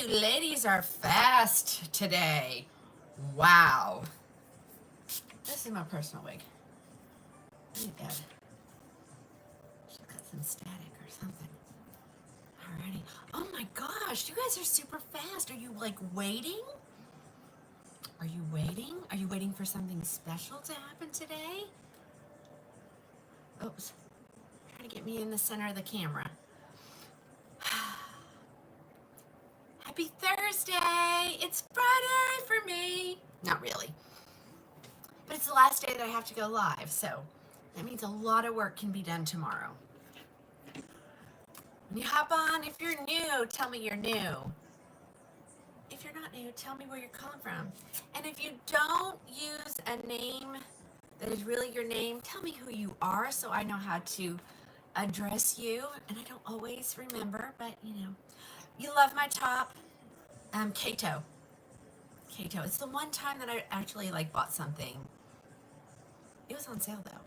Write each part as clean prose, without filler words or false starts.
You ladies are fast today. Wow. This is my personal wig. I need that. Should cut some static or something. Alrighty. Oh my gosh, you guys are super fast. Are you like waiting? Are you waiting? Are you waiting for something special to happen today? Oops. Trying to get me in the center of the camera. Happy Thursday! It's Friday for me. Not really. But it's the last day that I have to go live, so that means a lot of work can be done tomorrow. When you hop on, if you're new, tell me you're new. If you're not new, tell me where you're calling from. And if you don't use a name that is really your name, tell me who you are so I know how to address you. And I don't always remember, but you know. You love my top? Kato. Kato. It's the one time that I actually like bought something. It was on sale though.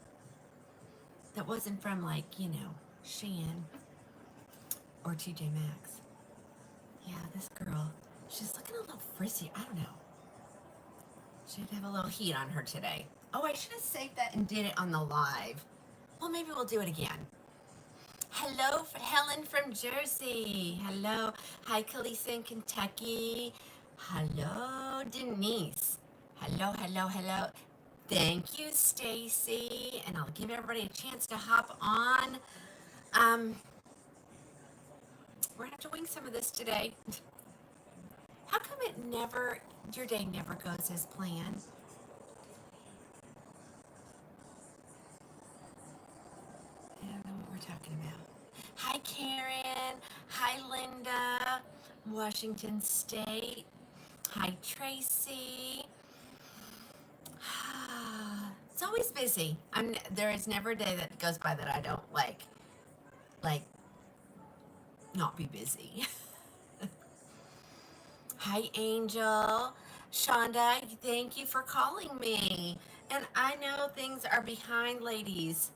That wasn't from like, you know, Shein or TJ Maxx. Yeah, this girl, she's looking a little frizzy. I don't know. She'd have a little heat on her today. Oh, I should have saved that and did it on the live. Well, maybe we'll do it again. Hello, Helen from Jersey. Hello. Hi, Kalisa in Kentucky. Hello, Denise. Hello, hello, hello. Thank you, Stacy. And I'll give everybody a chance to hop on. We're going to have to wing some of this today. How come your day never goes as planned? I don't know what we're talking about. Hi, Karen. Hi, Linda. Washington State. Hi, Tracy. It's always busy. There is never a day that goes by that I don't like not be busy. Hi, Angel. Shonda, thank you for calling me. And I know things are behind, ladies.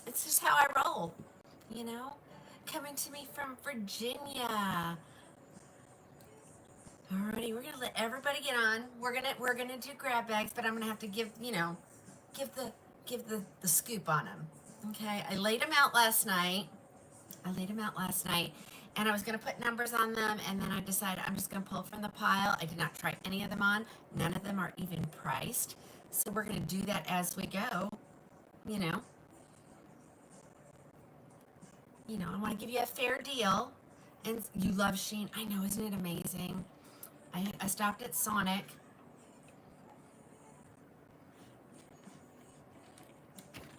It's just how I roll, you know? Coming to me from Virginia. Alrighty, we're gonna let everybody get on. We're gonna do grab bags, but I'm gonna have to give the scoop on them. Okay, I laid them out last night. And I was going to put numbers on them, and then I decided I'm just going to pull from the pile. I did not try any of them on. None of them are even priced. So we're going to do that as we go, you know. I want to give you a fair deal. And you love Shein. I know, isn't it amazing? I stopped at Sonic.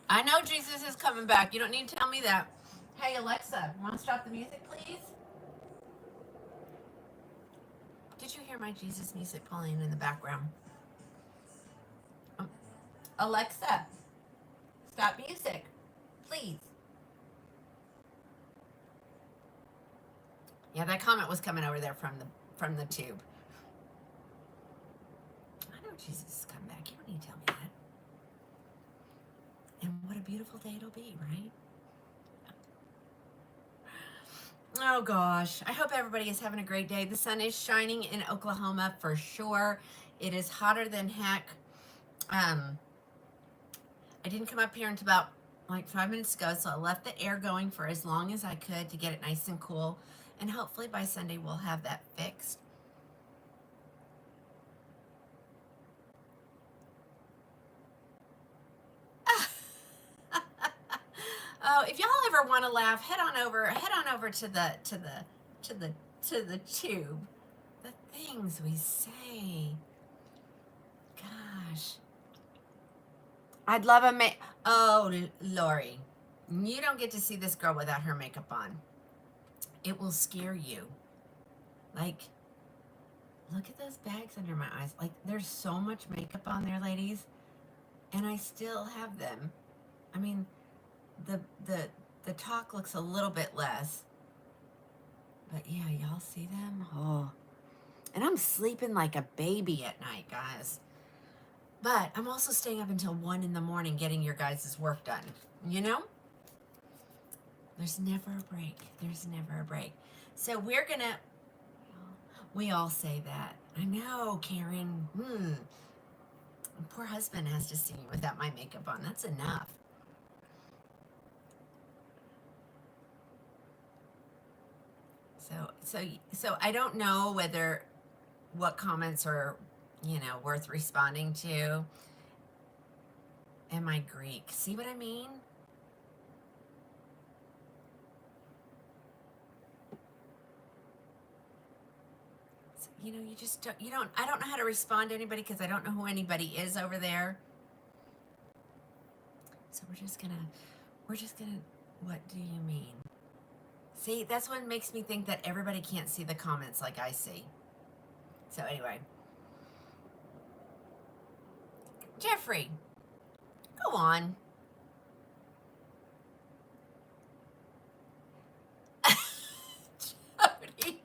I know Jesus is coming back. You don't need to tell me that. Hey, Alexa, want to stop the music, please? Did you hear my Jesus music playing in the background? Alexa, stop music, please. Yeah, that comment was coming over there from the tube. I know Jesus is coming back. You don't need to tell me that. And what a beautiful day it'll be, right? Oh gosh, I hope everybody is having a great day. The sun is shining in Oklahoma for sure. It is hotter than heck. I didn't come up here until about like 5 minutes ago, so I left the air going for as long as I could to get it nice and cool. And hopefully by Sunday we'll have that fixed. Oh, if y'all ever want to laugh, head on over to the tube. The things we say. Gosh. I'd love a Oh, Lori. You don't get to see this girl without her makeup on. It will scare you. Like, look at those bags under my eyes. Like, there's so much makeup on there, ladies. And I still have them. I mean, the talk looks a little bit less. But yeah, y'all see them? Oh. And I'm sleeping like a baby at night, guys. But I'm also staying up until 1 in the morning getting your guys' work done. You know? There's never a break. There's never a break. So we're going to... We all say that. I know, Karen. Poor husband has to see me without my makeup on. That's enough. So I don't know whether what comments are, worth responding to. Am I Greek? See what I mean? So, you just don't, I don't know how to respond to anybody because I don't know who anybody is over there. So we're just gonna, what do you mean? See, that's what makes me think that everybody can't see the comments like I see. So anyway. Jeffrey, go on. Jody.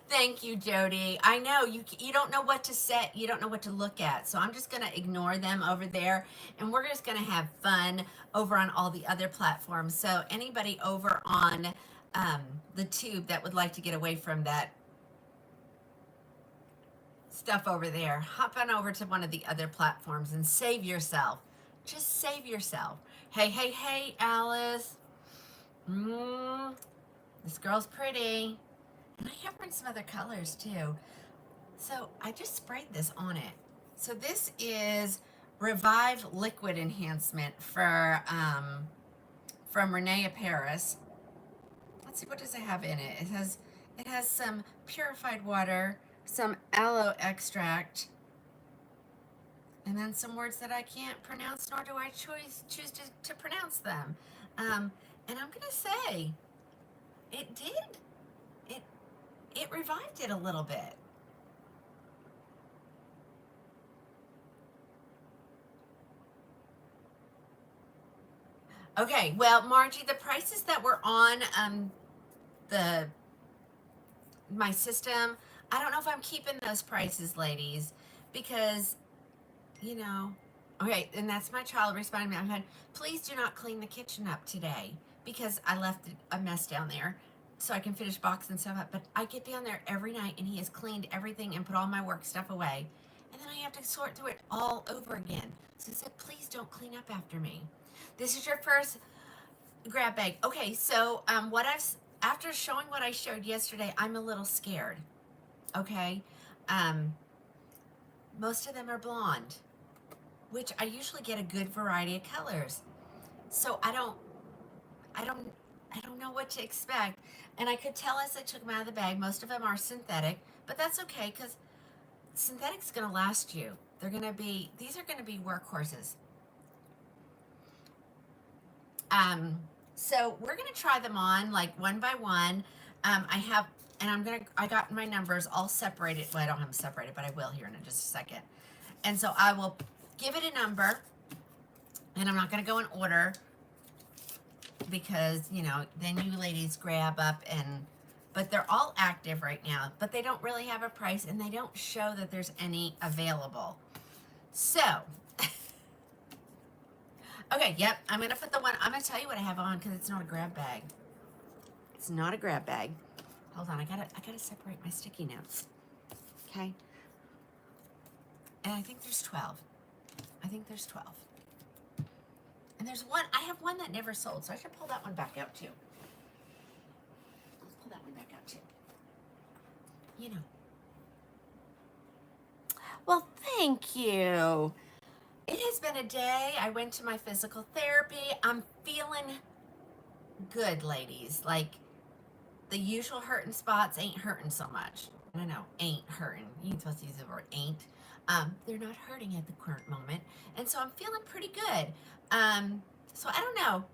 Thank you, Jody. I know you don't know what to say. You don't know what to look at. So I'm just going to ignore them over there. And we're just going to have fun over on all the other platforms. So anybody over on the tube that would like to get away from that stuff over there, hop on over to one of the other platforms and save yourself. Just save yourself. Hey, hey, hey, Alice. This girl's pretty. And I have some other colors too. So I just sprayed this on it. So this is Revive Liquid Enhancement for from Renee Paris. Let's see, what does it have in it? It has some purified water, some aloe extract, and then some words that I can't pronounce, nor do I choose to pronounce them. And I'm gonna say, it did. It revived it a little bit. Okay, well, Margie, the prices that were on my system, I don't know if I'm keeping those prices, ladies, because okay, and that's my child responding to me. I'm going, please do not clean the kitchen up today because I left a mess down there so I can finish boxing stuff up. But I get down there every night and he has cleaned everything and put all my work stuff away. And then I have to sort through it all over again. So I said, please don't clean up after me. This is your first grab bag. Okay, so after showing what I showed yesterday, I'm a little scared. Okay, most of them are blonde, which I usually get a good variety of colors. So I don't know what to expect. And I could tell as I took them out of the bag, most of them are synthetic, but that's okay because synthetic's going to last you. These are going to be workhorses. So we're going to try them on like one by one. I got my numbers all separated. Well, I don't have them separated, but I will here in just a second. And so I will give it a number, and I'm not going to go in order because, then you ladies grab up but they're all active right now, but they don't really have a price and they don't show that there's any available. So, okay, yep, I'm going to put I'm going to tell you what I have on because it's not a grab bag. It's not a grab bag. Hold on, I gotta separate my sticky notes. Okay. And I think there's 12. And there's one, I have one that never sold, so I should pull that one back out too. Let's pull that one back out too. Well, thank you. It has been a day. I went to my physical therapy. I'm feeling good, ladies. Like, the usual hurting spots ain't hurting so much. No, ain't hurting. You ain't supposed to use the word ain't. They're not hurting at the current moment. And so I'm feeling pretty good. So I don't know.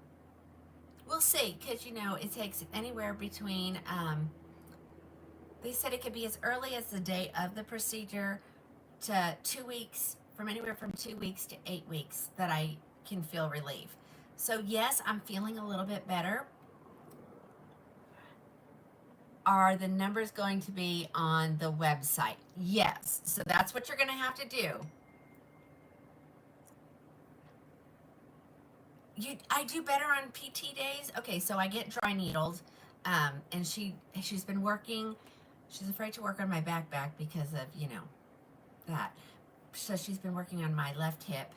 We'll see, because, it takes anywhere between, they said it could be as early as the day of the procedure to 2 weeks, from anywhere from 2 weeks to 8 weeks that I can feel relief. So yes, I'm feeling a little bit better. Are the numbers going to be on the website? Yes. So that's what you're going to have to do. I do better on PT days. Okay, so I get dry needles, and she's been working She's afraid to work on my back because of, that. So she's been working on my left hip,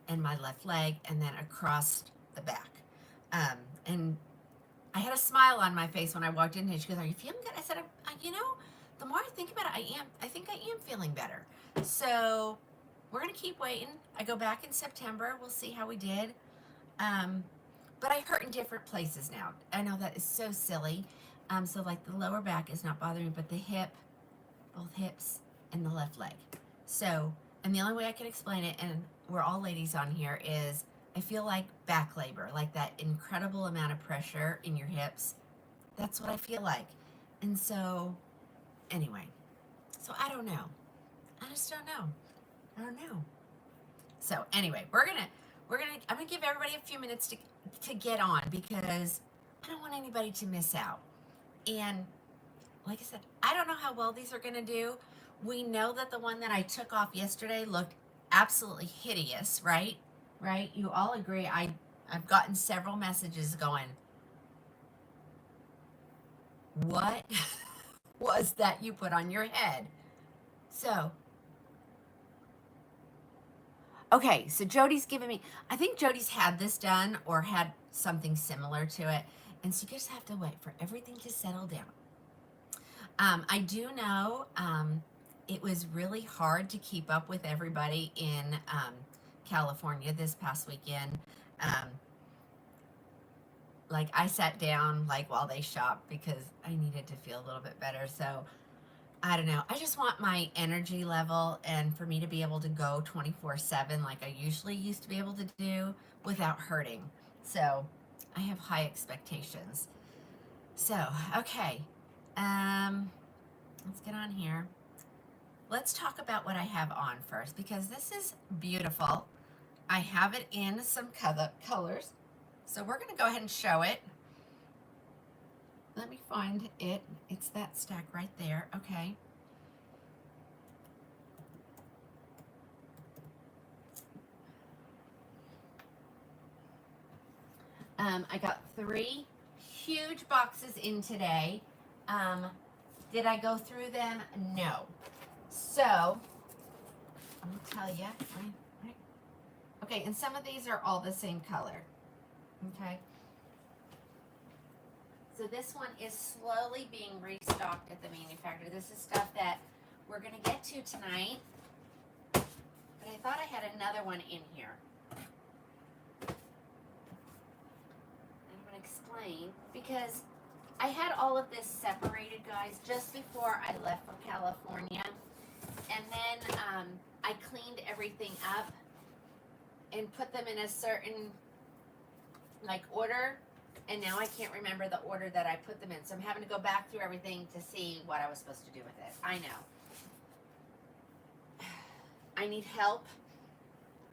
and my left leg, and then across the back. And I had a smile on my face when I walked in here. She goes, "Are you feeling good?" I said, the more I think about it, I think I am feeling better. So we're going to keep waiting. I go back in September. We'll see how we did. But I hurt in different places now. I know that is so silly. So like the lower back is not bothering me, but the hip, both hips, and the left leg. So, and the only way I can explain it, and we're all ladies on here, is I feel like back labor, like that incredible amount of pressure in your hips. That's what I feel like. And so, anyway, so I don't know. I just don't know. I don't know. So anyway, I'm gonna give everybody a few minutes to get on, because I don't want anybody to miss out. And like I said, I don't know how well these are gonna do. We know that the one that I took off yesterday looked absolutely hideous, right? Right? You all agree. I've gotten several messages going, what was that you put on your head? So, okay, so Jody's giving me, I think Jody's had this done or had something similar to it. And so you just have to wait for everything to settle down. I do know it was really hard to keep up with everybody in California this past weekend. Like I sat down like while they shopped because I needed to feel a little bit better. So I don't know. I just want my energy level and for me to be able to go 24/7 like I usually used to be able to do without hurting. So I have high expectations. So, okay. Let's get on here. Let's talk about what I have on first, because this is beautiful. I have it in some colors. So we're going to go ahead and show it. Let me find it. It's that stack right there. Okay. I got 3 huge boxes in today. Did I go through them? No. So, I'm going to tell you. Right. Okay, and some of these are all the same color. Okay. So this one is slowly being restocked at the manufacturer. This is stuff that we're going to get to tonight. But I thought I had another one in here. I'm going to explain, because I had all of this separated, guys, just before I left for California. And then I cleaned everything up and put them in a certain, like, order. And now I can't remember the order that I put them in. So I'm having to go back through everything to see what I was supposed to do with it. I know. I need help.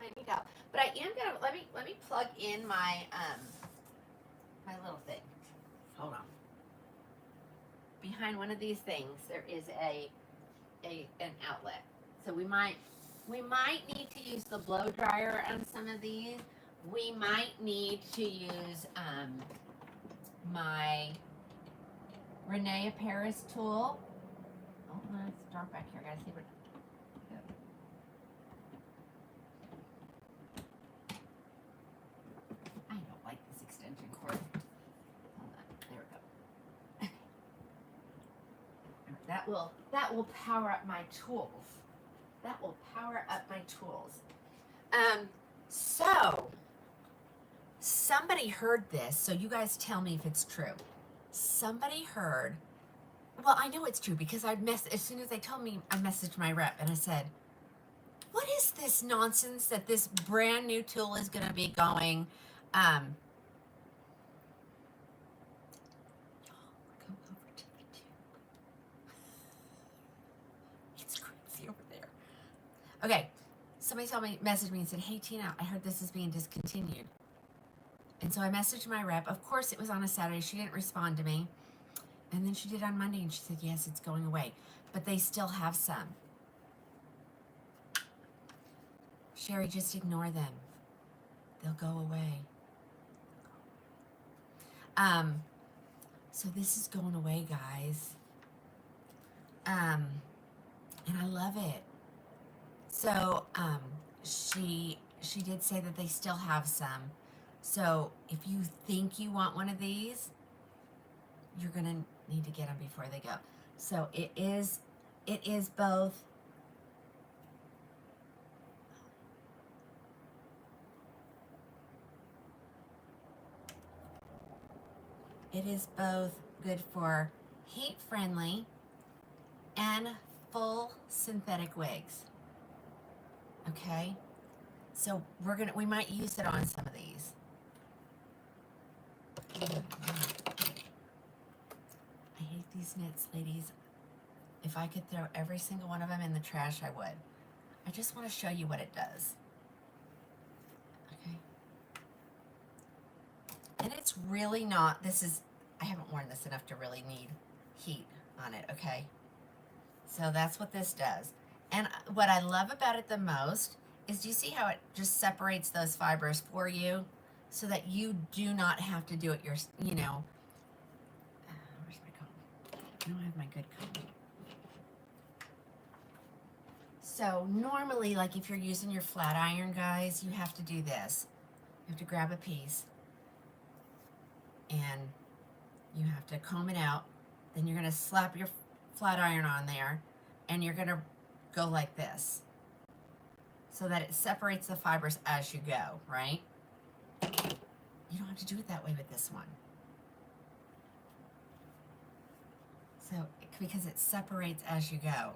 But I am going to, let me plug in my, my little thing. Hold on. Behind one of these things, there is an outlet. So we might need to use the blow dryer on some of these. We might need to use my Renee Paris tool. Oh, it's dark back here. I gotta see what. I don't like this extension cord. Hold on. There we go. That will power up my tools. That will power up my tools. So somebody heard this, so you guys tell me if it's true. Somebody heard, well, I know it's true because as soon as they told me, I messaged my rep and I said, what is this nonsense that this brand new tool is going to be going, go over to the tube. It's crazy over there. Okay, somebody messaged me and said, hey, Tina, I heard this is being discontinued. And so I messaged my rep. Of course, it was on a Saturday. She didn't respond to me. And then she did on Monday, and she said, yes, it's going away. But they still have some. Sherry, just ignore them. They'll go away. So this is going away, guys. And I love it. So she did say that they still have some. So if you think you want one of these, you're gonna need to get them before they go. So it is both. It is both good for heat friendly and full synthetic wigs. Okay, so we might use it on some of these. I hate these knits, ladies. If I could throw every single one of them in the trash, I would. I just want to show you what it does. Okay. And it's really not, I haven't worn this enough to really need heat on it, okay? So that's what this does. And what I love about it the most is, do you see how it just separates those fibers for you so that you do not have to do it where's my comb? I don't have my good comb. So normally, like if you're using your flat iron, guys, you have to do this. You have to grab a piece and you have to comb it out. Then you're going to slap your flat iron on there and you're going to go like this so that it separates the fibers as you go, right? You don't have to do it that way with this one. So, because it separates as you go.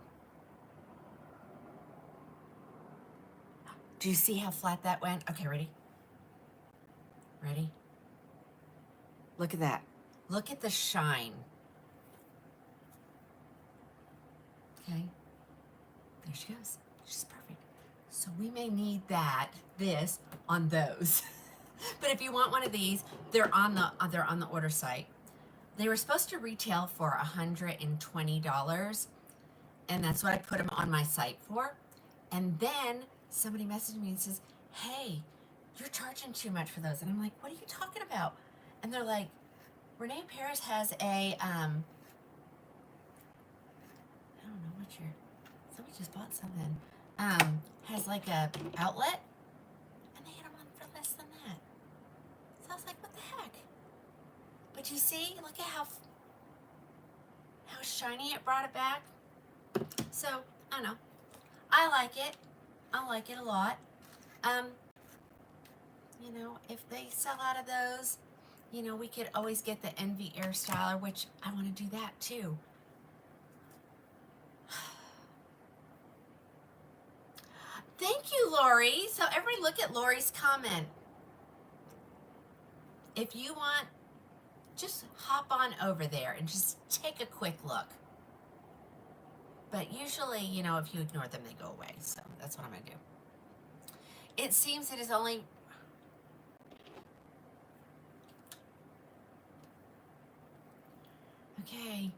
Do you see how flat that went? Okay, ready? Ready? Look at that. Look at the shine. Okay. There she goes. She's perfect. So we may need this on those. But if you want one of these, they're on the order site. They were supposed to retail for $120, and that's what I put them on my site for. And then somebody messaged me and says, "Hey, you're charging too much for those." And I'm like, "What are you talking about?" And they're like, "Renee Paris has a I don't know what somebody just bought something. Has like a outlet, and they had them on for less than that." So I was like, "What the heck?" But you see, look at how shiny it brought it back. So I don't know. I like it. I like it a lot. You know, if they sell out of those, you know, we could always get the Envy Air Styler, which I want to do that too. Thank you, Lori. So everybody look at Lori's comment. If you want, just hop on over there and just take a quick look. But usually, you know, if you ignore them, they go away. So that's what I'm going to do. It seems it is only... Okay.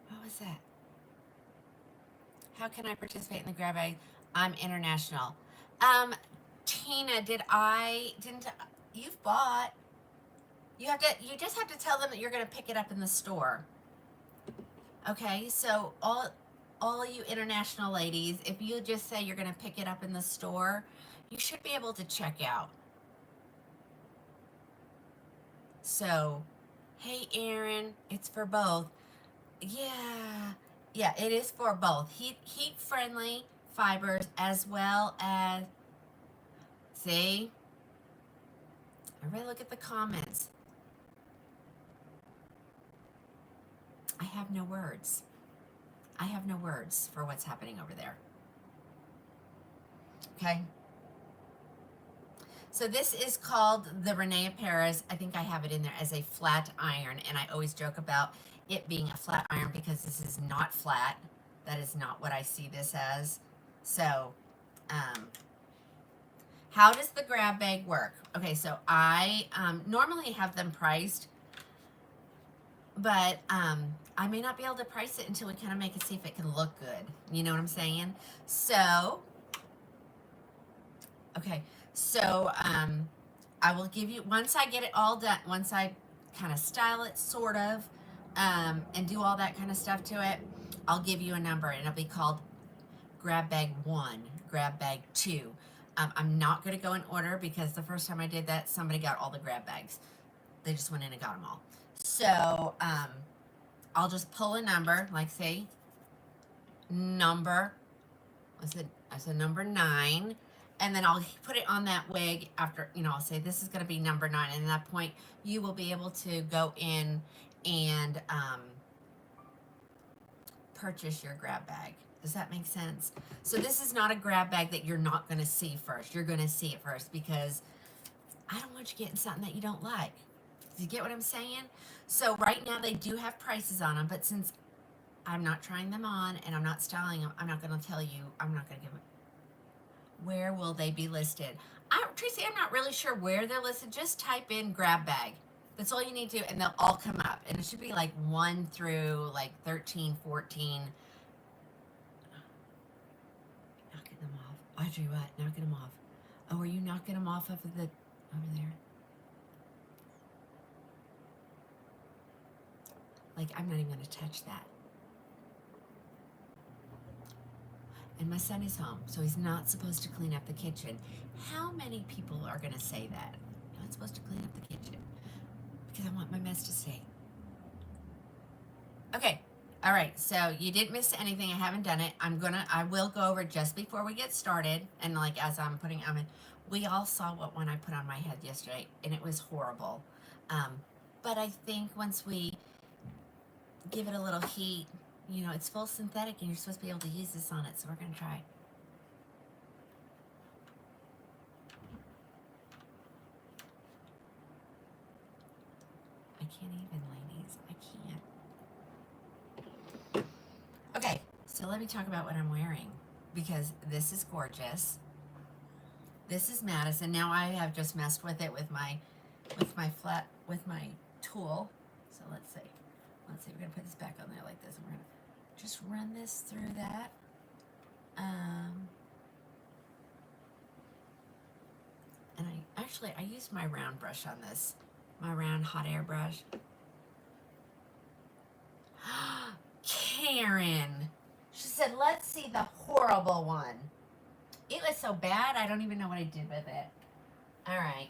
What was that? How can I participate in the grab bag? I'm international. Tina, you've bought. You just have to tell them that you're going to pick it up in the store. Okay, so all you international ladies, if you just say you're going to pick it up in the store, you should be able to check out. So, hey Erin, it's for both. Yeah, it is for both heat friendly fibers as well as, see, everybody look at the comments. I have no words. I have no words for what's happening over there. Okay. So this is called the Renee Paris. I think I have it in there as a flat iron, and I always joke about it being a flat iron because this is not flat. That is not what I see this as. So, how does the grab bag work? Okay, so I normally have them priced, but I may not be able to price it until we kind of make it, see if it can look good. You know what I'm saying? So, okay, so I will give you, once I get it all done, once I kind of style it, sort of, and do all that kind of stuff to it, I'll give you a number, and it'll be called grab bag 1, grab bag 2. I'm not going to go in order because the first time I did that, somebody got all the grab bags. They just went in and got them all. So I'll just pull a number, like say number, I said number 9, and then I'll put it on that wig after, I'll say this is going to be number 9, and at that point you will be able to go in and purchase your grab bag. Does that make sense? So this is not a grab bag that you're not going to see first. You're going to see it first because I don't want you getting something that you don't like. Do you get what I'm saying? So right now they do have prices on them, but since I'm not trying them on and I'm not styling them, I'm not going to tell you, I'm not going to give them. Where will they be listed? Tracy, I'm not really sure where they're listed. Just type in grab bag. That's all you need to, and they'll all come up. And it should be like 1 through like 13, 14. Knocking them off. Audrey, what? Knocking them off. Oh, are you knocking them off of the, over there? Like, I'm not even going to touch that. And my son is home, so he's not supposed to clean up the kitchen. How many people are going to say that? You're not supposed to clean up the kitchen because I want my mess to stay. Okay, all right, so you didn't miss anything. I haven't done it. I will go over it just before we get started, and like as I'm putting them in. We all saw what one I put on my head yesterday, and it was horrible. But I think once we give it a little heat, it's full synthetic and you're supposed to be able to use this on it, so we're going to try. I can't even, ladies. I can't. Okay, so let me talk about what I'm wearing because this is gorgeous. This is Madison. Now I have just messed with it with my tool. So let's see. We're going to put this back on there like this, and we're going to just run this through that. And I used my round brush on this, my round hot air brush. Karen, she said, let's see the horrible one. It was so bad, I don't even know what I did with it. All right,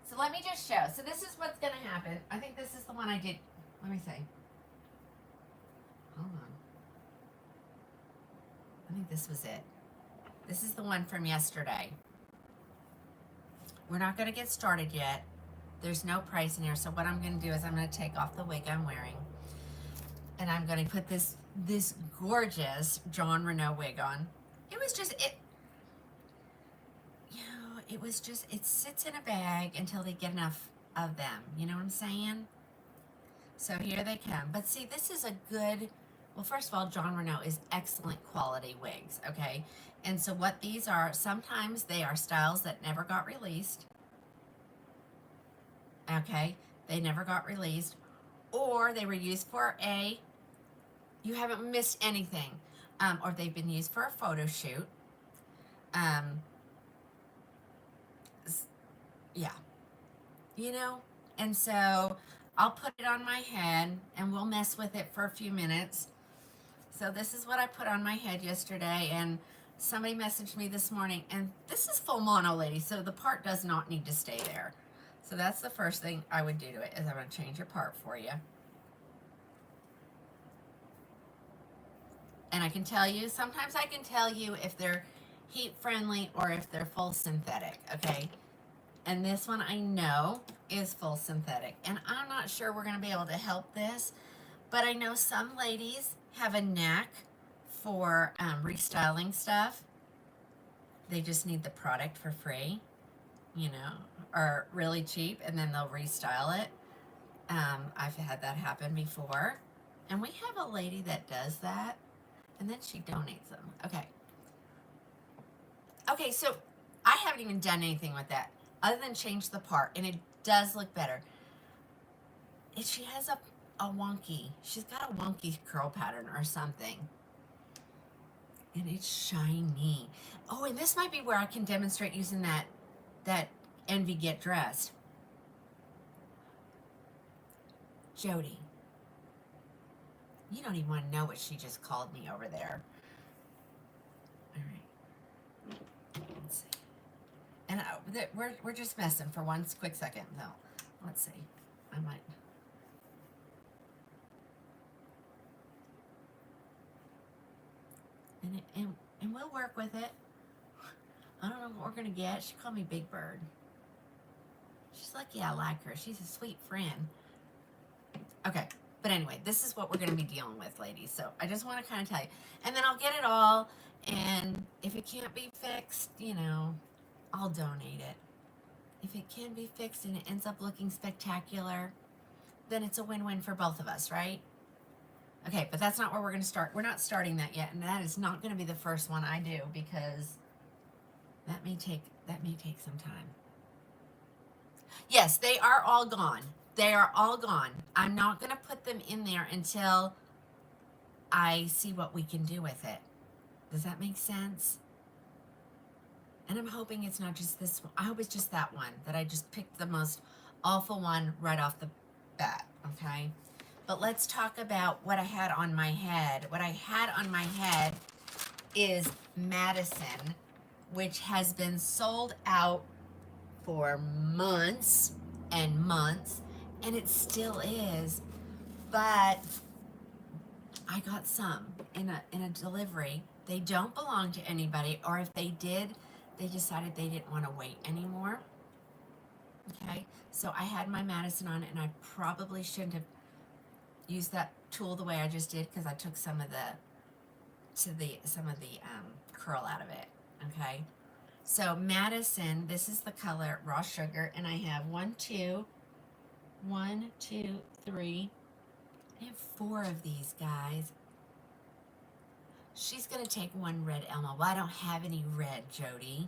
so let me just show. So this is what's going to happen. I think this is the one I did. Let me see. Hold on. I think this was it. This is the one from yesterday. We're not going to get started yet. There's no price in here. So what I'm going to do is I'm going to take off the wig I'm wearing. And I'm going to put this gorgeous John Renault wig on. It was just, it sits in a bag until they get enough of them. You know what I'm saying? So here they come. But see, this is a good... Well, first of all, John Renault is excellent quality wigs, okay? And so what these are, sometimes they are styles that never got released, okay? They never got released, or they were used for you haven't missed anything, or they've been used for a photo shoot. Yeah, and so I'll put it on my head, and we'll mess with it for a few minutes. So this is what I put on my head yesterday, and somebody messaged me this morning, and this is full mono, ladies, so the part does not need to stay there. So that's the first thing I would do to it, is I'm going to change your part for you. And I can tell you, sometimes I can tell you if they're heat friendly or if they're full synthetic, okay? And this one I know is full synthetic, and I'm not sure we're going to be able to help this, but I know some ladies have a knack for restyling stuff. They just need the product for free, or really cheap, and then they'll restyle it. I've had that happen before, and we have a lady that does that, and then she donates them. Okay, so I haven't even done anything with that other than change the part, and it does look better. She has she's got a wonky curl pattern or something. And it's shiny. Oh, and this might be where I can demonstrate using that Envy Get Dressed. Jody, You don't even want to know what she just called me over there. All right. Let's see. And we're just messing for one quick second. No. Let's see. I might. And we'll work with it. I don't know what we're going to get. She called me Big Bird. She's lucky I like her. She's a sweet friend. Okay. But anyway, this is what we're going to be dealing with, ladies. So I just want to kind of tell you. And then I'll get it all. And if it can't be fixed, I'll donate it. If it can be fixed and it ends up looking spectacular, then it's a win-win for both of us, right? Okay, but that's not where we're going to start. We're not starting that yet. And that is not going to be the first one I do because that may take some time. Yes, they are all gone. They are all gone. I'm not going to put them in there until I see what we can do with it. Does that make sense? And I'm hoping it's not just this one. I hope it's just that one, that I just picked the most awful one right off the bat, okay? But let's talk about what I had on my head. What I had on my head is Madison, which has been sold out for months and months, and it still is. But I got some in a delivery. They don't belong to anybody, or if they did, they decided they didn't want to wait anymore. Okay, so I had my Madison on it, and I probably shouldn't have used that tool the way I just did because I took some of the curl out of it. Okay, so Madison, this is the color Raw Sugar, and I have 1, 2, 3. I have 4 of these, guys. She's gonna take one red Elmo. Well, I don't have any red, Jody.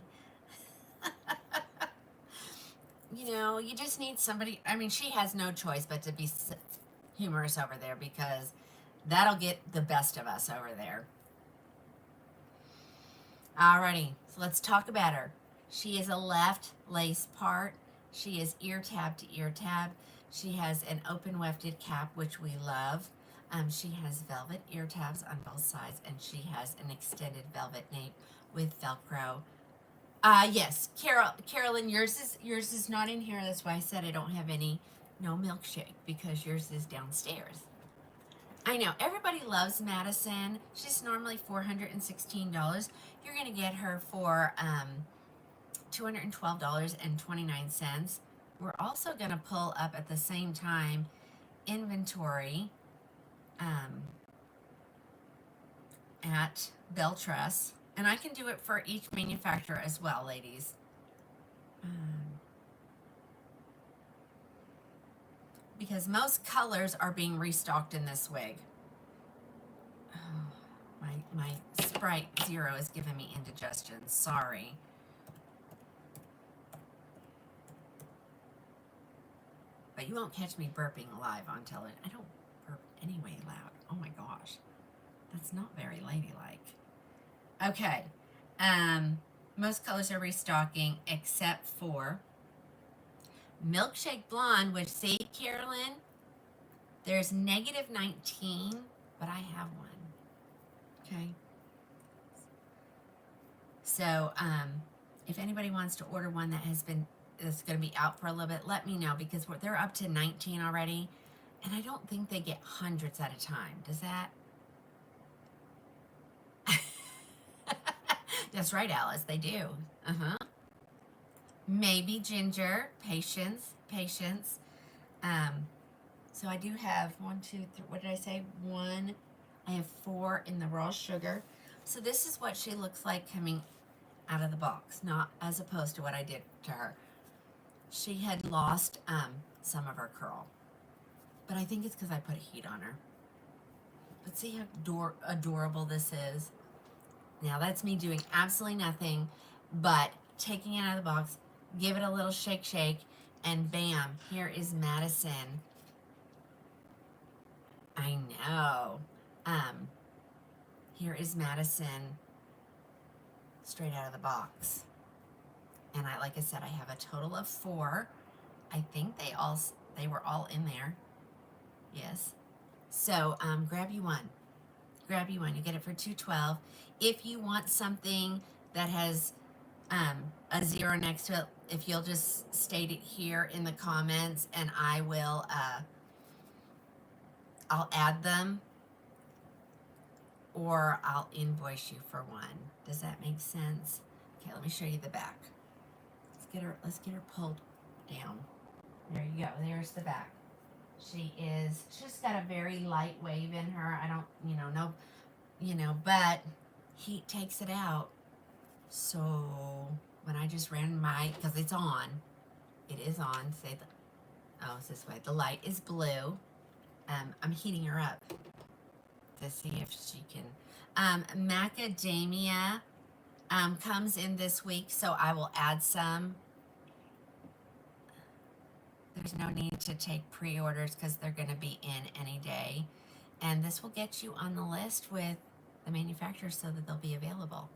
You just need somebody. I mean, she has no choice but to be humorous over there because that'll get the best of us over there. Alrighty, so let's talk about her. She is a left lace part. She is ear tab to ear tab. She has an open wefted cap, which we love. She has velvet ear tabs on both sides, and she has an extended velvet nape with Velcro. Yes, Carolyn, yours is not in here. That's why I said I don't have any. No milkshake because yours is downstairs. I know everybody loves Madison. She's normally $416. You're gonna get her for $212.29. We're also gonna pull up at the same time inventory at Beltress, and I can do it for each manufacturer as well, ladies. Because most colors are being restocked in this wig. Oh, my Sprite Zero is giving me indigestion. Sorry. But you won't catch me burping live on television. I don't burp anyway loud. Oh my gosh. That's not very ladylike. Okay. Most colors are restocking except for Milkshake Blonde, which, see, Carolyn, there's -19, but I have one. Okay. So, if anybody wants to order one that's going to be out for a little bit, let me know because they're up to 19 already, and I don't think they get hundreds at a time. Does that? That's right, Alice. They do. Maybe Ginger. Patience. So I do have 1, 2, 3. What did I say? 1. I have 4 in the Raw Sugar. So this is what she looks like coming out of the box, not as opposed to what I did to her. She had lost some of her curl, but I think it's because I put a heat on her. But see how adorable this is? Now that's me doing absolutely nothing but taking it out of the box, give it a little shake, and bam, here is Madison. I know. Here is Madison straight out of the box. And like I said, I have a total of 4. I think they were all in there. Yes. So grab you one. Grab you one. You get it for $2.12. If you want something that has a 0 next to it, if you'll just state it here in the comments, and I will I'll add them, or I'll invoice you for one. Does that make sense? Okay, let me show you the back. Let's get her pulled down. There you go. There's the back. She's got a very light wave in her. I don't, but heat takes it out. So when I just ran because it is on, it's this way. The light is blue. I'm heating her up to see if she can. Macadamia comes in this week, so I will add some. There's no need to take pre-orders because they're going to be in any day. And this will get you on the list with the manufacturer so that they'll be available.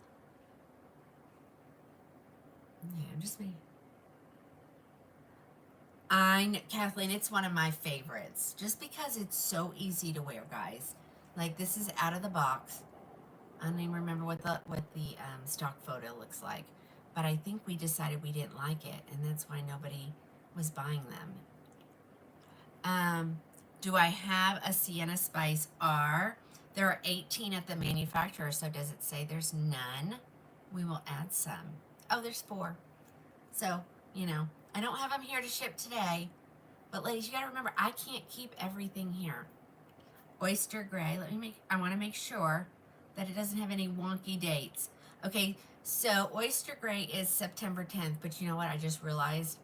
Yeah, Kathleen, it's one of my favorites. Just because it's so easy to wear, guys. Like, this is out of the box. I don't even remember what the stock photo looks like. But I think we decided we didn't like it, and that's why nobody was buying them. Do I have a Sienna Spice R? There are 18 at the manufacturer, so does it say there's none? We will add some. Oh, there's 4. So, I don't have them here to ship today. But ladies, you gotta remember, I can't keep everything here. Oyster Gray, I wanna make sure that it doesn't have any wonky dates. Okay, so Oyster Gray is September 10th, but you know what? I just realized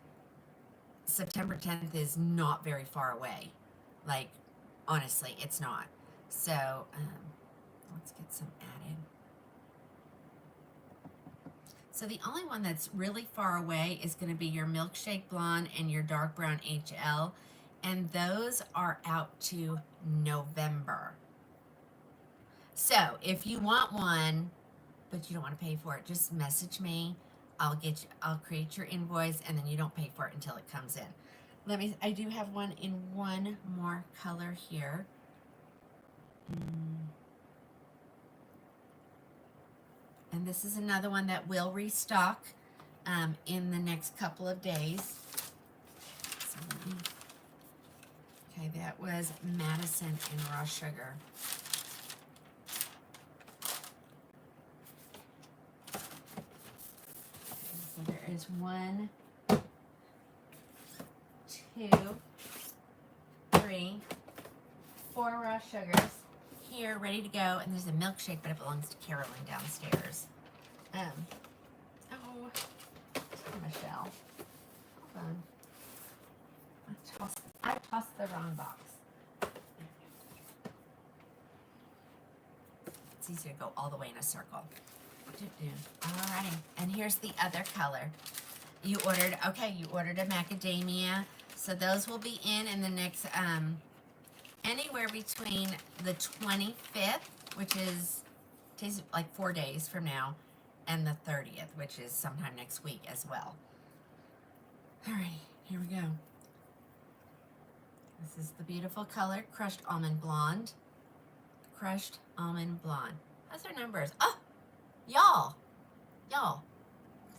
September 10th is not very far away. Like, honestly, it's not. So, let's get some added. So the only one that's really far away is going to be your Milkshake Blonde and your Dark Brown HL. And those are out to November. So if you want one, but you don't want to pay for it, just message me. I'll create your invoice, and then you don't pay for it until it comes in. I do have one in one more color here. And this is another one that will restock in the next couple of days. So okay, that was Madison in raw sugar. So there is 1, 2, 3, 4 raw sugars here, ready to go. And there's a milkshake, but it belongs to Carolyn downstairs. Michelle, hold on. I tossed the wrong box. It's easier to go all the way in a circle. Alrighty, and here's the other color. You ordered a macadamia. So those will be in the next, anywhere between the 25th, which is like 4 days from now, and the 30th, which is sometime next week as well. Alright, here we go. This is the beautiful color, Crushed Almond Blonde. Crushed Almond Blonde. Those are numbers. Oh, y'all,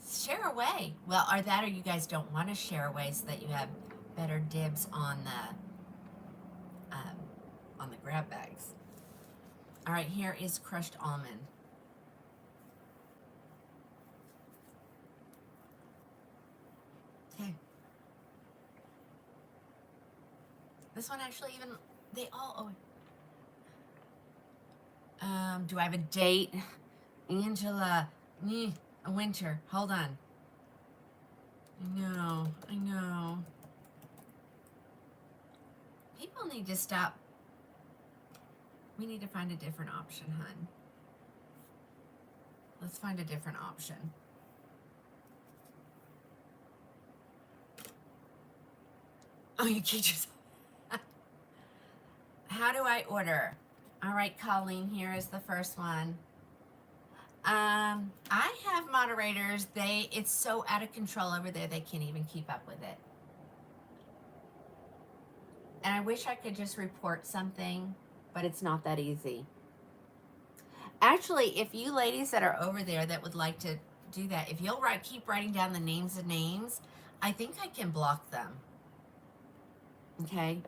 share away. Well, or you guys don't want to share away so that you have better dibs on the grab bags. All right, here is Crushed Almond. Okay. This one actually they all. Do I have a date? Angela, winter. Hold on. I know. People need to stop. We need to find a different option, hun. Let's find a different option. Oh, you kid yourself. How do I order? All right, Colleen, here is the first one. I have moderators. It's so out of control over there, they can't even keep up with it. And I wish I could just report something, but it's not that easy. Actually, if you ladies that are over there that would like to do that, if you'll keep writing down the names of names, I think I can block them. Okay?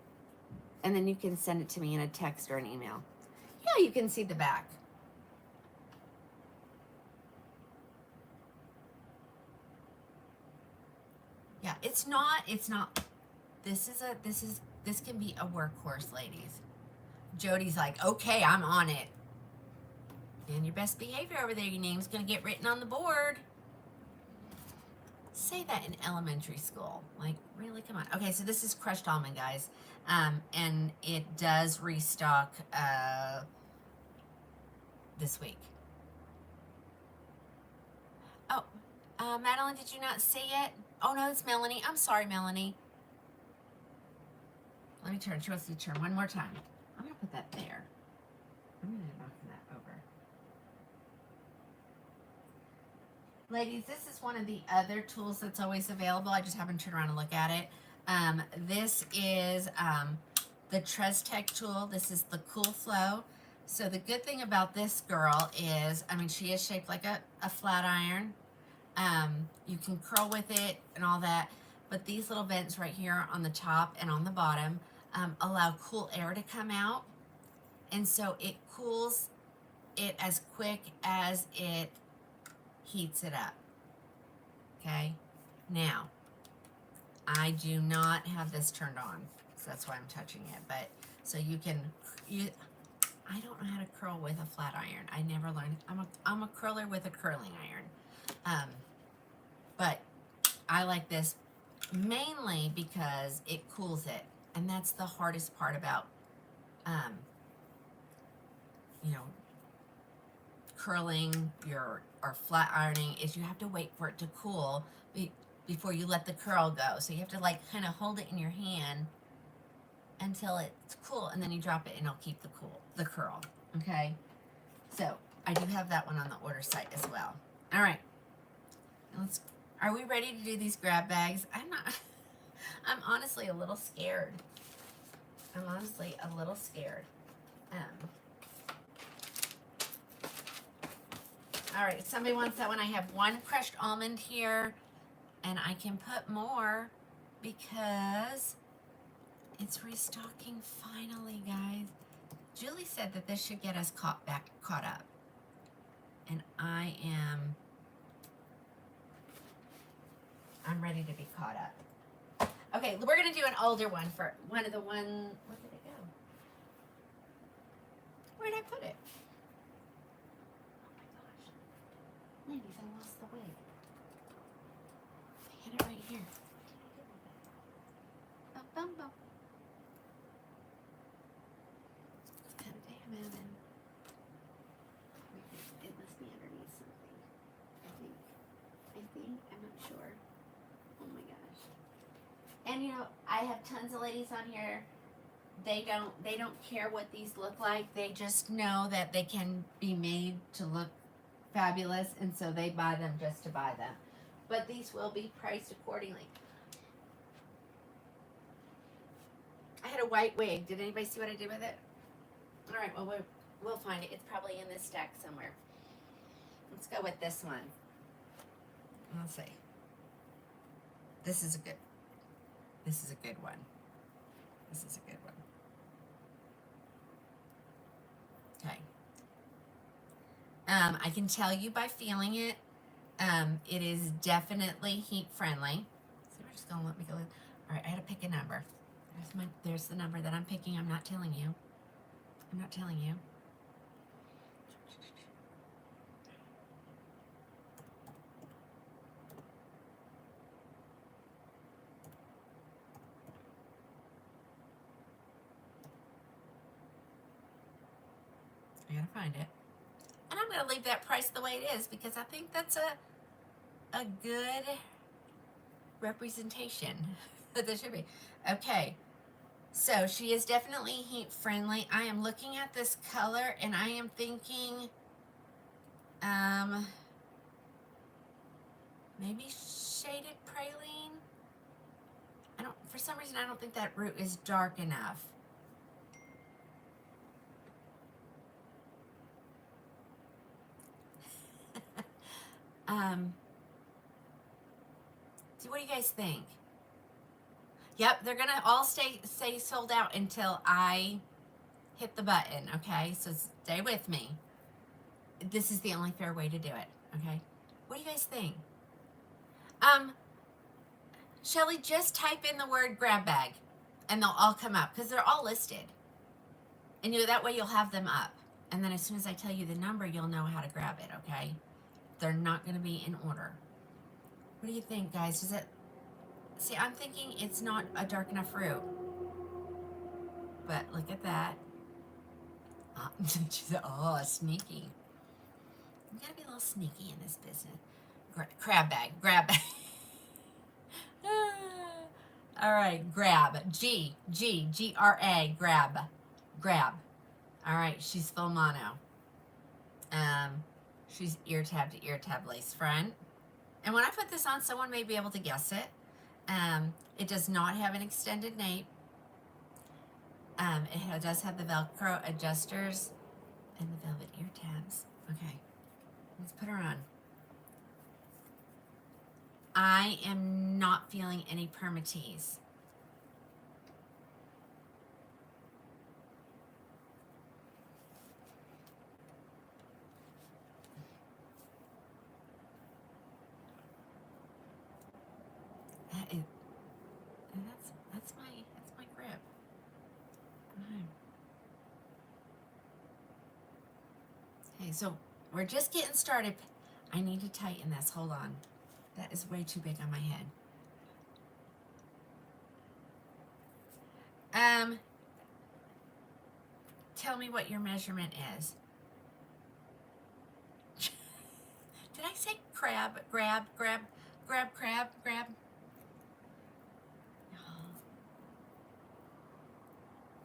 And then you can send it to me in a text or an email. Yeah, you can see the back. Yeah, it's not, this can be a workhorse, ladies. Jody's like, okay, I'm on it. And your best behavior over there, your name's gonna get written on the board. Say that in elementary school. Like, really, come on. Okay, so this is crushed almond, guys. And it does restock this week. Oh, Madeline, did you not see it? Oh no, it's Melanie. I'm sorry, Melanie. Let me turn. She wants to turn one more time. I'm gonna put that there. I'm gonna knock that over. Ladies, this is one of the other tools that's always available. I just haven't turned around and look at it. This is the Treztec tool. This is the Cool Flow. So the good thing about this girl is, I mean, she is shaped like a flat iron. You can curl with it and all that, but these little vents right here on the top and on the bottom allow cool air to come out, and so it cools it as quick as it heats it up. Okay, now I do not have this turned on, so that's why I'm touching it. But so I don't know how to curl with a flat iron. I never learned. I'm a curler with a curling iron. But I like this mainly because it cools it, and that's the hardest part about, curling or flat ironing, is you have to wait for it to cool before you let the curl go. So you have to like kind of hold it in your hand until it's cool, and then you drop it, and it'll keep the curl. Okay, so I do have that one on the order site as well. All right, are we ready to do these grab bags? I'm not. I'm honestly a little scared. All right, somebody wants that one. I have one crushed almond here, and I can put more because it's restocking finally, guys. Julie said that this should get us caught up, and I'm ready to be caught up. Okay, we're gonna do an older one for one of the one. Where did it go? Where did I put it? Oh my gosh, ladies, I lost the wig. I had it right here. Bum, bum, bum. Kind of damn it. It must be underneath something. I think. I'm not sure. Oh my gosh. And I have tons of ladies on here. They don't care what these look like. They just know that they can be made to look fabulous, and so they buy them just to buy them. But these will be priced accordingly. I had a white wig. Did anybody see what I did with it? All right, well, we'll find it. It's probably in this stack somewhere. Let's go with this one. Let's see. This is a good one. This is a good one. Okay. I can tell you by feeling it, it is definitely heat friendly. So we're just gonna let me go. All right, I had to pick a number. There's the number that I'm picking. I'm not telling you. I gotta find it. And I'm gonna leave that price the way it is because I think that's a good representation that there should be. Okay, so she is definitely heat friendly. I am looking at this color and I am thinking maybe shaded praline. I don't for some reason, I don't think that root is dark enough. So what do you guys think? Yep, they're gonna all stay sold out until I hit the button, okay? So stay with me. This is the only fair way to do it, okay? What do you guys think? Shelly, just type in the word grab bag and they'll all come up because they're all listed. And that way you'll have them up. And then as soon as I tell you the number, you'll know how to grab it, okay? They're not going to be in order. What do you think, guys? Does it... See, I'm thinking it's not a dark enough root. But look at that. She's oh, sneaky. You gotta be a little sneaky in this business. Crab bag, grab bag. All right, grab. G-R-A, grab. All right, she's full mono. She's ear tab to ear tab lace front. And when I put this on, someone may be able to guess it. It does not have an extended nape. It does have the Velcro adjusters and the velvet ear tabs. Okay, let's put her on. I am not feeling any permatease. That's my grip. Okay, so we're just getting started. I need to tighten this. Hold on. That is way too big on my head. Tell me what your measurement is. Did I say crab? Grab?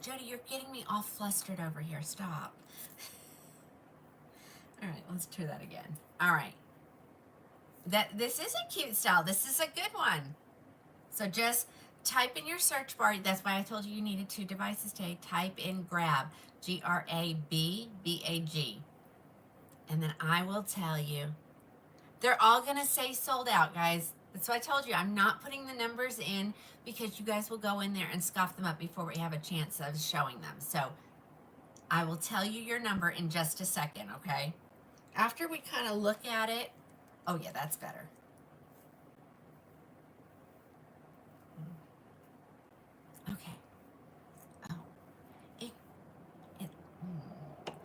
Jody, you're getting me all flustered over here. Stop. All right, let's do that again. All right. This is a cute style. This is a good one. So just type in your search bar. That's why I told you needed 2 devices today. Type in grab, G-R-A-B-B-A-G. And then I will tell you. They're all going to say sold out, guys. That's what I told you. I'm not putting the numbers in because you guys will go in there and scoff them up before we have a chance of showing them. So I will tell you your number in just a second, okay? After we kind of look at it. Oh, yeah, that's better. Okay. Oh, it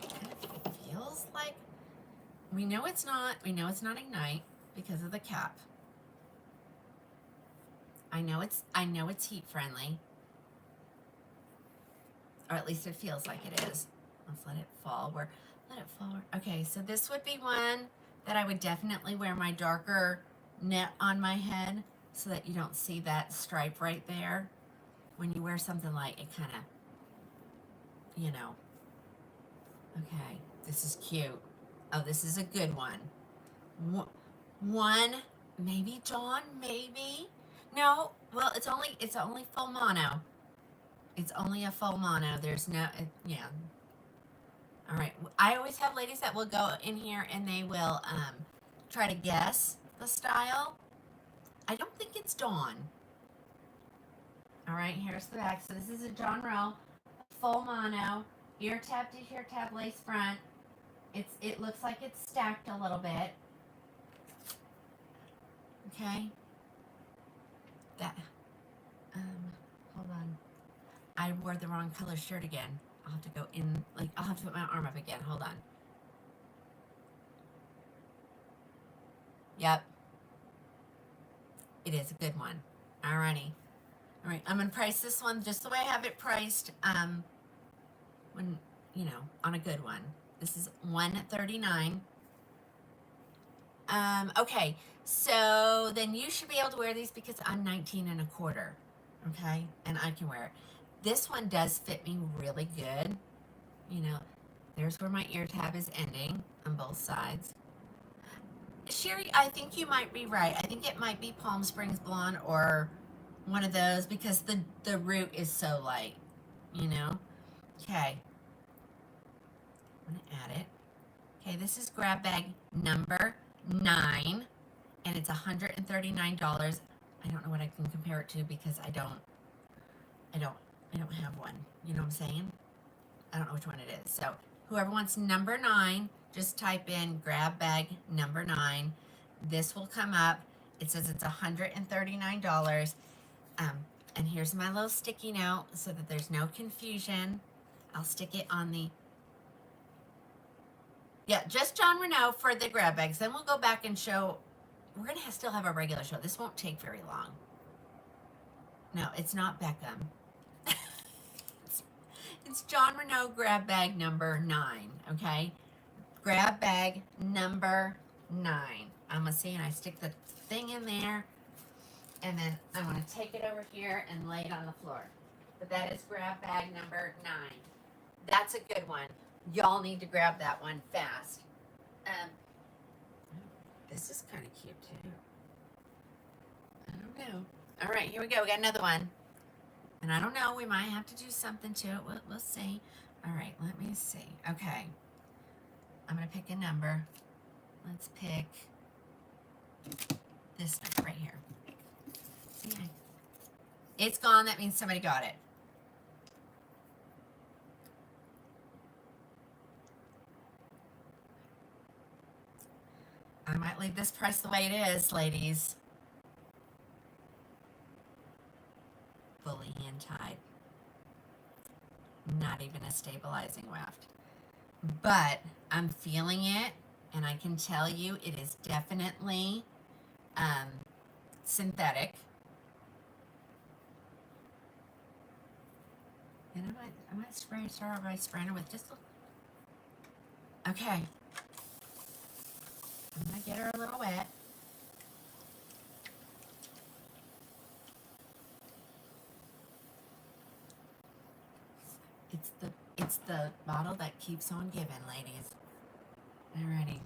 kind of feels like, we know it's not Ignite because of the cap. I know it's heat friendly, or at least it feels like it is. Let's let it fall. Let it fall. Okay, so this would be one that I would definitely wear my darker net on my head so that you don't see that stripe right there. When you wear something light, it kind of, Okay, this is cute. Oh, this is a good one. One, maybe Dawn, maybe. No, well, it's only full mono. It's only a full mono. There's no, yeah. All right. I always have ladies that will go in here and they will try to guess the style. I don't think it's Dawn. All right, here's the back. So this is a John Rowe, full mono, ear tab to ear tab lace front. It looks like it's stacked a little bit. Okay. That. Hold on. I wore the wrong color shirt again. I'll have to go in, I'll have to put my arm up again. Hold on. Yep. It is a good one. Alrighty. All right, I'm going to price this one just the way I have it priced when, on a good one. This is $139. Okay, so then you should be able to wear these because I'm 19 and a quarter, okay? And I can wear it. This one does fit me really good. There's where my ear tab is ending on both sides. Sherry, I think you might be right. I think it might be Palm Springs Blonde or one of those because the root is so light, you know. Okay, I'm gonna add it. Okay, this is grab bag number 9, and it's $139. I don't know what I can compare it to because I don't have one. You know what I'm saying? I don't know which one it is. So whoever wants number 9, just type in grab bag number 9. This will come up. It says it's $139. And here's my little sticky note so that there's no confusion. I'll stick it on the, yeah, just John Renault for the grab bags. Then we'll go back and show, we're going to still have a regular show. This won't take very long. No, it's not Beckham. It's John Renault grab bag number 9, okay? Grab bag number 9. I'm going to see, and I stick the thing in there, and then I'm going to take it over here and lay it on the floor. But that is grab bag number 9. That's a good one. Y'all need to grab that one fast. This is kind of cute, too. I don't know. All right, here we go. We got another one. And I don't know, we might have to do something to it. We'll see. All right, let me see. Okay. I'm going to pick a number. Let's pick this number right here. See, it's gone. That means somebody got it. I might leave this price the way it is, ladies. Fully hand tied. Not even a stabilizing weft. But I'm feeling it, and I can tell you it is definitely synthetic. And I might start by spraying it with just a, okay. I'm gonna get her a little wet. It's the bottle that keeps on giving, ladies. Alrighty.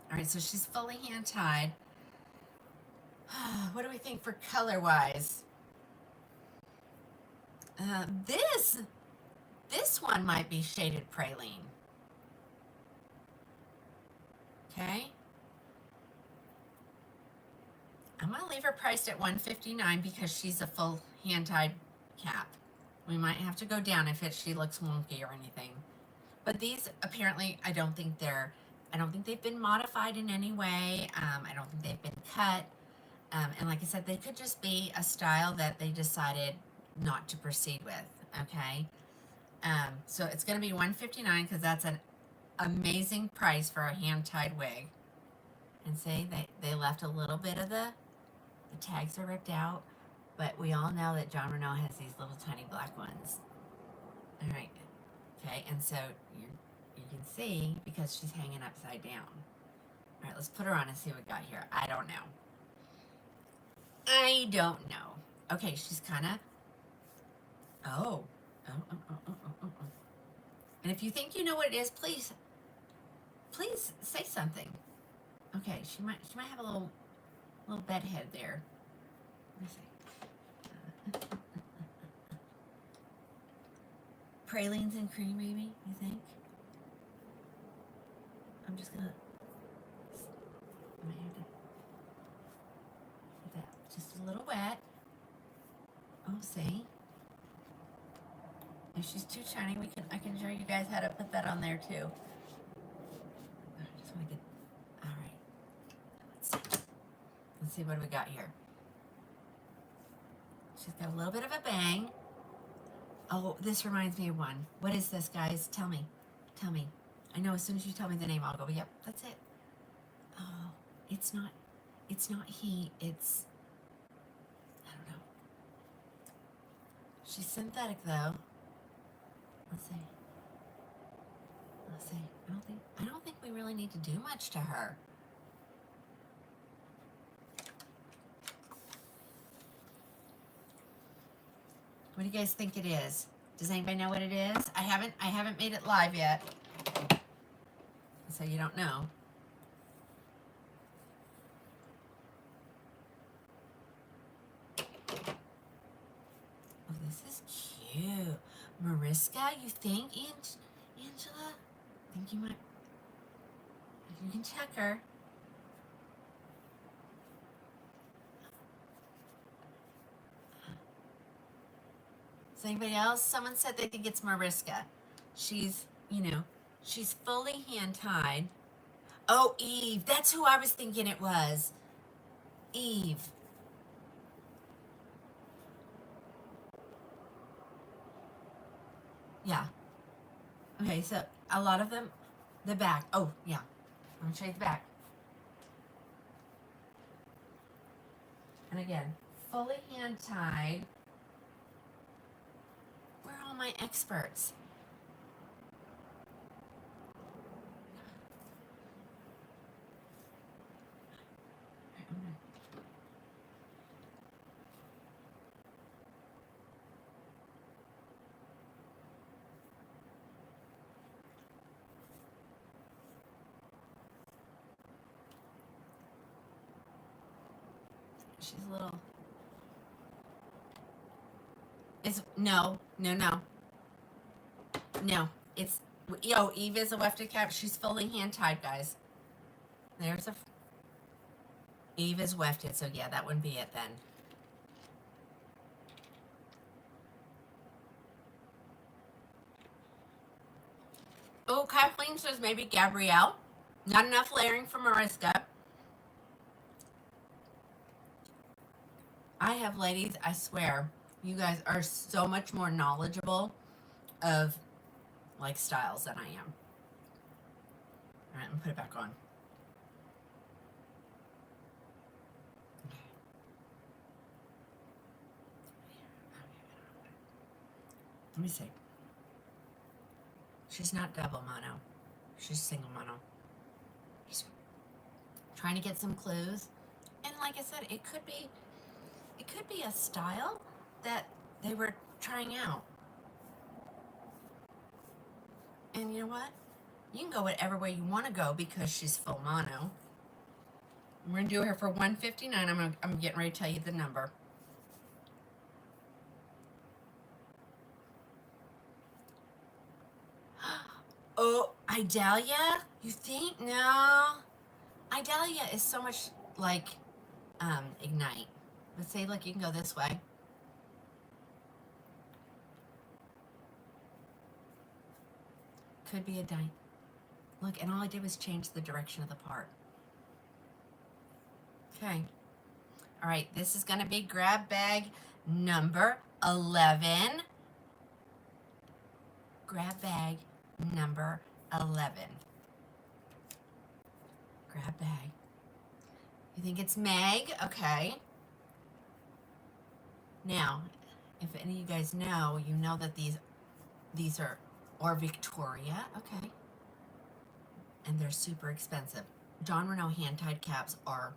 Alright, so she's fully hand tied. What do we think for color wise? This one might be shaded praline. Okay. I'm gonna leave her priced at $159 because she's a full hand tied cap. We might have to go down if she looks wonky or anything. But these apparently, I don't think they've been modified in any way. I don't think they've been cut. And like I said, they could just be a style that they decided not to proceed with. Okay. So it's going to be $159 because that's an amazing price for a hand-tied wig. And see, they left a little bit of the tags are ripped out. But we all know that John Renault has these little tiny black ones. All right. Okay, and so you can see because she's hanging upside down. All right, let's put her on and see what we got here. I don't know. Okay, she's kind of... Oh. And if you think you know what it is, please say something. Okay, she might have a little bed head there. Let me see. Pralines and cream, maybe, you think? I'm just gonna... I might have to get that just a little wet. Oh, see? If she's too shiny, I can show you guys how to put that on there too. I just want to get... Alright. Let's see what we got here. She's got a little bit of a bang. Oh, this reminds me of one. What is this, guys? Tell me. I know as soon as you tell me the name, I'll go, yep, that's it. Oh, it's not heat. It's, I don't know. She's synthetic, though. Let's see. I don't think we really need to do much to her. What do you guys think it is? Does anybody know what it is? I haven't made it live yet. So you don't know. Mariska, you think, Angela? I think you might. You can check her. Is anybody else? Someone said they think it's Mariska. She's, she's fully hand tied. Oh, Eve. That's who I was thinking it was. Eve. Yeah. Okay, so a lot of them, the back. Oh, yeah. I'm going to show you the back. And again, fully hand tied. Where are all my experts? She's a little. No. It's Eve is a wefted cap. She's fully hand tied, guys. There's a. Eve is wefted, so yeah, that wouldn't be it then. Oh, Kathleen says maybe Gabrielle. Not enough layering for Mariska. I have ladies, I swear, you guys are so much more knowledgeable of like styles than I am. All right, I'm gonna put it back on. Let me see. She's not double mono. She's single mono. Just trying to get some clues. And like I said, it could be a style that they were trying out. And you know what? You can go whatever way you want to go because she's full mono. We're gonna do her for $159. I'm getting ready to tell you the number. Oh, Idalia? You think? No. Idalia is so much like Ignite. Let's say, look, you can go this way. Could be a dime. Look, and all I did was change the direction of the part. Okay. All right, this is going to be grab bag number 11. Grab bag number 11. Grab bag. You think it's Meg? Okay. Now, if any of you guys know, you know that these are or Victoria, okay. And they're super expensive. John Renault hand-tied caps are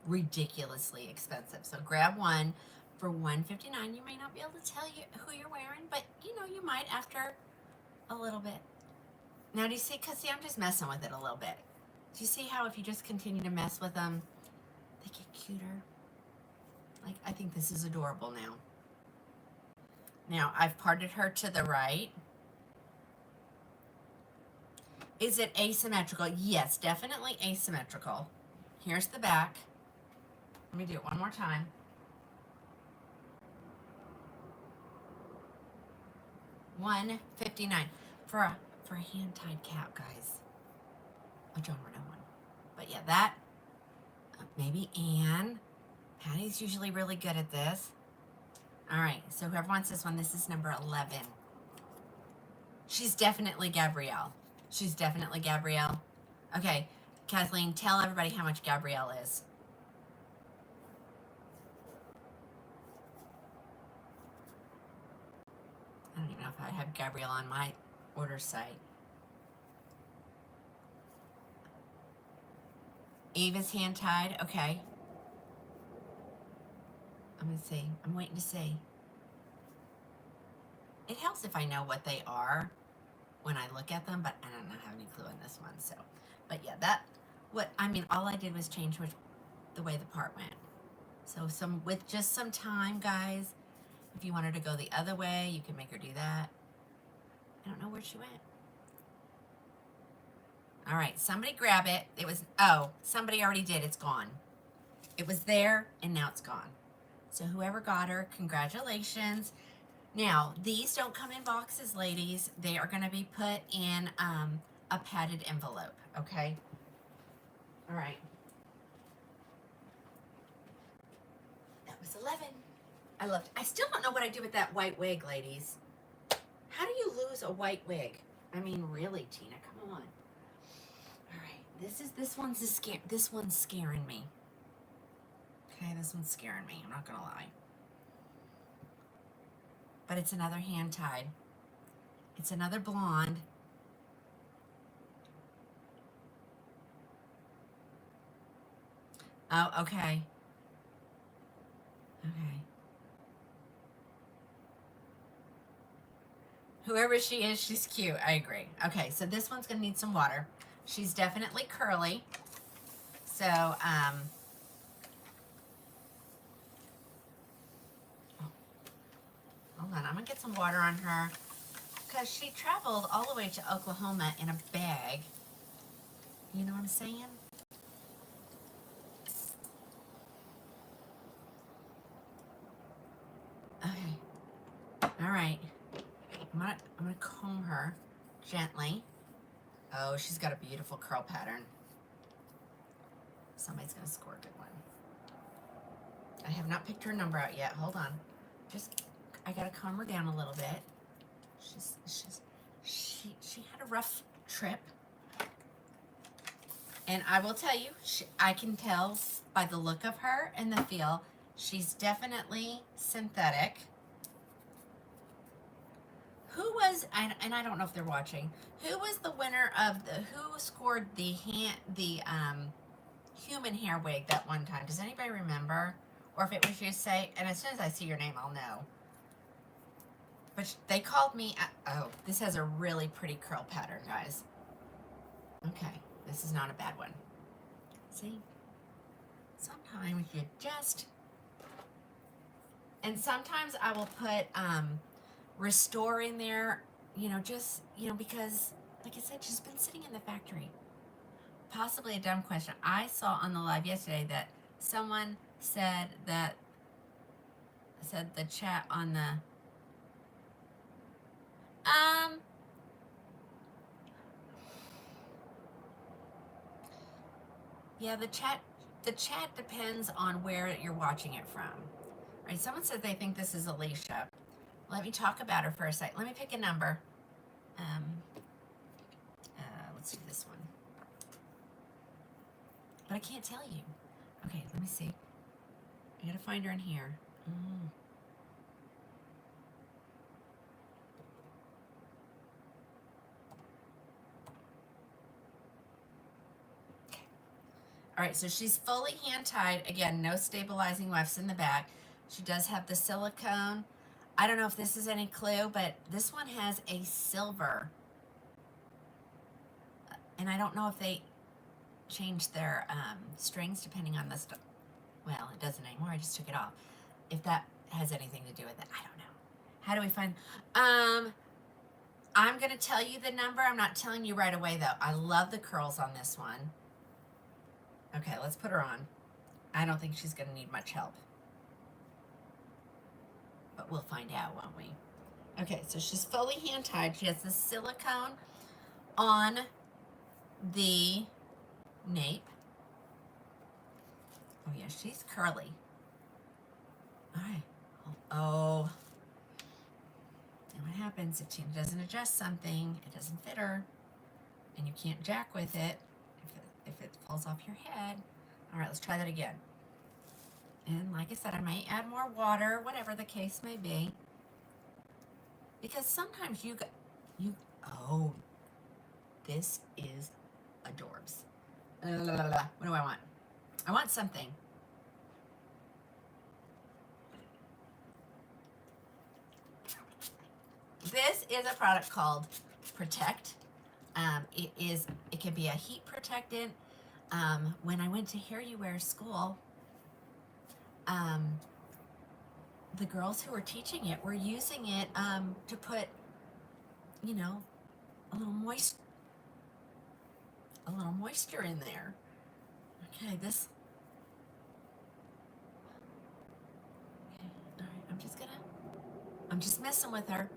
ridiculously expensive. So grab one for $159. You may not be able to tell you who you're wearing, but you might after a little bit. Now do you see, because I'm just messing with it a little bit. Do you see how if you just continue to mess with them, they get cuter? Like, I think this is adorable now. Now, I've parted her to the right. Is it asymmetrical? Yes, definitely asymmetrical. Here's the back. Let me do it one more time. $159 for a hand-tied cap, guys. A John Renault one. But yeah, that, maybe Anne. Patty's usually really good at this. All right, so whoever wants this one, this is number 11. She's definitely Gabrielle. She's definitely Gabrielle. Okay, Kathleen, tell everybody how much Gabrielle is. I don't even know if I have Gabrielle on my order site. Ava's hand tied. Okay. I'm going to see. I'm waiting to see. It helps if I know what they are when I look at them, but I don't have any clue on this one. So, but yeah, all I did was change the way the part went. So with just some time, guys, if you want her to go the other way, you can make her do that. I don't know where she went. All right, somebody grab it. It was, oh, somebody already did. It's gone. It was there, and now it's gone. So whoever got her, congratulations. Now, these don't come in boxes, ladies. They are going to be put in a padded envelope, okay? All right. That was 11. I still don't know what I do with that white wig, ladies. How do you lose a white wig? I mean, really, Tina, come on. All right, this one's scaring me. Okay, this one's scaring me. I'm not gonna lie. But it's another hand tied. It's another blonde. Oh, okay. Okay. Whoever she is, she's cute. I agree. Okay, so this one's gonna need some water. She's definitely curly. So, hold on, I'm gonna get some water on her because she traveled all the way to Oklahoma in a bag. You know what I'm saying? Okay. All right. I'm gonna comb her gently. Oh, she's got a beautiful curl pattern. Somebody's gonna score a good one. I have not picked her number out yet. Hold on. I gotta calm her down a little bit. She had a rough trip. And I will tell you, I can tell by the look of her and the feel, she's definitely synthetic. Who was, and I don't know if they're watching, who was the winner of who scored the human hair wig that one time? Does anybody remember? Or if it was you, say, and as soon as I see your name, I'll know. But they called me, oh, this has a really pretty curl pattern, guys. Okay, this is not a bad one. See? Sometimes you just, and sometimes I will put Restore in there, just, because, like I said, she's been sitting in the factory. Possibly a dumb question. I saw on the live yesterday that someone said the chat on the, yeah, the chat depends on where you're watching it from. Right, someone said they think this is Alicia. Let me talk about her for a second. Let me pick a number. Let's do this one. But I can't tell you. Okay, let me see. I gotta find her in here. Okay. All right, so she's fully hand-tied. Again, no stabilizing wefts in the back. She does have the silicone. I don't know if this is any clue, but this one has a silver. And I don't know if they changed their strings depending on the stuff. Well, it doesn't anymore. I just took it off. If that has anything to do with it, I don't know. How do we find? I'm going to tell you the number. I'm not telling you right away, though. I love the curls on this one. Okay, let's put her on. I don't think she's going to need much help. But we'll find out, won't we? Okay, so she's fully hand-tied. She has the silicone on the nape. Oh, yeah, she's curly. All right. Oh. And what happens if Tina doesn't adjust something, it doesn't fit her, and you can't jack with it if it falls off your head. All right, let's try that again. And like I said, I might add more water, whatever the case may be. Because sometimes oh, this is adorbs. What do I want? I want something. This is a product called Protect. It can be a heat protectant. When I went to Hair You Wear school, the girls who were teaching it were using it to put, you know, a little moisture in there. Okay, this. Okay, all right. I'm just messing with her.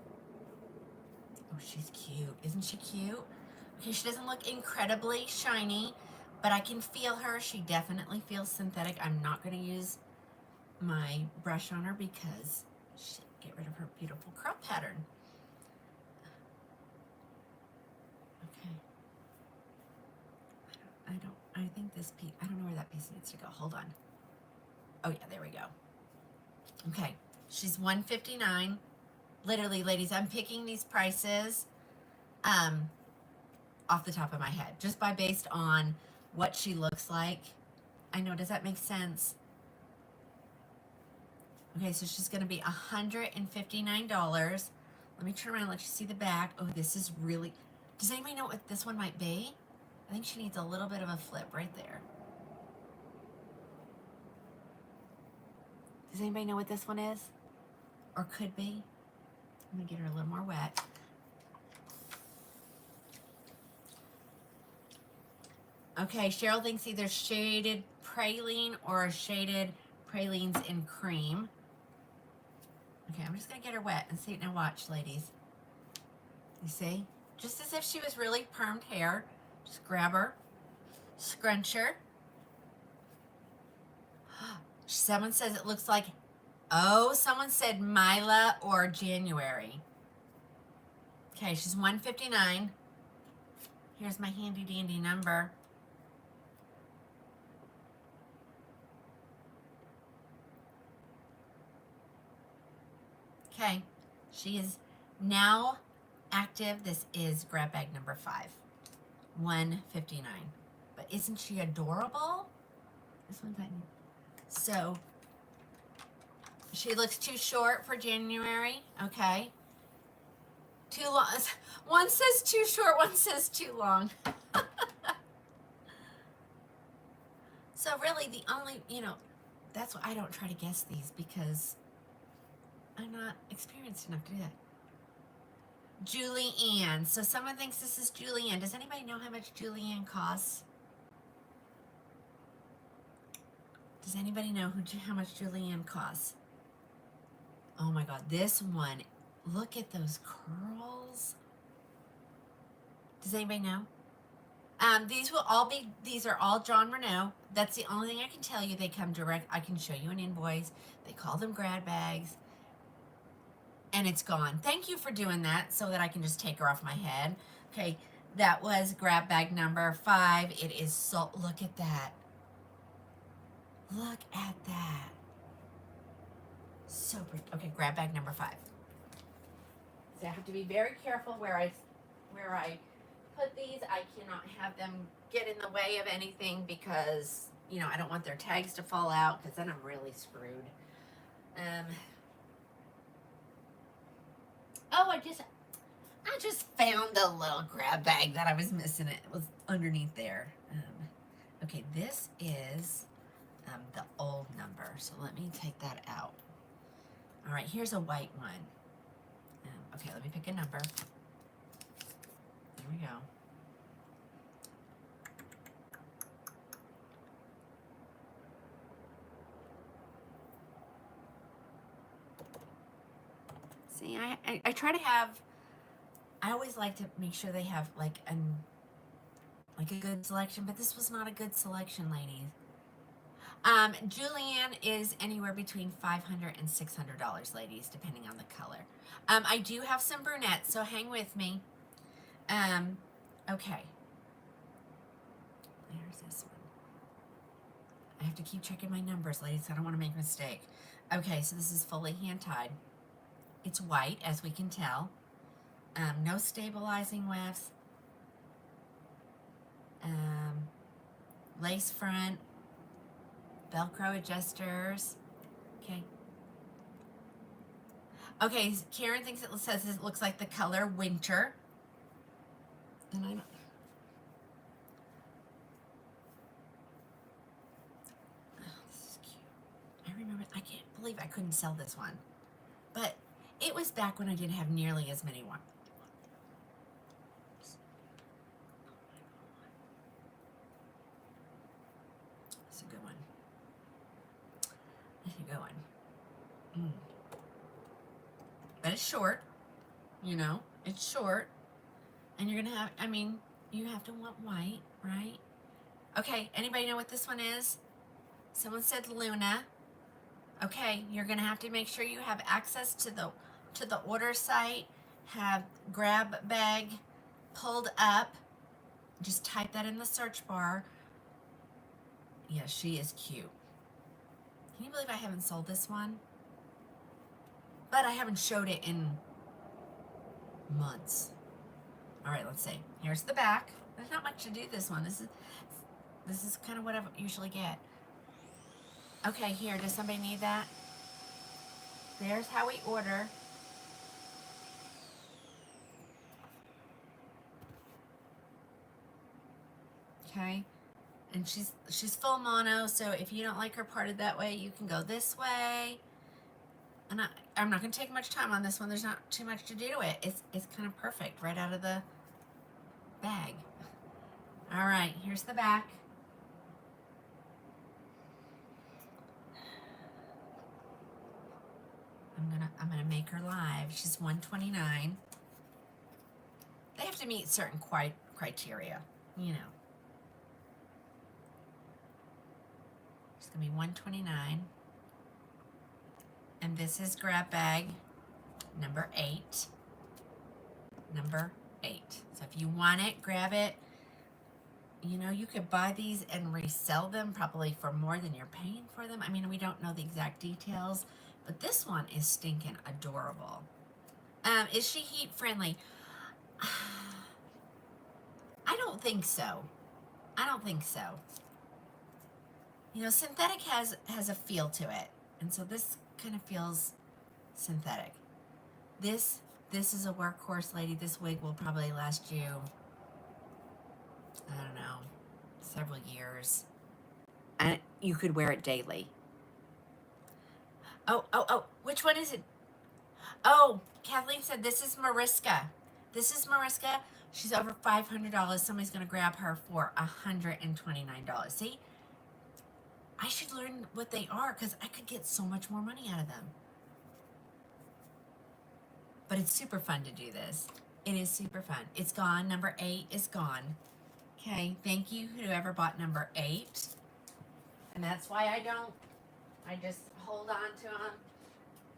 Oh, she's cute. Isn't she cute? Okay, she doesn't look incredibly shiny, but I can feel her. She definitely feels synthetic. I'm not going to use my brush on her because she'll get rid of her beautiful curl pattern. Okay. I think this piece, I don't know where that piece needs to go. Hold on. Oh yeah, there we go. Okay, she's $159. Literally, ladies, I'm picking these prices off the top of my head, just based on what she looks like. I know, does that make sense? Okay, so she's gonna be $159. Let me turn around and let you see the back. Oh, this is really, does anybody know what this one might be? I think she needs a little bit of a flip right there. Does anybody know what this one is? Or could be? Let me get her a little more wet. Okay, Cheryl thinks either shaded praline or shaded pralines in cream. Okay, I'm just gonna get her wet and see it. Now watch, ladies. You see? Just as if she was really permed hair. Just grab her, scrunch her. Someone says it looks like, oh, someone said Mila or January. Okay, she's $159. Here's my handy dandy number. Okay, she is now active. This is grab bag number 5, $159. But isn't she adorable? This one's like, so she looks too short for January. Okay, too long. One says too short, one says too long. So really, the only, that's why I don't try to guess these, because I'm not experienced enough to do that. Julie Ann. So someone thinks this is Julie Ann. Does anybody know how much Julie Ann costs? Does anybody know how much Julie Ann costs? Oh my God, this one. Look at those curls. Does anybody know? These are all John Renault. That's the only thing I can tell you. They come direct. I can show you an invoice. They call them grad bags. And it's gone. Thank you for doing that so that I can just take her off my head. Okay, that was grab bag number 5. It is so, look at that. Look at that. So pretty. Okay, grab bag number 5. So I have to be very careful where I put these. I cannot have them get in the way of anything because, I don't want their tags to fall out, because then I'm really screwed. Oh, I just found the little grab bag that I was missing. It was underneath there. Okay, this is the old number, so let me take that out. All right, here's a white one. Okay, let me pick a number. There we go. See, I try to have, I always like to make sure they have like a good selection, but this was not a good selection, ladies. Julianne is anywhere between $500 and $600, ladies, depending on the color. I do have some brunettes, so hang with me. Okay. There's this one. I have to keep checking my numbers, ladies, so I don't want to make a mistake. Okay, so this is fully hand-tied. It's white, as we can tell. No stabilizing wefts. Lace front. Velcro adjusters. Okay. Okay, Karen thinks it says it looks like the color winter. And I don't. Oh, this is cute. I remember, I can't believe I couldn't sell this one. But it was back when I didn't have nearly as many That's a good one. That's a good one. But it's short, you know, it's short. And you're going to have, I mean, you have to want white, right? Okay, anybody know what this one is? Someone said Luna. Okay, you're going to have to make sure you have access to the order site, have grab bag pulled up. Just type that in the search bar. Yeah, she is cute. Can you believe I haven't sold this one? But I haven't showed it in months. All right, let's see. Here's the back. There's not much to do this one. This is kind of what I usually get. Okay, here, does somebody need that? There's how we order. Okay, and she's full mono, so if you don't like her parted that way, you can go this way. And I'm not going to take much time on this one. There's not too much to do to it. It's kind of perfect right out of the bag. All right, here's the back. I'm gonna make her live. She's $129. They have to meet certain criteria, you know. It's gonna be $129. And this is grab bag number 8. Number 8. So if you want it, grab it. You know, you could buy these and resell them probably for more than you're paying for them. I mean, we don't know the exact details, but this one is stinking adorable. Is she heat friendly? I don't think so. I don't think so. You know, synthetic has a feel to it, and so this kind of feels synthetic. This is a workhorse, lady. This wig will probably last you, I don't know, several years. And you could wear it daily. Oh, which one is it? Oh, Kathleen said this is Mariska. This is Mariska. She's over $500. Somebody's going to grab her for $129. See? I should learn what they are because I could get so much more money out of them. But it's super fun to do this. It is super fun. It's gone. Number 8 is gone. Okay, thank you whoever bought number 8. And that's why I just hold on to them.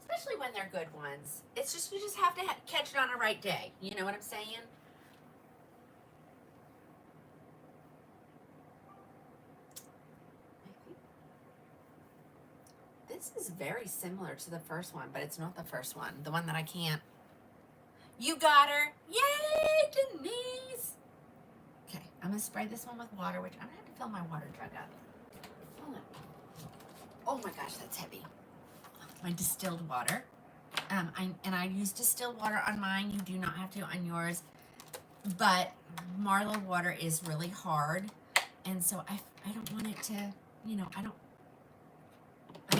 Especially when they're good ones. It's just, you just have to catch it on a right day. You know what I'm saying? This is very similar to the first one, but it's not the first one. The one that I can't. You got her. Yay, Denise. Okay, I'm going to spray this one with water, which I'm going to have to fill my water jug up. Hold on. Oh my gosh, that's heavy. My distilled water. I use distilled water on mine. You do not have to on yours. But Marlow water is really hard. And so I don't want it to, you know, I don't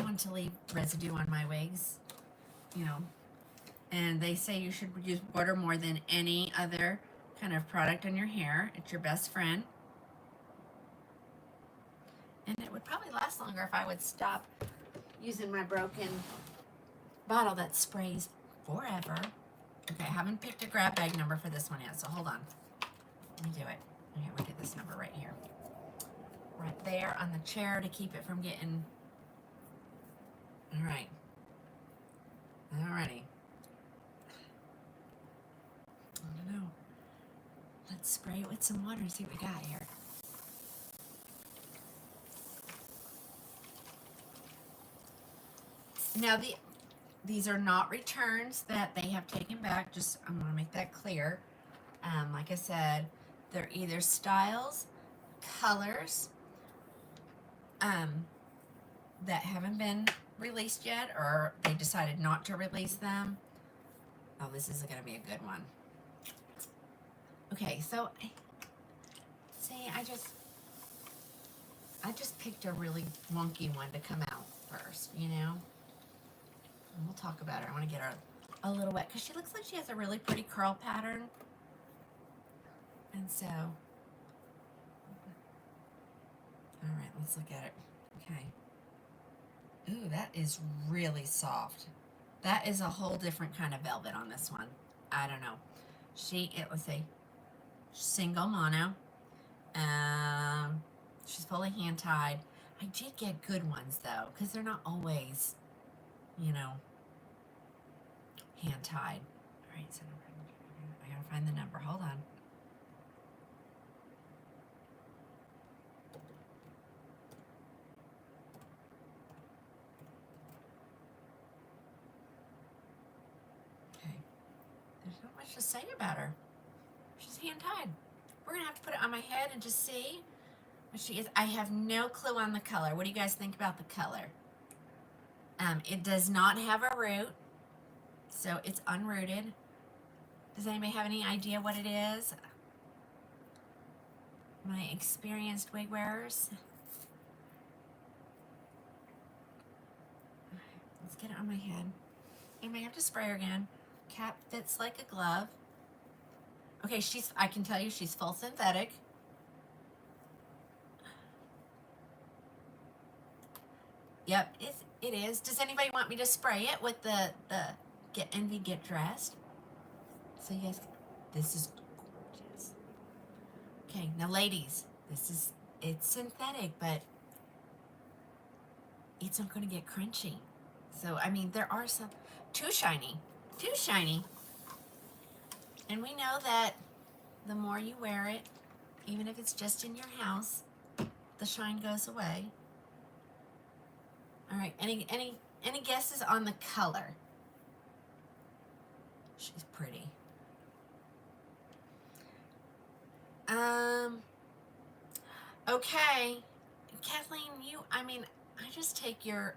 want to leave residue on my wigs, you know. And they say you should use water more than any other kind of product on your hair. It's your best friend. And it would probably last longer if I would stop using my broken bottle that sprays forever. Okay, I haven't picked a grab bag number for this one yet, so hold on. Let me do it. Okay, we'll get this number right here. Right there on the chair to keep it from getting... All right. Alrighty. I don't know. Let's spray it with some water and see what we got here. Now these are not returns that they have taken back. Just I'm gonna make that clear. Like I said, they're either styles, colors, that haven't been released yet, or they decided not to release them. Oh, this is gonna be a good one. Okay, so see, I just picked a really wonky one to come out first, you know. And we'll talk about her. I want to get her a little wet because she looks like she has a really pretty curl pattern. And so, all right, let's look at it. Okay. Ooh, that is really soft. That is a whole different kind of velvet on this one. I don't know. Let's see, single mono. She's fully hand tied. I did get good ones though, because they're not always, you know, hand tied. All right, so I gotta find the number. Hold on. Okay. There's not much to say about her. She's hand tied. We're gonna have to put it on my head and just see what she is. I have no clue on the color. What do you guys think about the color? It does not have a root, so it's unrooted. Does anybody have any idea what it is? My experienced wig wearers. Let's get it on my head. I may have to spray her again. Cap fits like a glove. Okay, I can tell you she's full synthetic. Yep, it is. Does anybody want me to spray it with the Get Dressed? So yes, this is gorgeous. Okay, now ladies, it's synthetic, but it's not going to get crunchy. So, I mean, there are some, too shiny. And we know that the more you wear it, even if it's just in your house, the shine goes away. All right, any guesses on the color? She's pretty. Okay, Kathleen, I just take your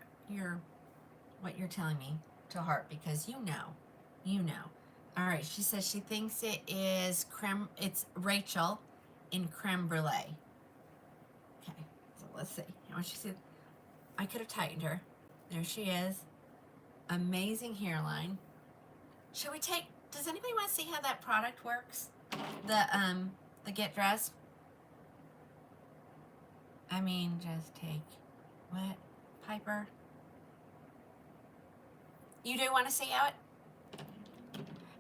what you're telling me to heart, because you know. All right, she says she thinks it is it's Rachel in creme brulee. Okay, so let's see. She said, I could have tightened her. There she is. Amazing hairline. Should we does anybody want to see how that product works? The Get Dressed? I mean, just take, what, Piper? You do want to see how it?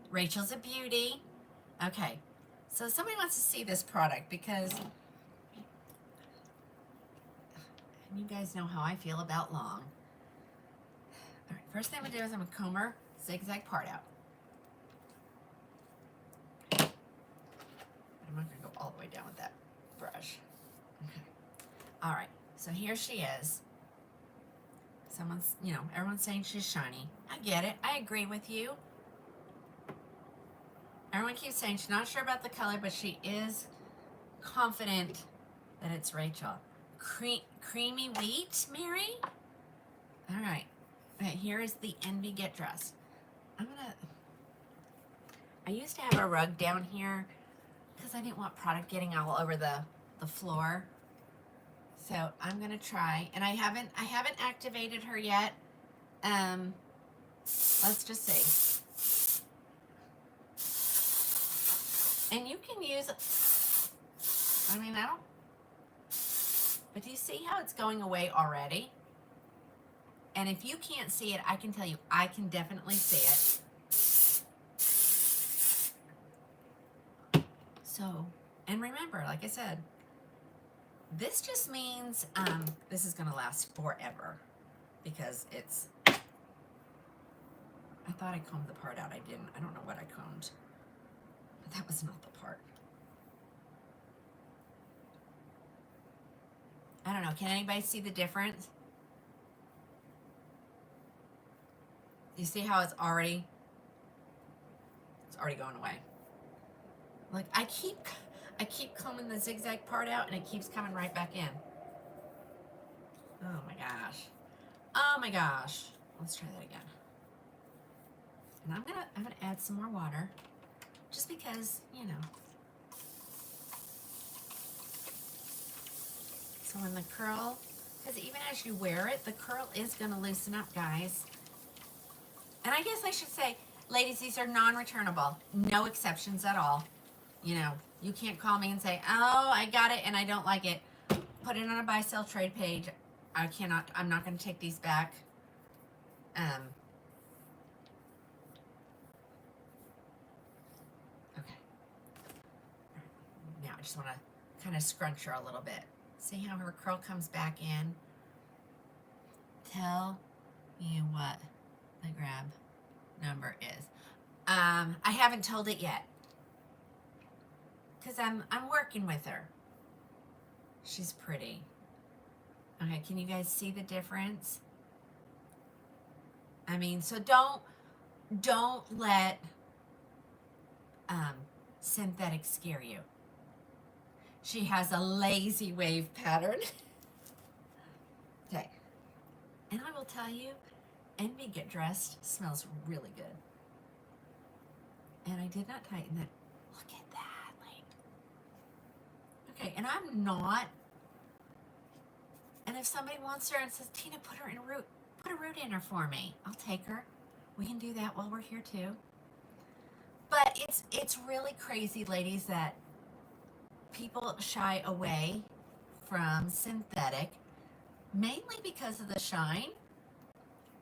Rachel's a beauty. Okay, so somebody wants to see this product, because you guys know how I feel about long. All right, first thing I'm gonna do is I'm gonna comb her zigzag part out. I'm not gonna go all the way down with that brush. Okay. All right, so here she is. Everyone's saying she's shiny. I get it. I agree with you. Everyone keeps saying she's not sure about the color, but she is confident that it's Rachel. Creamy wheat, Mary? All right. Okay, here is the Envy Get Dressed. I used to have a rug down here because I didn't want product getting all over the floor. So I'm gonna try, and I haven't activated her yet. Let's just see. And you can use, but do you see how it's going away already? And if you can't see it, I can tell you, I can definitely see it. So, and remember, like I said, this just means this is going to last forever, because I thought I combed the part out. I didn't. I don't know what I combed. But that was not the part. I don't know. Can anybody see the difference? You see how it's already going away. Like, I keep combing the zigzag part out, and it keeps coming right back in. Oh my gosh. Oh my gosh. Let's try that again. And I'm gonna add some more water, just because, So when the curl, because even as you wear it, the curl is gonna loosen up, guys. And I guess I should say, ladies, these are non-returnable. No exceptions at all. You can't call me and say, oh, I got it and I don't like it. Put it on a buy, sell, trade page. I'm not going to take these back. Okay. Now I just want to kind of scrunch her a little bit. See how her curl comes back in? Tell you what the grab number is. I haven't told it yet because I'm working with her. She's pretty. Okay, can you guys see the difference? I mean, so don't let synthetic scare you. She has a lazy wave pattern. Okay. And I will tell you, Envy Get Dressed smells really good. And I did not tighten it. Look at that. Like. Okay, and I'm not. And if somebody wants her and says, Tina, put a root in her for me, I'll take her. We can do that while we're here too. But it's really crazy, ladies, that people shy away from synthetic, mainly because of the shine.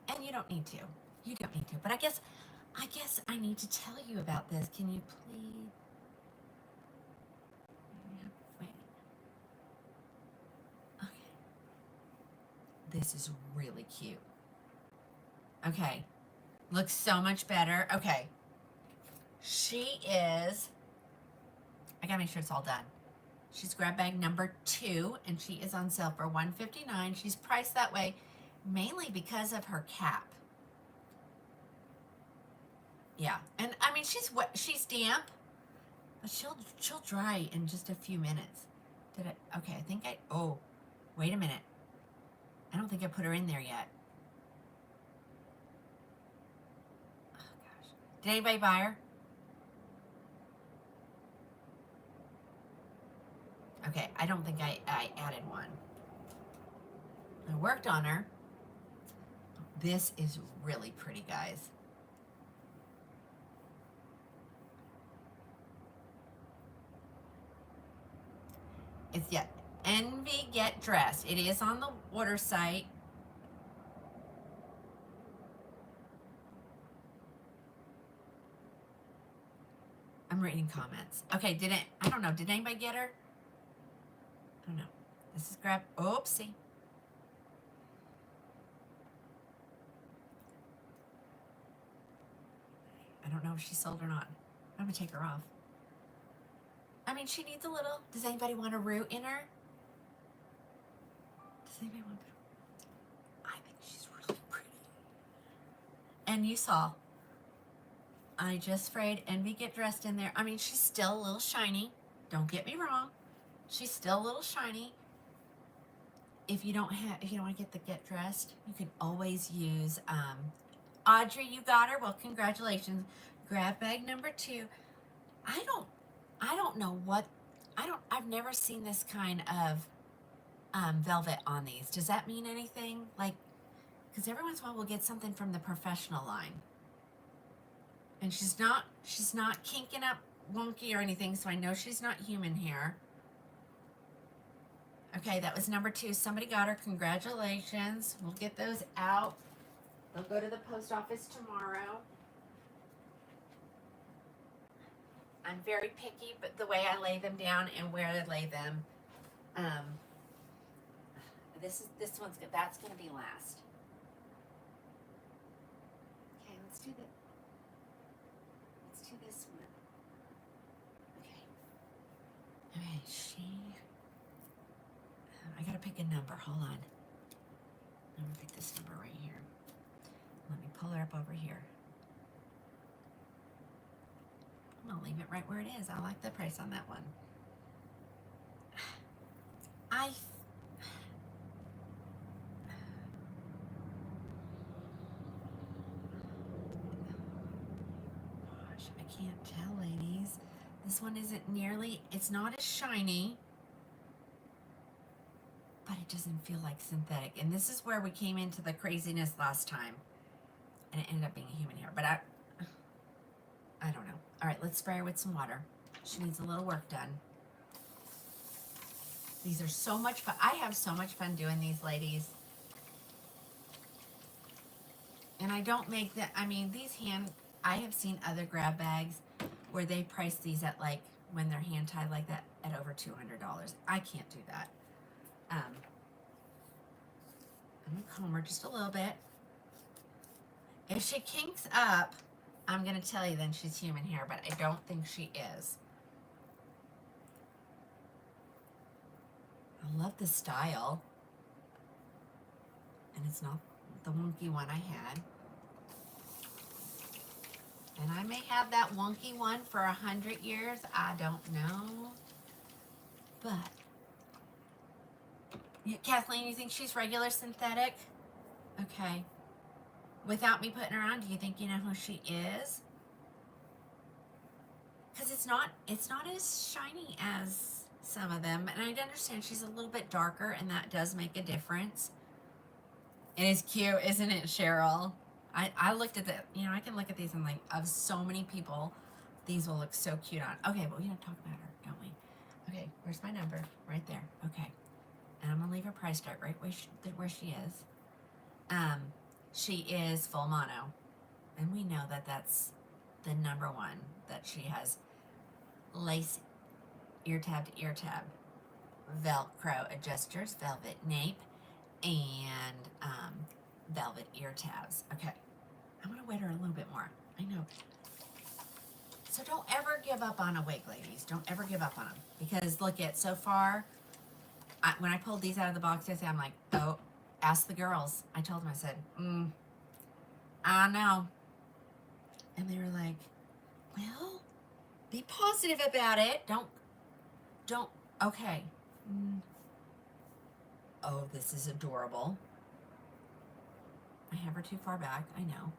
And you don't need to. You don't need to. But I guess I need to tell you about this. Can you please? Wait. Okay. This is really cute. Okay. Looks so much better. Okay. She is, I gotta make sure it's all done. She's grab bag number 2, and she is on sale for $159. She's priced that way mainly because of her cap. Yeah, and I mean she's damp, but she'll dry in just a few minutes. Did it? Okay, I think oh, wait a minute. I don't think I put her in there yet. Oh gosh, did anybody buy her? Okay, I don't think I added one. I worked on her. This is really pretty, guys. It's Envy Get Dressed. It is on the order site. I'm reading comments. Okay, I don't know, did anybody get her? I don't know. This is grab, oopsie. I don't know if she sold or not. I'm gonna take her off. I mean, she needs a little. Does anybody want a root in her? Does anybody want to? I think she's really pretty. And you saw, I just sprayed Envy Get Dressed in there. I mean, she's still a little shiny. Don't get me wrong. She's still a little shiny. If you don't want to get the Get Dressed, you can always use, Audrey, you got her. Well, congratulations. Grab bag number 2. I don't know what, I've never seen this kind of velvet on these. Does that mean anything? Like, because every once in a while we'll get something from the professional line. And she's not kinking up wonky or anything, so I know she's not human hair. Okay, that was number 2. Somebody got her. Congratulations. We'll get those out. They'll go to the post office tomorrow. I'm very picky, but the way I lay them down and where I lay them. This one's good. That's gonna be last. Okay, let's do this one. Okay. Okay, I gotta pick a number. Hold on. I'm gonna pick this number right here. Let me pull her up over here. I'm gonna leave it right where it is. I like the price on that one. Gosh, I can't tell, ladies. This one isn't nearly, it's not as shiny, but it doesn't feel like synthetic. And this is where we came into the craziness last time. And it ended up being a human hair. But I don't know. All right, let's spray her with some water. She needs a little work done. These are so much fun. I have so much fun doing these, ladies. And I don't make that, I mean, I have seen other grab bags where they price these at like, when they're hand tied like that, at over $200. I can't do that. I'm gonna comb her just a little bit. If she kinks up, I'm gonna tell you then she's human hair, but I don't think she is. I love the style. And it's not the wonky one I had. And I may have that wonky one for 100 years. I don't know. But, Kathleen, you think she's regular synthetic? Okay. Without me putting her on, do you think you know who she is? Because it's not as shiny as some of them. And I understand she's a little bit darker, and that does make a difference. It is cute, isn't it, Cheryl? I looked at the, I can look at these and like, of so many people, these will look so cute on. Okay, but we don't talk about her, don't we? Okay, where's my number? Right there. Okay. And I'm going to leave her price tag right where she is. She is full mono. And we know that that's the number one, that she has lace ear tab to ear tab, Velcro adjusters, velvet nape, and velvet ear tabs. Okay, I'm gonna wet her a little bit more. I know. So don't ever give up on a wig, ladies. Don't ever give up on them, because look at so far. When I pulled these out of the box yesterday, I'm like, oh, ask the girls. I told them, I said, I don't know, and they were like, well, be positive about it. Don't. Okay. Oh, this is adorable. I have her too far back, I know.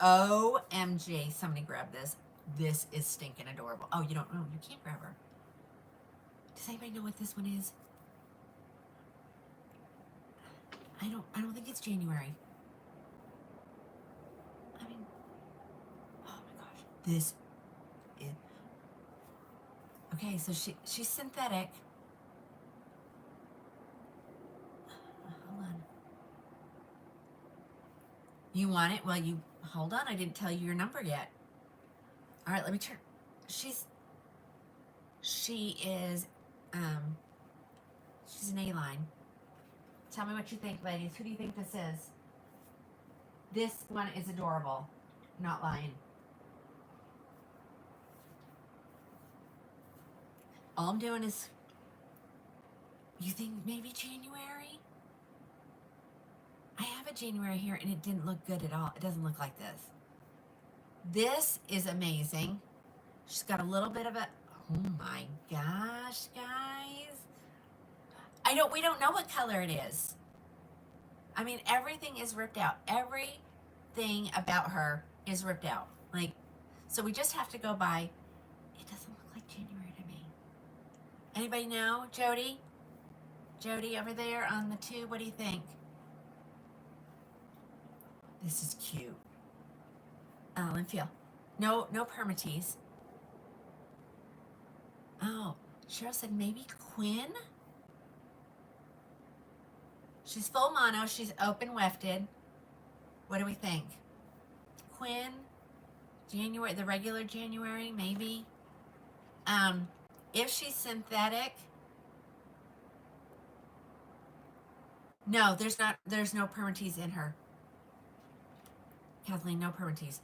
OMG, somebody grab this. This is stinking adorable. Oh, you don't know, you can't grab her. Does anybody know what this one is? I don't think it's January. I mean, oh my gosh. This is, okay, so she's synthetic. Hold on. You want it? Well, hold on, I didn't tell you your number yet. All right, let me turn. She is, she's an A-line. Tell me what you think, ladies. Who do you think this is? This one is adorable. Not lying. All I'm doing is, you think maybe January? I have a January here and it didn't look good at all. It doesn't look like this. This is amazing. She's got a little bit of a, oh my gosh, guys. We don't know what color it is. I mean, everything is ripped out. Everything about her is ripped out. Like, so we just have to go by, it doesn't look like January to me. Anybody know? Jody? Jody over there on the tube, what do you think? This is cute. Let me feel. No permatease. Oh, Cheryl said maybe Quinn? She's full mono. She's open wefted. What do we think? Quinn? January, the regular January, maybe? If she's synthetic, no, there's no permatease in her. Kathleen, no permatease.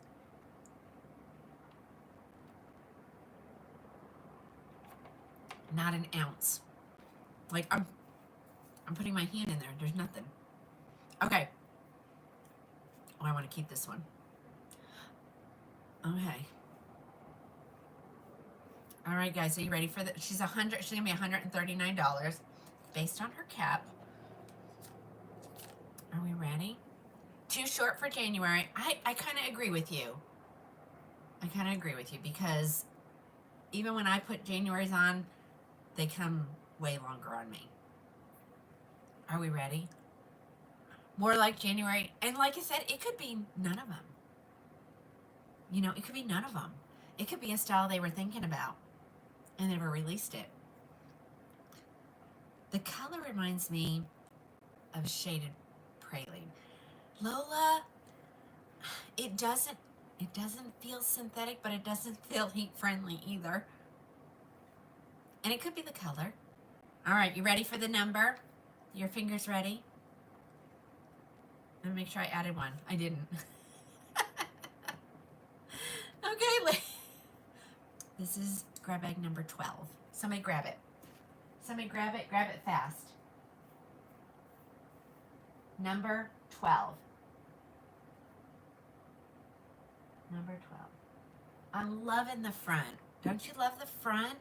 Not an ounce. Like, I'm putting my hand in there. There's nothing. Okay. Oh, I want to keep this one. Okay. All right, guys. Are you ready for that? She's gonna be $139 based on her cap. Are we ready? Too short for January. I kind of agree with you. Because even when I put January's on, they come way longer on me. Are we ready? More like January. And like I said, it could be none of them. It could be none of them. It could be a style they were thinking about and never released it. The color reminds me of Shaded Praline. Lola, it doesn't feel synthetic, but it doesn't feel heat friendly either. And it could be the color. All right, you ready for the number? Your fingers ready? Let me make sure I added one. I didn't. Okay, this is grab bag number 12. Somebody grab it. Somebody grab it fast. Number 12. Number 12. I'm loving the front. Don't you love the front?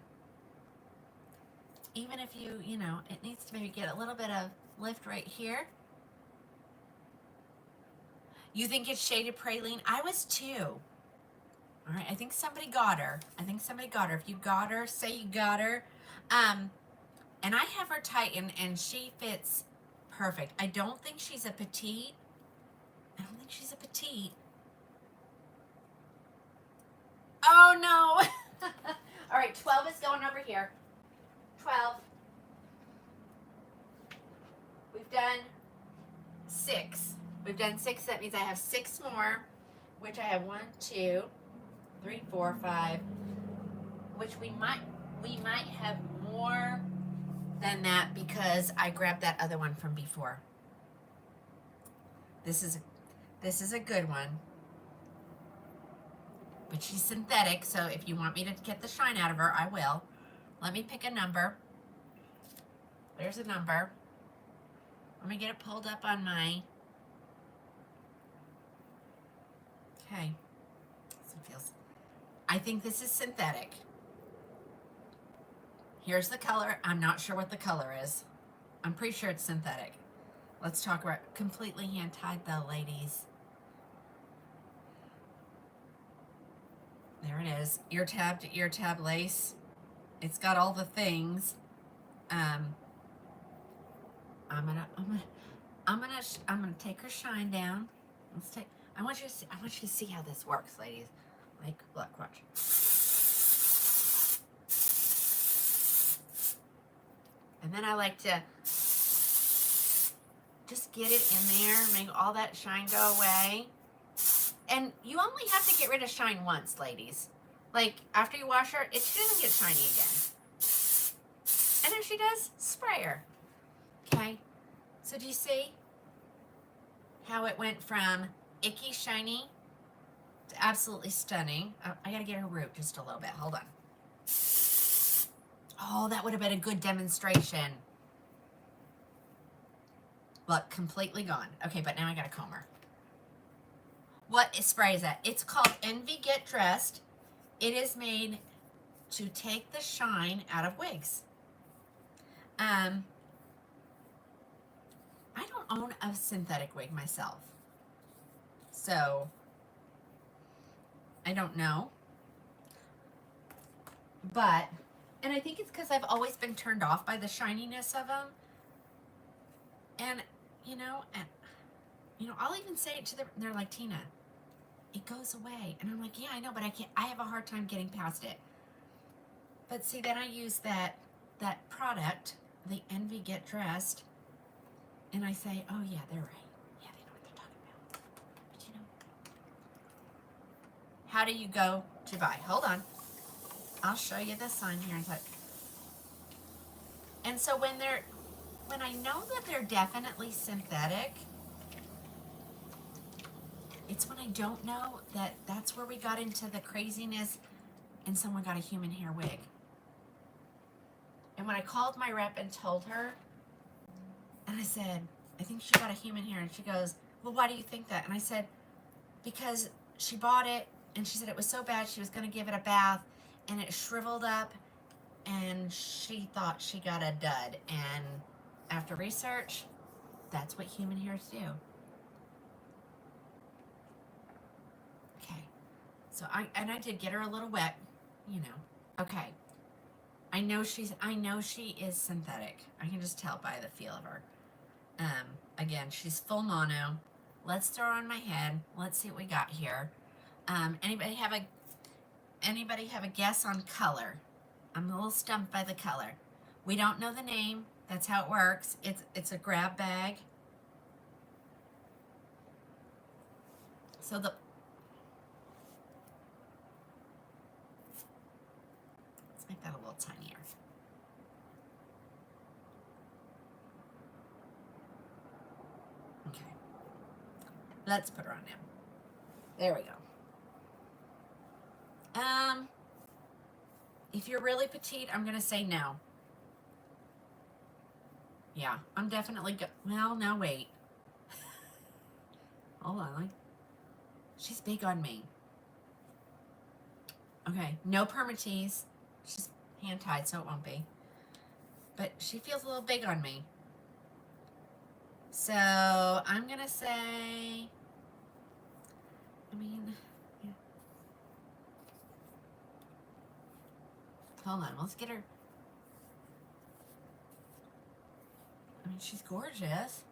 Even if you know, it needs to maybe get a little bit of lift right here. You think it's shaded praline? I was too. All right, I think somebody got her. If you got her, say you got her. And I have her tighten, and she fits perfect. I don't think she's a petite. Oh, no. All right, 12 is going over here. 12. We've done 6. That means I have 6 more, which I have 1, 2, 3, 4, 5, which we might have more than that because I grabbed that other one from before. This is a good one, but she's synthetic, so if you want me to get the shine out of her, I will. Let me pick a number. There's a number. Let me get it pulled up on my. Okay. I think this is synthetic. Here's the color. I'm not sure what the color is. I'm pretty sure it's synthetic. Let's talk about completely hand tied though, ladies. There it is. Ear tab to ear tab lace. It's got all the things. I'm gonna take her shine down. I want you to see how this works, ladies. Like, look, watch. And then I like to just get it in there, make all that shine go away. And you only have to get rid of shine once, ladies. Like, after you wash her, she doesn't get shiny again. And if she does, spray her. Okay? So do you see how it went from icky shiny to absolutely stunning? I gotta get her root just a little bit. Hold on. Oh, that would have been a good demonstration. Look, completely gone. Okay, but now I gotta comb her. What spray is that? It's called Envy Get Dressed. It is made to take the shine out of wigs. I don't own a synthetic wig myself, so I don't know. But, and I think it's because I've always been turned off by the shininess of them. And, I'll even say it to them. They're like, Tina, it goes away. And I'm like, yeah, I know, but I have a hard time getting past it. But see, then I use that product, the Envy Get Dressed, and I say, oh yeah, they're right. Yeah, they know what they're talking about. But how do you go to buy? Hold on. I'll show you the sign here in a sec. And so when I know that they're definitely synthetic, it's when I don't know that's where we got into the craziness and someone got a human hair wig. And when I called my rep and told her, and I said, I think she got a human hair, and she goes, well, why do you think that? And I said, because she bought it, and she said it was so bad she was going to give it a bath, and it shriveled up, and she thought she got a dud. And after research, that's what human hairs do. Okay, so I did get her a little wet, Okay, I know she is synthetic. I can just tell by the feel of her. Again, she's full mono. Let's throw her on my head. Let's see what we got here. Anybody have a guess on color? I'm a little stumped by the color. We don't know the name. That's how it works. It's a grab bag. So let's make that a little tinier. Okay. Let's put her on now. There we go. If you're really petite, I'm gonna say no. Yeah, I'm definitely well, now wait. Hold on. She's big on me. Okay, no permatease. She's hand tied, so it won't be. But she feels a little big on me. So I'm gonna say, yeah. Hold on, let's get her. She's gorgeous,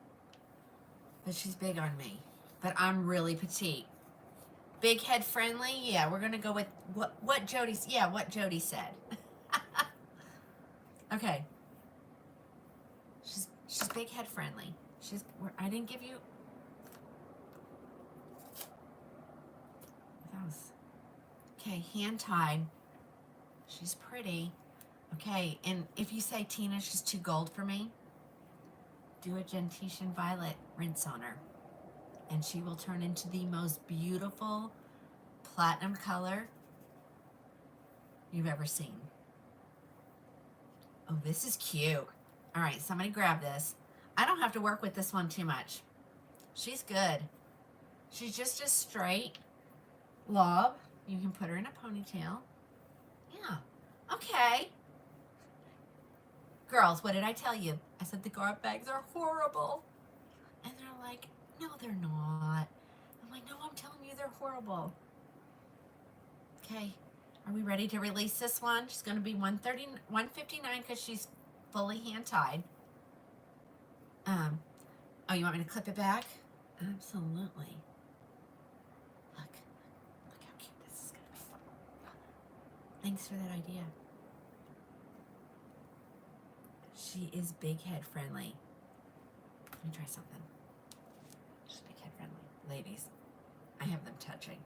but she's big on me. But I'm really petite. Big head friendly, yeah, we're gonna go with what Jody said. Okay. She's big head friendly. I didn't give you. That was okay. Hand tied. She's pretty. Okay, and if you say Tina, she's too gold for me, do a Gentian Violet rinse on her, and she will turn into the most beautiful platinum color you've ever seen. Oh, this is cute. All right, somebody grab this. I don't have to work with this one too much. She's good. She's just a straight lob. You can put her in a ponytail. Yeah. Okay. Girls, what did I tell you? I said the garb bags are horrible. And they're like, no, they're not. I'm like, no, I'm telling you they're horrible. Okay. Are we ready to release this one? She's going to be $159 because she's fully hand-tied. Oh, you want me to clip it back? Absolutely. Look how cute this is going to be. Thanks for that idea. She is big head friendly. Let me try something. She's big head friendly. Ladies, I have them touching.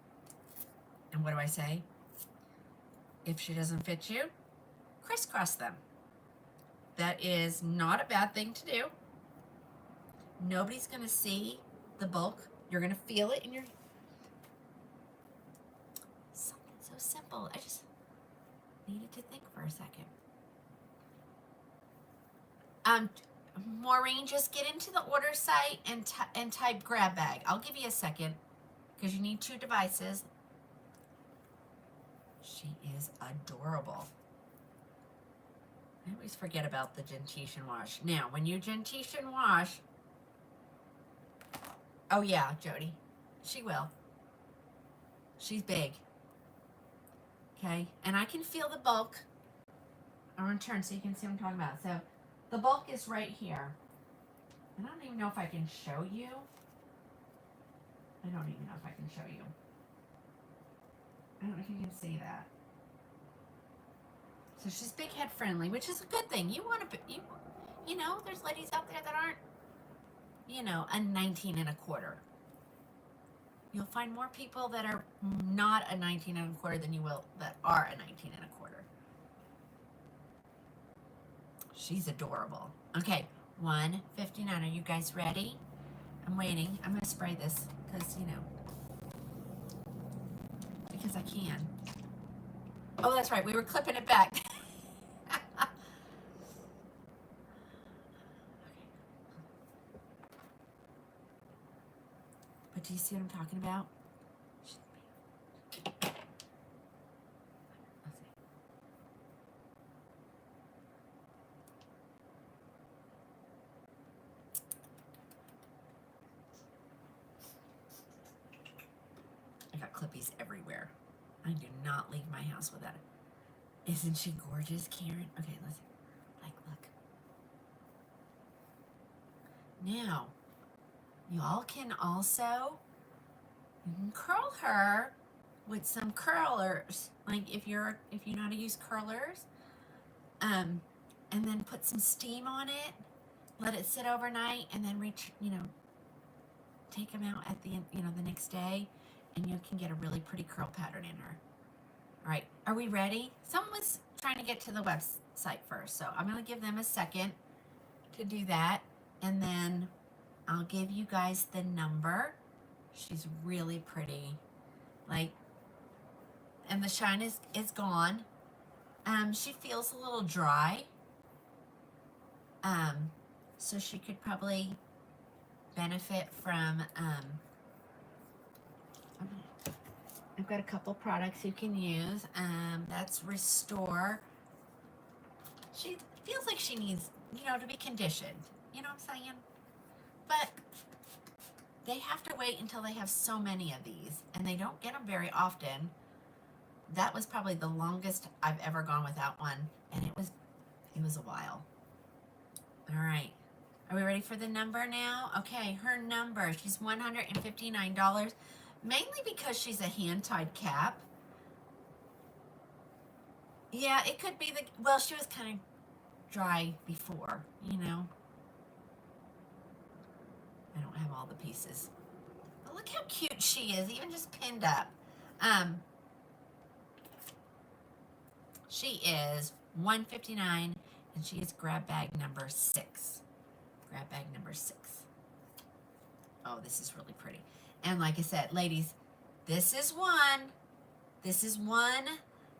And what do I say? If she doesn't fit you, crisscross them. That is not a bad thing to do. Nobody's going to see the bulk. You're going to feel it in your... Something so simple. I just needed to think for a second. Maureen, just get into the order site and type grab bag. I'll give you a second because you need 2 devices. She is adorable. I always forget about the Gentian wash. Now, when you Gentian wash, oh yeah, Jody, she will. She's big. Okay, and I can feel the bulk. I'm gonna turn so you can see what I'm talking about. So the bulk is right here. I don't even know if I can show you. I don't even know if I can show you. I don't know if you can see that. So she's big head friendly, which is a good thing. You want to, you know, there's ladies out there that aren't, you know, a 19 1/4. You'll find more people that are not a 19 1/4 than you will that are a 19 1/4. She's adorable. Okay, $159. Are you guys ready? I'm waiting. I'm gonna spray this because because I can. Oh, that's right. We were clipping it back. Okay. But do you see what I'm talking about? I got clippies everywhere. I do not leave my house without it. Isn't she gorgeous, Karen? Okay, let's look. Now, y'all can also, you can curl her with some curlers. Like if you know how to use curlers, and then put some steam on it, let it sit overnight, and then take them out at the the next day, and you can get a really pretty curl pattern in her. All right, are we ready? Someone was trying to get to the website first, so I'm going to give them a second to do that, and then I'll give you guys the number. She's really pretty, like, and the shine is gone. She feels a little dry, so she could probably benefit from, I've got a couple products you can use. That's Restore. She feels like she needs, to be conditioned. You know what I'm saying? But they have to wait until they have so many of these, and they don't get them very often. That was probably the longest I've ever gone without one, and it was a while. All right. Are we ready for the number now? Okay, her number, she's $159, mainly because she's a hand-tied cap. Yeah, it could be well, she was kind of dry before, I don't have all the pieces. But look how cute she is, even just pinned up. She is $159, and she is grab bag number 6. Grab bag number 6. Oh, this is really pretty. And like I said, ladies, this is one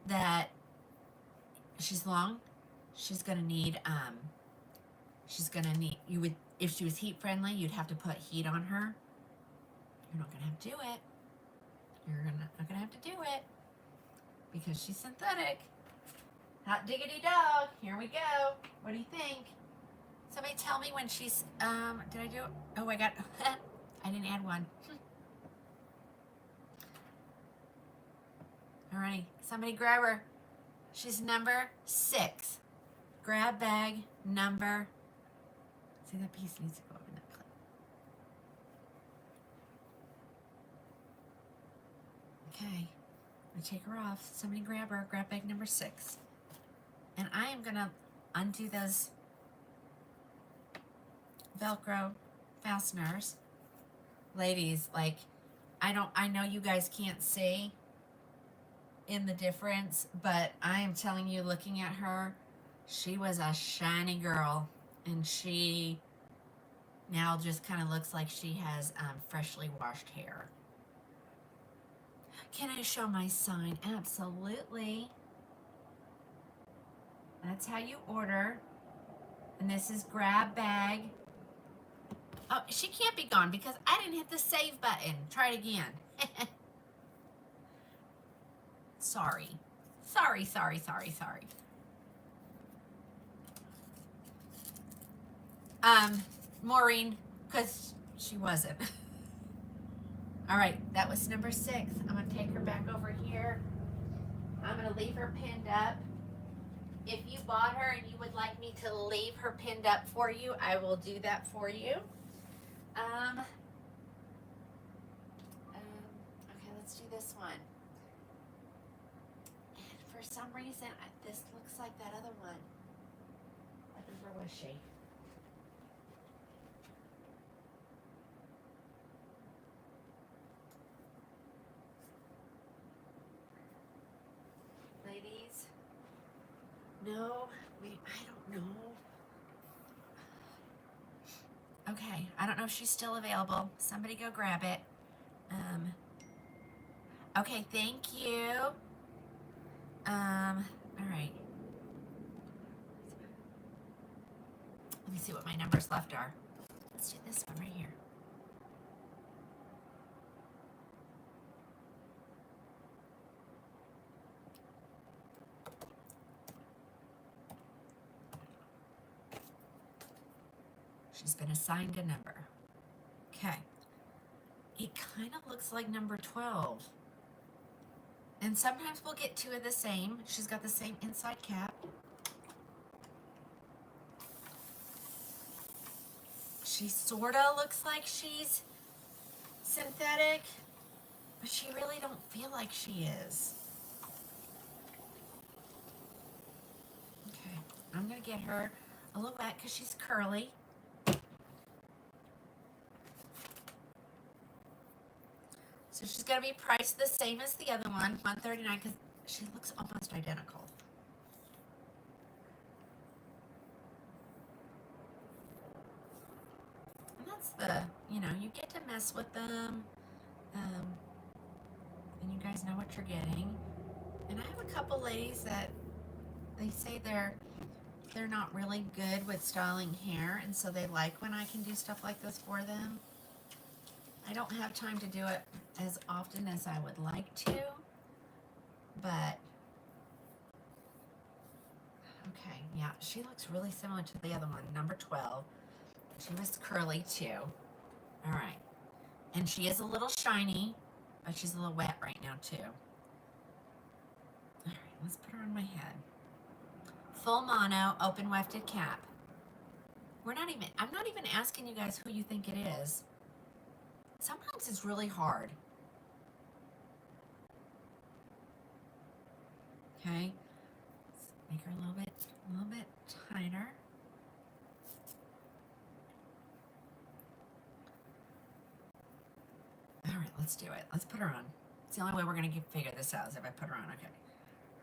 that she's long. She's gonna need you would, if she was heat friendly, you'd have to put heat on her. You're not gonna have to do it. You're not gonna have to do it because she's synthetic. Hot diggity dog. Here we go. What do you think? Somebody tell me when she's, did I do it? Oh, I got, I didn't add one. All right, somebody grab her. She's number 6. Grab bag number, see, that piece needs to go up in that clip. Okay, I'm gonna take her off. Somebody grab her, grab bag number 6. And I am gonna undo those Velcro fasteners. Ladies, like, I know you guys can't see in the difference, but I am telling you, looking at her, she was a shiny girl, and she now just kind of looks like she has freshly washed hair. Can I show my sign? Absolutely. That's how you order. And this is grab bag. Oh, she can't be gone because I didn't hit the save button. Try it again. Sorry. Maureen, because she wasn't. All right, that was number 6. I'm going to take her back over here. I'm going to leave her pinned up. If you bought her and you would like me to leave her pinned up for you, I will do that for you. Okay, let's do this one. And for some reason, this looks like that other one. Where was she? Ladies? No, I don't know. Okay, I don't know if she's still available. Somebody go grab it. Okay, thank you. All right. Let me see what my numbers left are. Let's do this one right here. She's been assigned a number. Okay. It kind of looks like number 12. And sometimes we'll get 2 of the same. She's got the same inside cap. She sort of looks like she's synthetic, but she really don't feel like she is. Okay, I'm going to get her a little wet because she's curly. So she's going to be priced the same as the other one, $139, because she looks almost identical. And that's the, you know, you get to mess with them, and you guys know what you're getting. And I have a couple ladies that they say they're not really good with styling hair, and so they like when I can do stuff like this for them. I don't have time to do it as often as I would like to, but okay, yeah, she looks really similar to the other one, number 12. She was curly too. All right, and she is a little shiny, but she's a little wet right now too. All right, let's put her on my head. Full mono, open wefted cap. I'm not even asking you guys who you think it is. Sometimes it's really hard. Okay, let's make her a little bit tighter. All right, let's do it. Let's put her on. It's the only way we're gonna figure this out is if I put her on. Okay,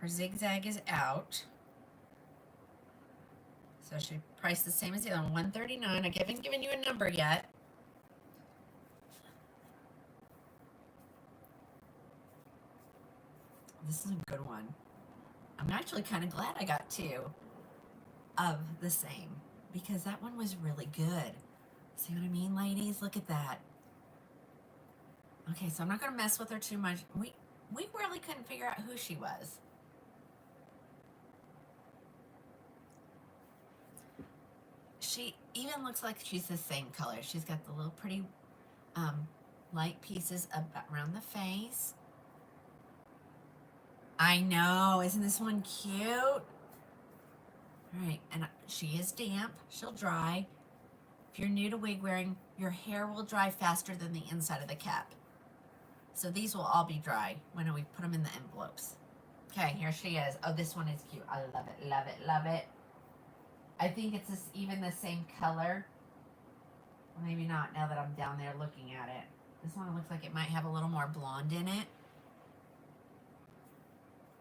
her zigzag is out. So she priced the same as the other one, $139. I haven't given you a number yet. This is a good one. I'm actually kind of glad I got two of the same because that one was really good. See what I mean, ladies? Look at that. Okay, so I'm not going to mess with her too much. We really couldn't figure out who she was. She even looks like she's the same color. She's got the little pretty light pieces around the face. I know, isn't this one cute? All right, and she is damp. She'll dry. If you're new to wig wearing, your hair will dry faster than the inside of the cap. So these will all be dry when we put them in the envelopes. Okay, here she is. Oh, this one is cute. I love it, love it, love it. I think it's even the same color. Well, maybe not now that I'm down there looking at it. This one looks like it might have a little more blonde in it.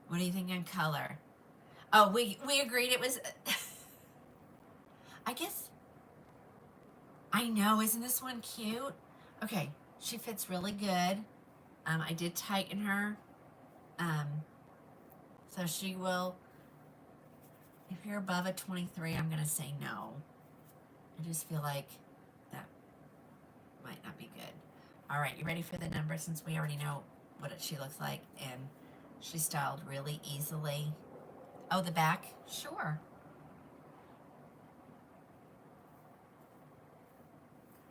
What do you think on color? Oh, we agreed it was... I guess... I know, isn't this one cute? Okay, she fits really good. I did tighten her. So she will... If you're above a 23, I'm going to say no. I just feel like that might not be good. All right, you ready for the number since we already know what she looks like? And she's styled really easily. Oh, the back? Sure.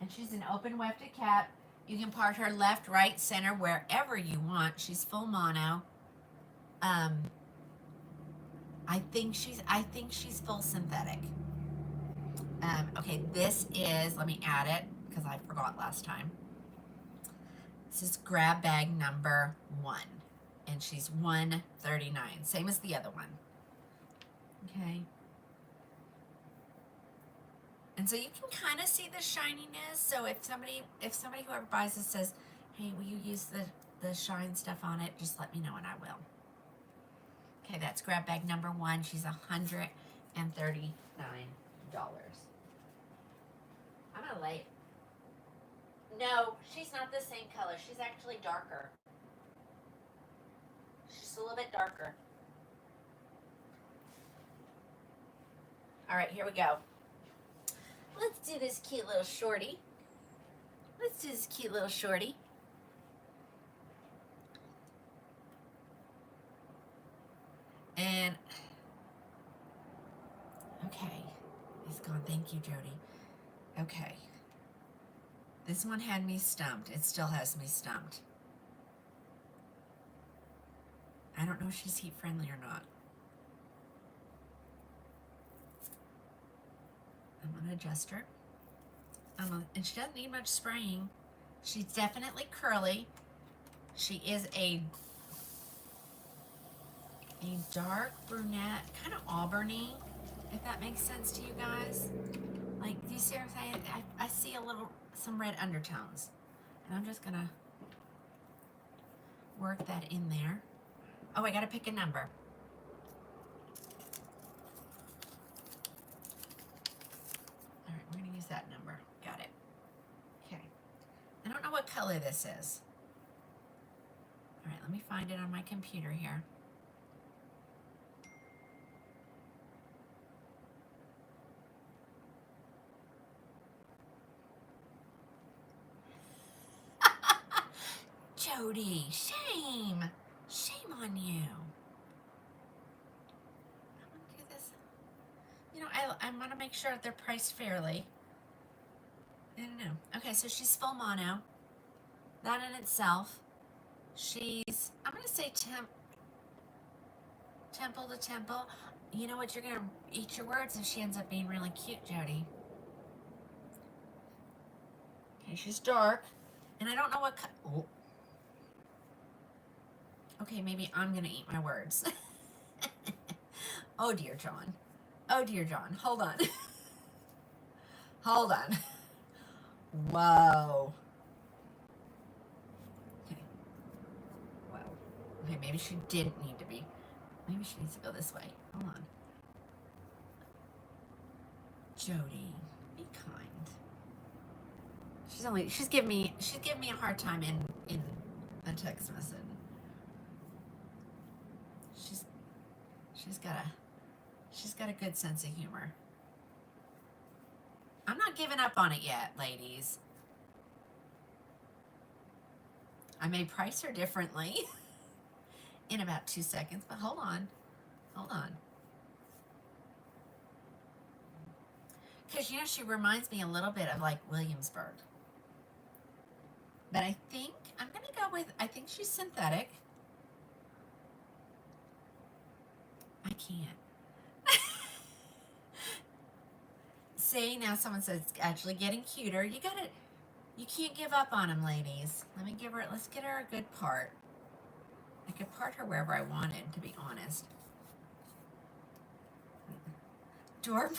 And she's an open wefted cap. You can part her left, right, center, wherever you want. She's full mono. I think she's full synthetic. Okay, this is, let me add it because I forgot last time. This is grab bag number 1, and she's $139, same as the other one. Okay. And so you can kind of see the shininess. So if somebody whoever buys this says, "Hey, will you use the shine stuff on it?" Just let me know and I will. Okay, that's grab bag number 1. She's $139. I'm gonna lay it. No, she's not the same color. She's actually darker. She's a little bit darker. All right, here we go. Let's do this cute little shorty. And, okay, it's gone. Thank you, Jody. Okay. This one had me stumped. It still has me stumped. I don't know if she's heat friendly or not. I'm going to adjust her. And she doesn't need much spraying. She's definitely curly. She is a dark brunette, kind of auburny, if that makes sense to you guys. Like, do you see what I'm saying? I see some red undertones. And I'm just gonna work that in there. Oh, I gotta pick a number. All right, we're gonna use that number. Got it. Okay. I don't know what color this is. All right, let me find it on my computer here. Jody, shame. Shame on you. I'm gonna do this. You know, I want to make sure they're priced fairly. I don't know. Okay, so she's full mono. That in itself. She's, I'm going to say temple to temple. You know what? You're going to eat your words if she ends up being really cute, Jody. Okay, she's dark. And I don't know what... Oh. Okay, maybe I'm going to eat my words. Oh, dear John. Oh, dear John. Hold on. Hold on. Whoa. Okay. Whoa. Okay, maybe she didn't need to be. Maybe she needs to go this way. Hold on. Jody, be kind. She's giving me a hard time in a text message. She's got a good sense of humor. I'm not giving up on it yet, ladies. I may price her differently in about 2 seconds, but hold on. Hold on. Because, you know, she reminds me a little bit of, like, Williamsburg. But I think I'm going to go with, I think she's synthetic. I can't. See, now someone says it's actually getting cuter. You can't give up on him, ladies. Let's get her a good part. I could part her wherever I wanted, to be honest. Dorp.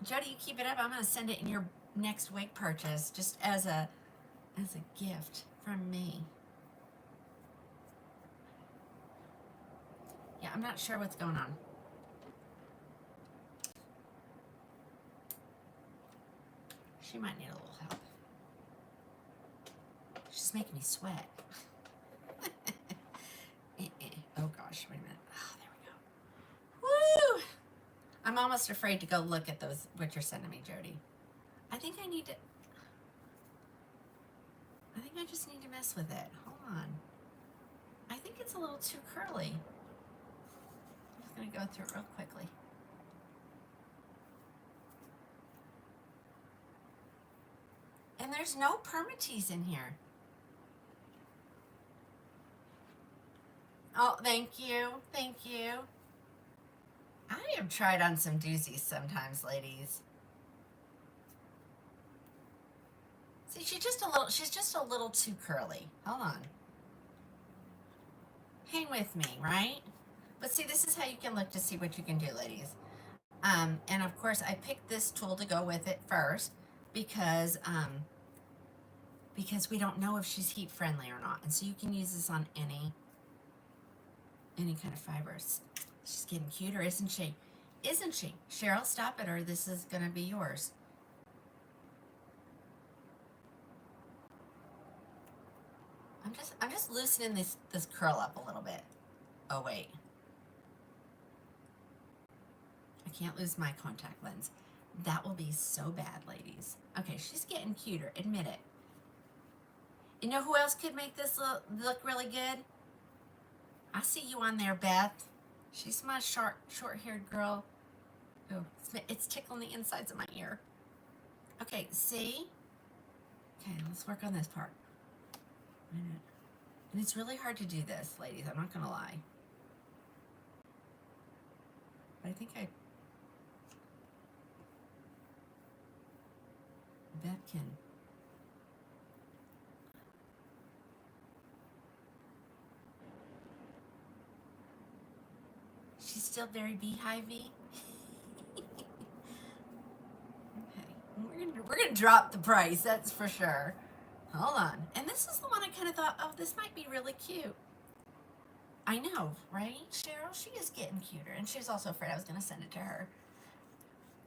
Jody, you keep it up. I'm going to send it in your next wig purchase, just as a gift from me. Yeah, I'm not sure what's going on. She might need a little help. She's making me sweat. Oh gosh, wait a minute. Oh, there we go. Woo! I'm almost afraid to go look at those, what you're sending me, Jody. I think I just need to mess with it. Hold on. I think it's a little too curly. I'm just going to go through it real quickly. And there's no permatease in here. Oh, thank you. Thank you. I have tried on some doozies sometimes, ladies. See, she's just a little too curly. Hold on. Hang with me, right? But see, this is how you can look to see what you can do, ladies. And of course, I picked this tool to go with it first because we don't know if she's heat friendly or not. And so you can use this on any kind of fibers. She's getting cuter, isn't she? Isn't she? Cheryl, stop it or this is going to be yours. I'm just loosening this curl up a little bit. Oh, wait. I can't lose my contact lens. That will be so bad, ladies. Okay, she's getting cuter. Admit it. You know who else could make this look really good? I see you on there, Beth. She's my short-haired girl. Oh, it's tickling the insides of my ear. Okay, see? Okay, let's work on this part. And it's really hard to do this, ladies. I'm not going to lie. But I think Beth can. She's still very beehivey. Okay, we're gonna drop the price. That's for sure. Hold on. And this is the one I kind of thought, oh, this might be really cute. I know, right? Cheryl, she is getting cuter. And she's also afraid I was going to send it to her.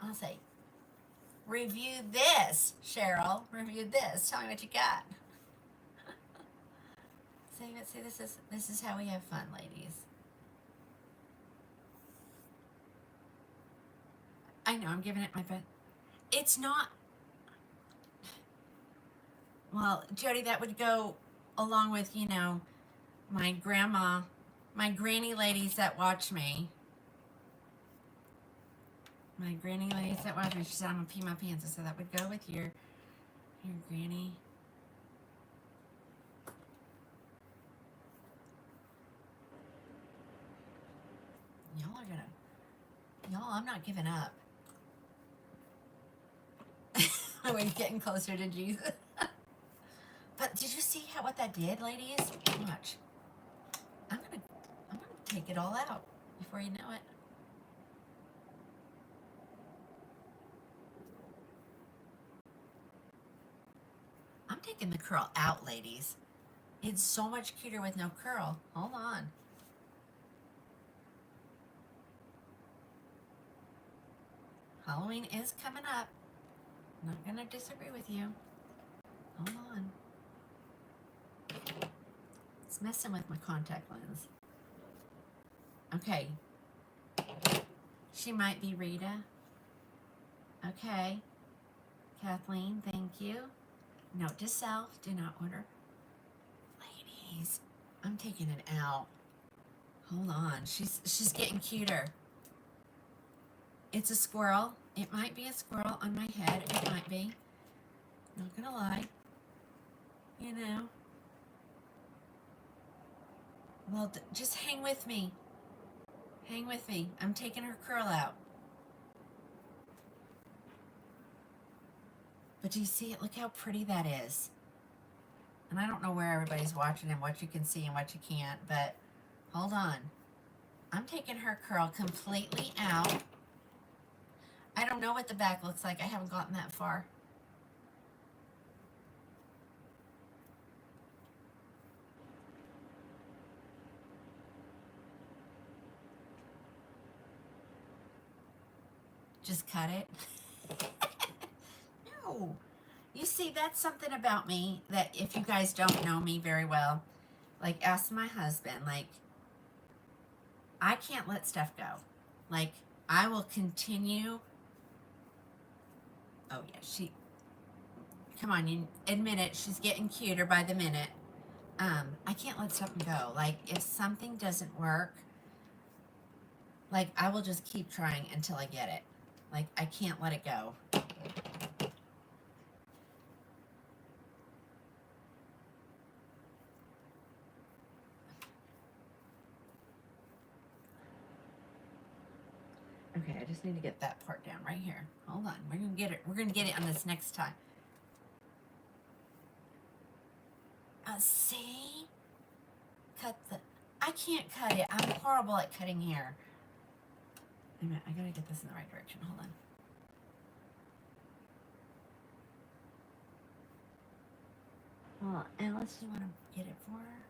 I'll say, review this, Cheryl. Review this. Tell me what you got. See, this is how we have fun, ladies. I know, I'm giving it my best. It's not. Well, Jody, that would go along with, you know, my grandma, my granny ladies that watch me. My granny ladies that watch me, she said I'm gonna pee my pants. So that would go with your granny. Y'all, I'm not giving up. We're getting closer to Jesus. But did you see what that did, ladies? Watch. I'm gonna take it all out before you know it. I'm taking the curl out, ladies. It's so much cuter with no curl. Hold on. Halloween is coming up. I'm not gonna disagree with you. Hold on. It's messing with my contact lens. Okay. She might be Rita. Okay. Kathleen, thank you. Note to self, do not order. Ladies, I'm taking it out. Hold on. She's getting cuter. It's a squirrel. It might be a squirrel on my head. It might be. Not gonna lie. You know. Well, just hang with me. Hang with me. I'm taking her curl out. But do you see it? Look how pretty that is. And I don't know where everybody's watching and what you can see and what you can't, but hold on. I'm taking her curl completely out. I don't know what the back looks like. I haven't gotten that far. Just cut it. No. You see, that's something about me that if you guys don't know me very well, like ask my husband, like I can't let stuff go. Like I will continue. Oh yeah, come on, you admit it, she's getting cuter by the minute. I can't let stuff go. Like if something doesn't work, like I will just keep trying until I get it. Like I can't let it go. Okay, I just need to get that part down right here. Hold on, we're gonna get it. We're gonna get it on this next time. See? I can't cut it. I'm horrible at cutting hair. Wait a minute, I gotta get this in the right direction. Hold on. Well, Alice, you wanna get it for her?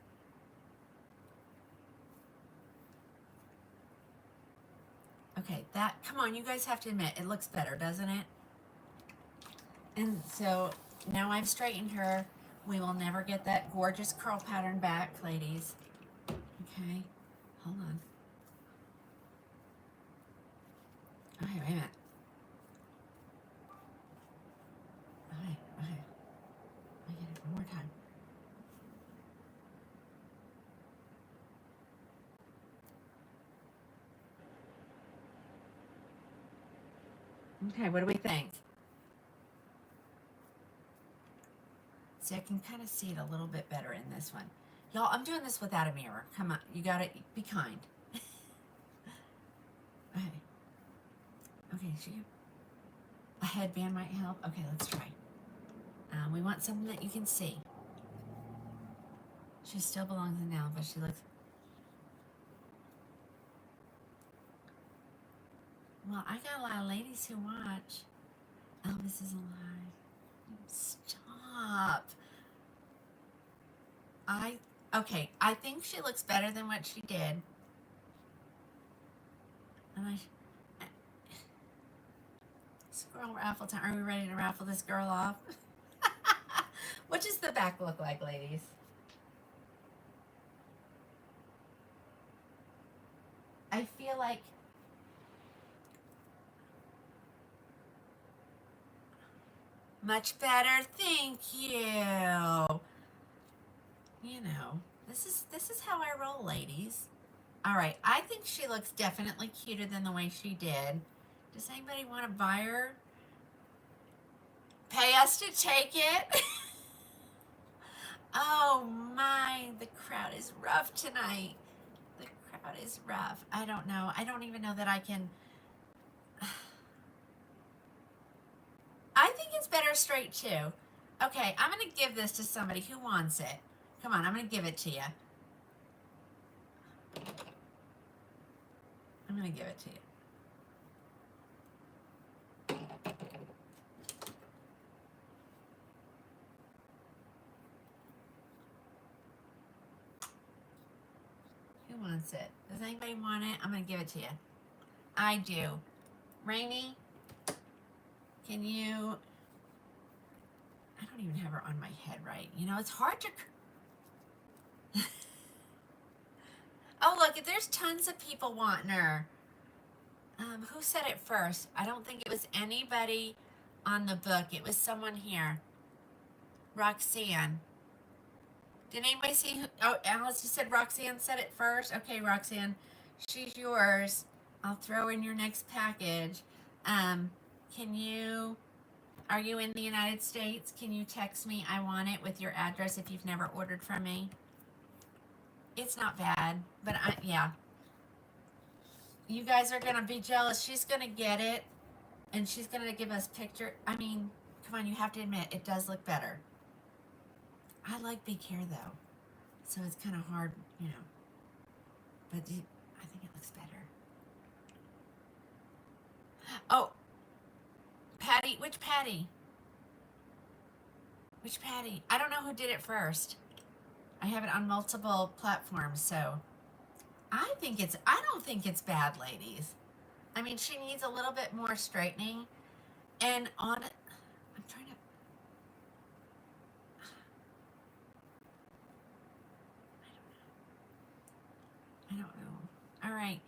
Okay, come on, you guys have to admit, it looks better, doesn't it? And so, now I've straightened her. We will never get that gorgeous curl pattern back, ladies. Okay, hold on. Okay, wait a minute. Okay. I get it one more time. Okay, what do we think? See, I can kind of see it a little bit better in this one. Y'all, I'm doing this without a mirror. Come on, you gotta be kind. Okay. Okay, a headband might help. Okay, let's try. We want something that you can see. She still belongs in now, but she looks... Well, I got a lot of ladies who watch. Elvis is alive. Stop. Okay, I think she looks better than what she did. And squirrel raffle time. Are we ready to raffle this girl off? What does the back look like, ladies? I feel like much better. Thank you. You know, this is how I roll, ladies. All right, I think she looks definitely cuter than the way she did. Does anybody want to buy her? Pay us to take it? Oh my, the crowd is rough tonight. The crowd is rough. I don't know. I don't even know that I can. I think it's better straight too. Okay, I'm going to give this to somebody who wants it. Come on, I'm going to give it to you. I'm going to give it to you. Who wants it? Does anybody want it? I'm going to give it to you. I do. Rainy, can you... I don't even have her on my head right. You know, it's hard to... Oh, look, there's tons of people wanting her. Who said it first? I don't think it was anybody on the book. It was someone here. Roxanne. Did anybody see who? Oh, Alice, you said Roxanne said it first? Okay, Roxanne, she's yours. I'll throw in your next package. Can you... Are you in the United States? Can you text me I want it with your address if you've never ordered from me? It's not bad, but yeah. You guys are going to be jealous. She's going to get it, and she's going to give us picture. I mean, come on, you have to admit, it does look better. I like big hair, though, so it's kind of hard, you know. But I think it looks better. Oh, Patty, which Patty? Which Patty? I don't know who did it first. I have it on multiple platforms, so I don't think it's bad, ladies. I mean, she needs a little bit more straightening, and on it, I'm trying to, I don't know. All right.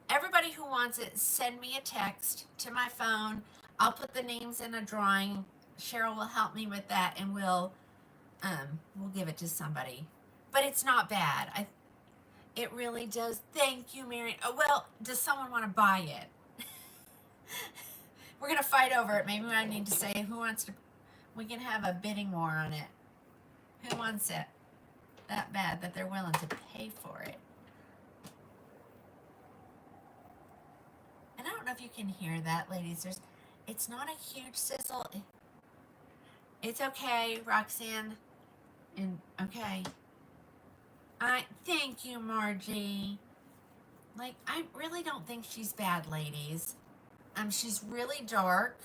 Everybody who wants it, send me a text to my phone. I'll put the names in a drawing. Cheryl will help me with that, and we'll give it to somebody. But it's not bad. It really does. Thank you, Marion. Oh, well, does someone want to buy it? We're gonna fight over it. Maybe I need to say who wants to. We can have a bidding war on it. Who wants it that bad that they're willing to pay for it? And I don't know if you can hear that, ladies. It's not a huge sizzle. It's okay, Roxanne. And okay. Thank you, Margie. Like, I really don't think she's bad, ladies. She's really dark,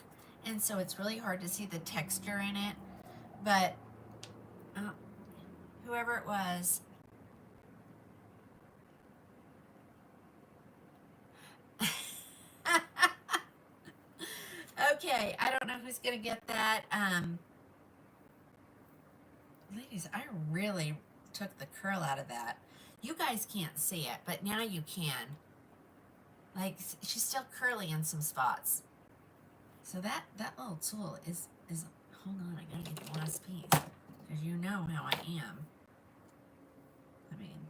and so it's really hard to see the texture in it. But whoever it was. Okay, I don't know who's gonna get that. Ladies, I really took the curl out of that. You guys can't see it, but now you can. Like, she's still curly in some spots. So that little tool is hold on, I gotta get the last piece, because you know how I am. I mean,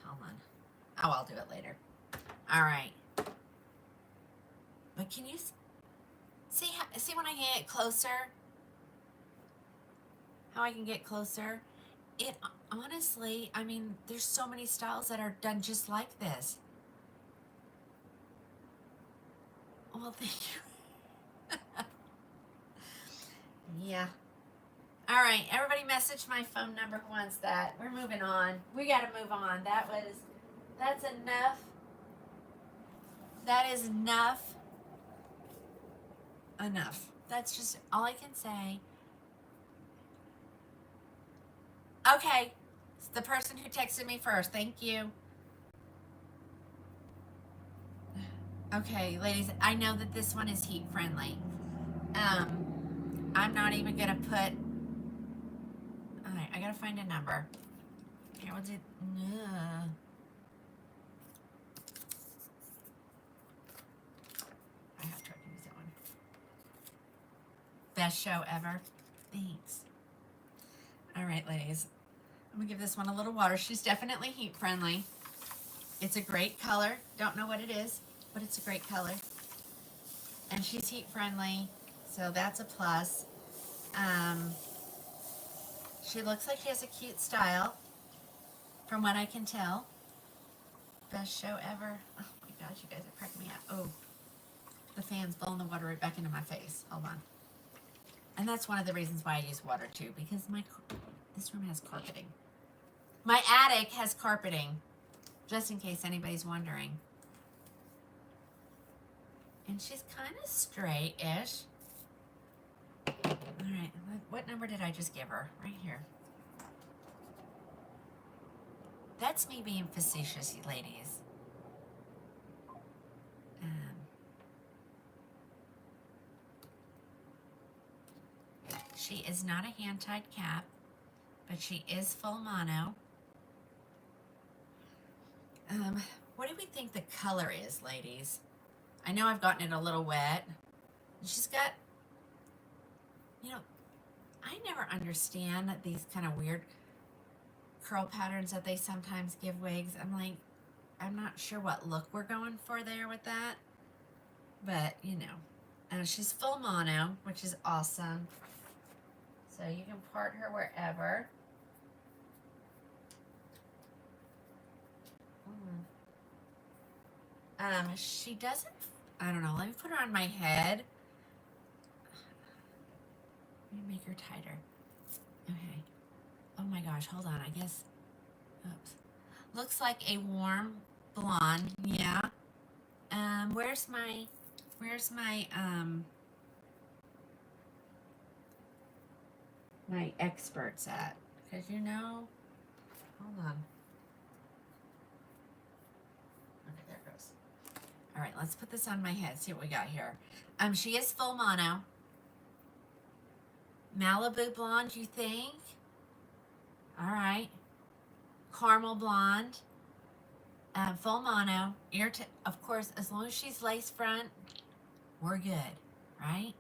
hold on. Oh, I'll do it later. All right. But can you see when I get closer? How I can get closer? It honestly, I mean, there's so many styles that are done just like this. Well, thank you. Yeah. All right, everybody message my phone number who wants that. We're moving on. We got to move on. That's enough That is enough. Enough. That's just all I can say. Okay. It's the person who texted me first. Thank you. Okay, ladies, I know that this one is heat friendly. I'm not even gonna put. All right, I gotta find a number. Here, we'll do. I have tried to use that one. Best show ever. Thanks. All right, ladies. I'm gonna give this one a little water. She's definitely heat friendly. It's a great color. Don't know what it is, but it's a great color. And she's heat friendly, so that's a plus. She looks like she has a cute style, from what I can tell. Best show ever. Oh my gosh, you guys are cracking me up. Oh, the fan's blowing the water right back into my face. Hold on. And that's one of the reasons why I use water too, because this room has carpeting. My attic has carpeting, just in case anybody's wondering. And she's kind of straight-ish. All right, what number did I just give her? Right here. That's me being facetious, ladies. She is not a hand-tied cap, but she is full mono. What do we think the color is, ladies? I know I've gotten it a little wet. She's got, you know, I never understand these kind of weird curl patterns that they sometimes give wigs. I'm like, I'm not sure what look we're going for there with that. But, you know, she's full mono, which is awesome. So you can part her wherever. She doesn't, I don't know, let me put her on my head. Let me make her tighter. Okay. Oh my gosh, hold on, I guess, oops. Looks like a warm blonde, yeah. Where's my my experts at? Because you know, hold on. Okay, there it goes. All right, let's put this on my head, see what we got here. She is full mono. Malibu blonde, you think? All right. Caramel blonde. Full mono. Of course, as long as she's lace front, we're good, right?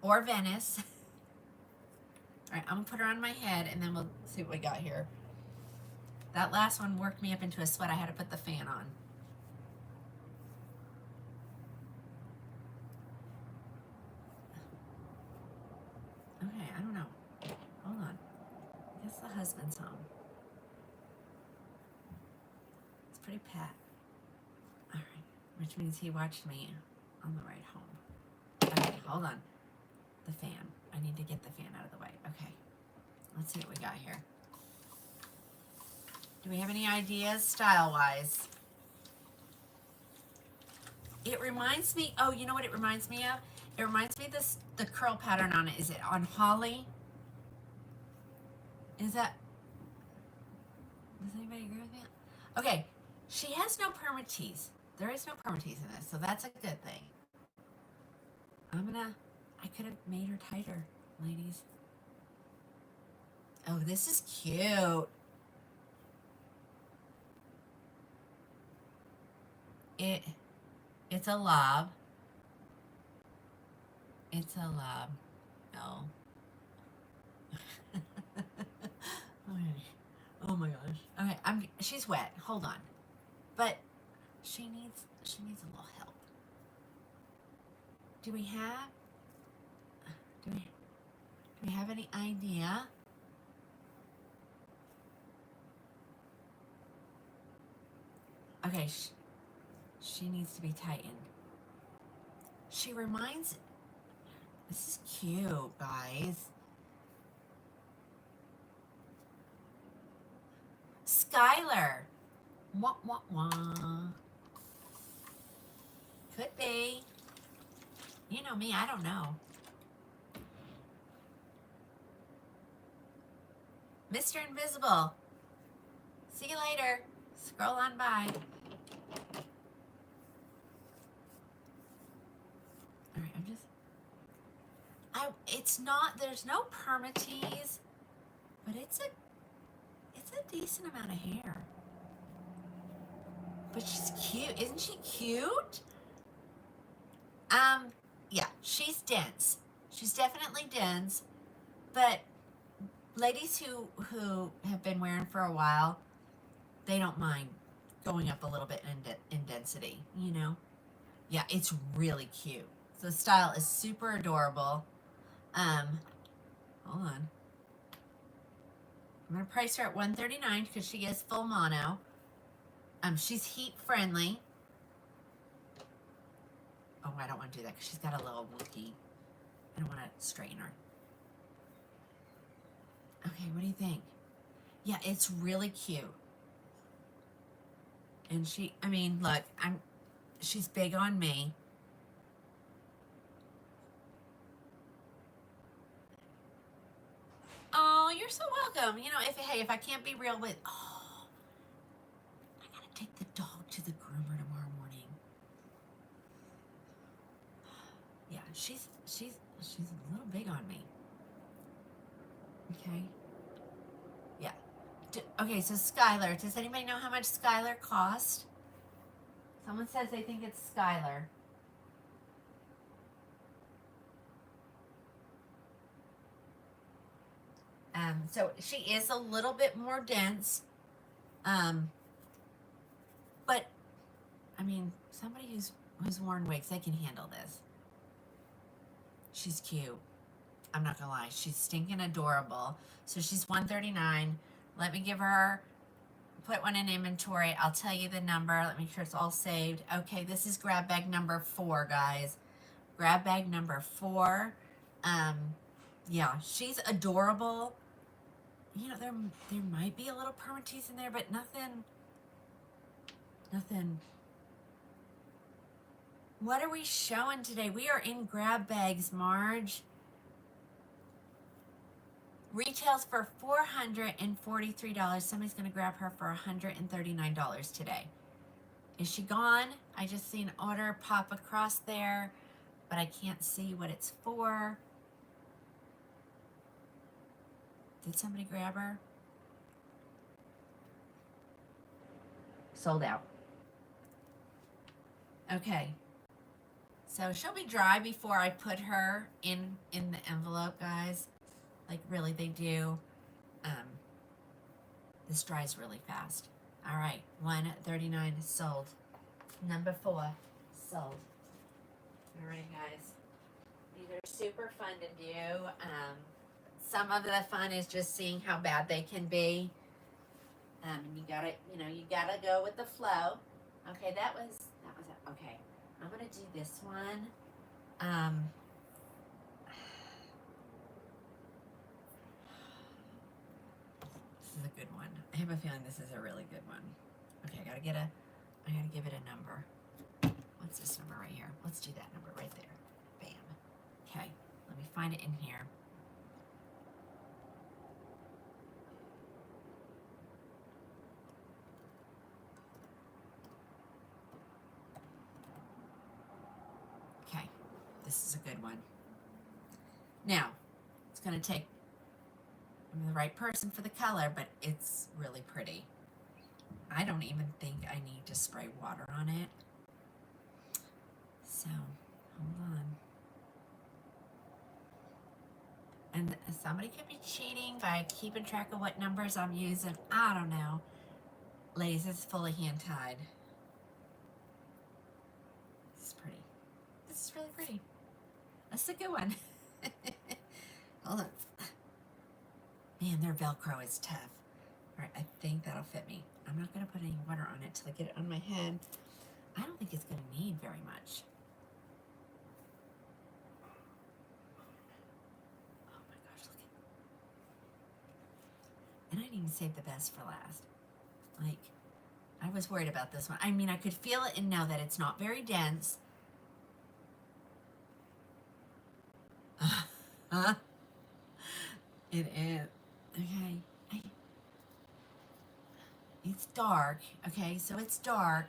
Or Venice. All right, I'm gonna put her on my head and then we'll see what we got here. That last one worked me up into a sweat. I had to put the fan on. Okay, I don't know. Hold on. I guess the husband's home. It's pretty pat. All right, which means he watched me on the ride home. Okay, hold on. The fan. I need to get the fan out of the way. Okay, let's see what we got here. Do we have any ideas style-wise? It reminds me, oh, you know what it reminds me of? It reminds me of the curl pattern on it. Is it on Holly? Does anybody agree with me? Okay, she has no permatease. There is no permatease in this, so that's a good thing. I could have made her tighter, ladies. Oh, this is cute. It's a lob. It's a lob. No. Okay. Oh my gosh. Okay, she's wet. Hold on. But she needs a little help. Do we have any idea? Okay, she needs to be tightened. She reminds, this is cute, guys. Skylar. Wah, wah, wah. Could be. You know me, I don't know. Mr. Invisible. See you later. Scroll on by. All right, it's not, there's no permatease, but it's a decent amount of hair. But she's cute. Isn't she cute? Yeah, she's dense. She's definitely dense, but ladies who have been wearing for a while, they don't mind going up a little bit in density, you know? Yeah, it's really cute. So the style is super adorable. Hold on. I'm going to price her at $139 because she is full mono. She's heat friendly. Oh, I don't want to do that because she's got a little wookie. I don't want to straighten her. Okay, what do you think? Yeah, it's really cute. And I mean, look, she's big on me. Oh, you're so welcome. You know, if I can't be real with, I gotta take the dog to the groomer tomorrow morning. Yeah, she's a little big on me. Okay. Yeah. Okay, so Skylar. Does anybody know how much Skylar cost? Someone says they think it's Skylar. So she is a little bit more dense. But I mean, somebody who's worn wigs, they can handle this. She's cute. I'm not gonna lie, she's stinking adorable. So she's $139. Let me put one in inventory. I'll tell you the number. Let me make sure it's all saved. Okay, this is grab bag number 4, guys. Grab bag number 4. Yeah, she's adorable. You know, there might be a little permatease in there, but nothing. What are we showing today? We are in grab bags, Marge. Retails for $443. Somebody's going to grab her for $139 today. Is she gone? I just seen order pop across there, but I can't see what it's for. Did somebody grab her? Sold out. Okay. So she'll be dry before I put her in the envelope, guys. Like, really, they do. This dries really fast. All right, $139 sold. Number 4 sold. All right, guys. These are super fun to do. Some of the fun is just seeing how bad they can be. You gotta go with the flow. Okay, that was it. Okay, I'm gonna do this one. This is a good one. I have a feeling this is a really good one. Okay, I gotta give it a number. What's this number right here? Let's do that number right there. Bam. Okay, let me find it in here. Okay, this is a good one. Now, it's gonna take, I'm the right person for the color, but it's really pretty. I don't even think I need to spray water on it. So, hold on. And somebody could be cheating by keeping track of what numbers I'm using. I don't know. Ladies, it's fully hand-tied. This is pretty. This is really pretty. That's a good one. Hold on. Man, their Velcro is tough. All right, I think that'll fit me. I'm not going to put any water on it till I get it on my head. I don't think it's going to need very much. Oh my gosh, look at. And I didn't even save the best for last. Like, I was worried about this one. I mean, I could feel it and know that it's not very dense. Huh? It is. Okay. It's dark. Okay, so it's dark.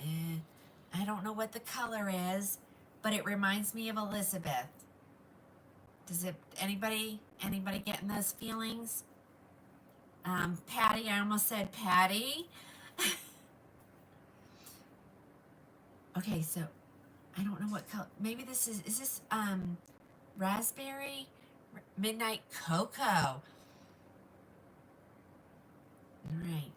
Eh, I don't know what the color is, but it reminds me of Elizabeth. Does it anybody getting those feelings? Patty, I almost said Patty. Okay, so I don't know what color. Maybe this is this raspberry midnight cocoa. All right.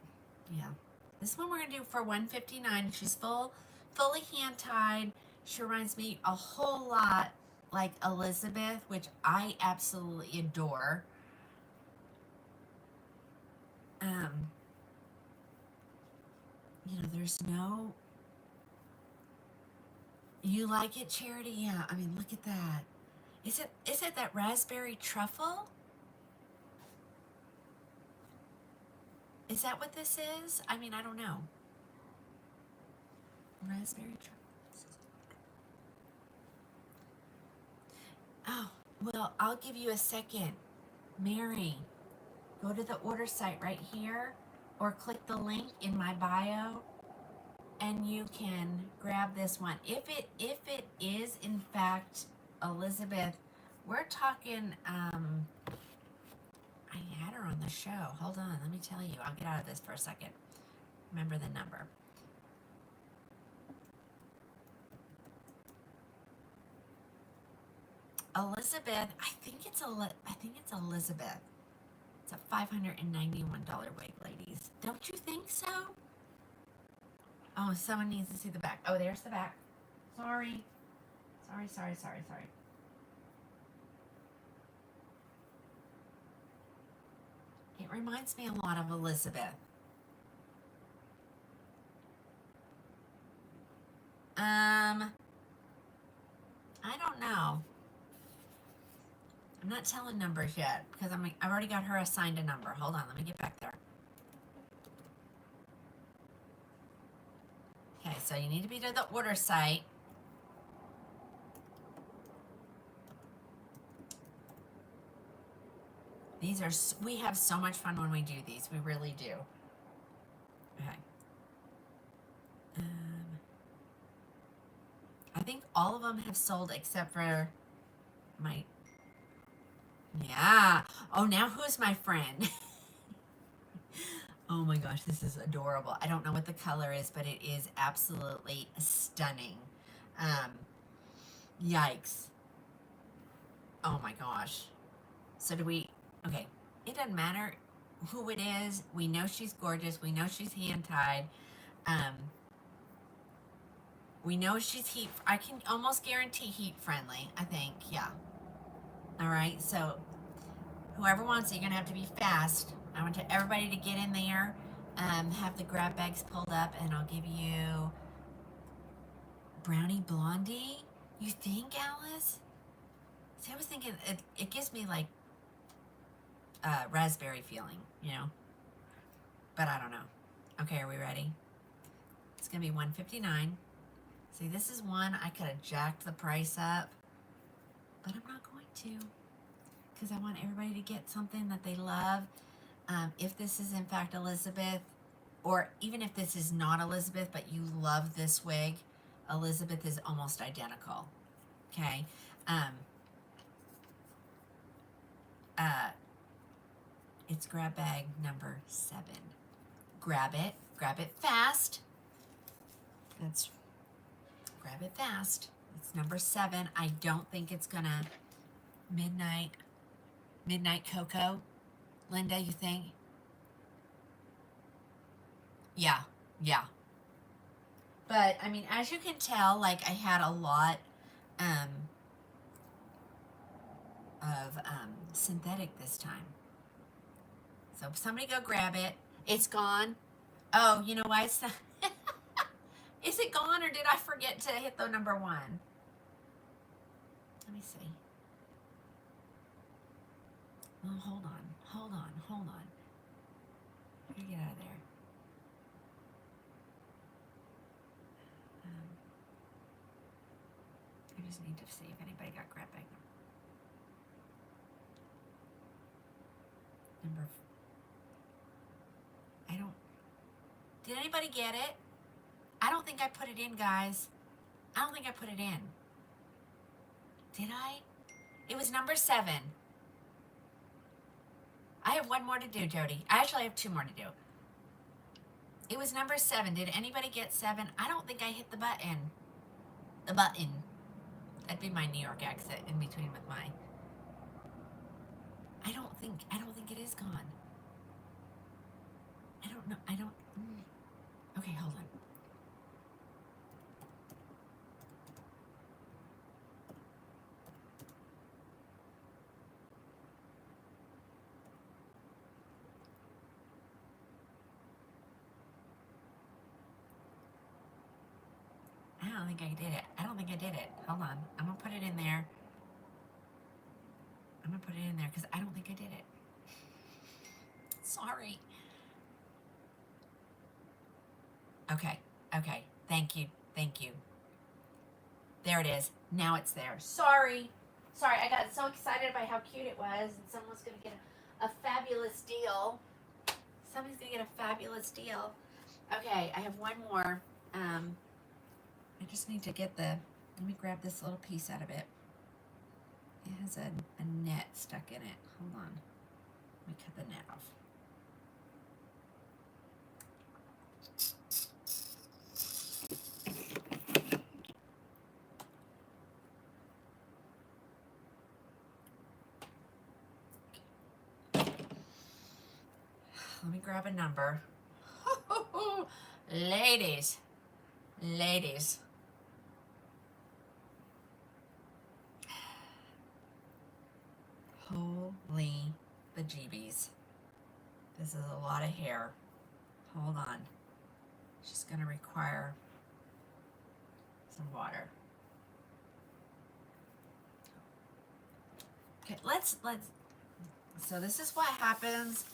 Yeah. This one we're gonna do for $159. She's fully hand tied. She reminds me a whole lot like Elizabeth, which I absolutely adore. You know, there's no. You like it, Charity? Yeah. I mean, look at that. Is it that raspberry truffle? Is that what this is? I mean, I don't know. Raspberry truffle. Oh, well, I'll give you a second. Mary, go to the order site right here or click the link in my bio and you can grab this one. If it is in fact Elizabeth, we're talking I had her on the show. Hold on, let me tell you. I'll get out of this for a second. Remember the number. Elizabeth, I think it's Elizabeth. It's a $591 wig, ladies. Don't you think so? Oh, someone needs to see the back. Oh, there's the back. Sorry. Sorry. It reminds me a lot of Elizabeth. I don't know. I'm not telling numbers yet because I've already got her assigned a number. Hold on, let me get back there. Okay, so you need to be to the order site. We have so much fun when we do these. We really do. Okay. I think all of them have sold except for my. Yeah. Oh, now who's my friend? Oh my gosh, this is adorable. I don't know what the color is, but it is absolutely stunning. Yikes. Oh my gosh. So okay, it doesn't matter who it is. We know she's gorgeous. We know she's hand-tied. We know she's I can almost guarantee heat-friendly, I think. Yeah. All right, so whoever wants it, you're going to have to be fast. I want everybody to get in there, have the grab bags pulled up, and I'll give you Brownie Blondie. You think, Alice? See, I was thinking it gives me like raspberry feeling, you know? But I don't know. Okay, are we ready? It's going to be $159. See, this is one I could have jacked the price up, but I'm not going to because I want everybody to get something that they love. If this is in fact Elizabeth, or even if this is not Elizabeth, but you love this wig, Elizabeth is almost identical. Okay. It's grab bag number 7. Grab it fast. Grab it fast. It's number 7. I don't think it's gonna midnight cocoa. Linda, you think? Yeah. But I mean, as you can tell, like I had a lot of synthetic this time. So somebody go grab it. It's gone. Oh, you know why it's not? Is it gone or did I forget to hit the number 1? Let me see. Oh, hold on. I gotta get out of there. just need to see if anybody got grab bag number. I don't. Did anybody get it? I don't think I put it in, guys. I don't think I put it in. Did I? It was number 7. I have one more to do, Jody. I actually have 2 more to do. It was number 7. Did anybody get 7? I don't think I hit the button. The button. That'd be my New York accent in between with my. I don't think it is gone. I don't know. I don't. Okay, hold on. I don't think I did it. I don't think I did it. Hold on. I'm going to put it in there. I'm going to put it in there because I don't think I did it. Sorry. Okay. Okay. Thank you. Thank you. There it is. Now it's there. Sorry. Sorry. I got so excited by how cute it was, and someone's going to get a fabulous deal. Somebody's going to get a fabulous deal. Okay. I have one more. I just need to get let me grab this little piece out of it. It has a net stuck in it. Hold on. Let me cut the net off. Let me grab a number. Ladies. Ladies. Holy bejeebies. This is a lot of hair. Hold on. It's just going to require some water. Okay, let's, so this is what happens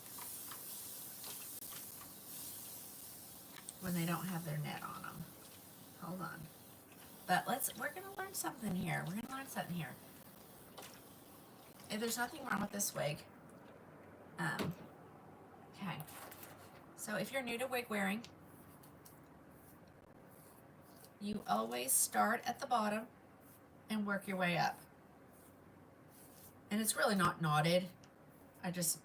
when they don't have their net on them. Hold on. But we're going to learn something here. We're going to learn something here. If there's nothing wrong with this wig. Okay. So if you're new to wig wearing, you always start at the bottom and work your way up. And it's really not knotted. I just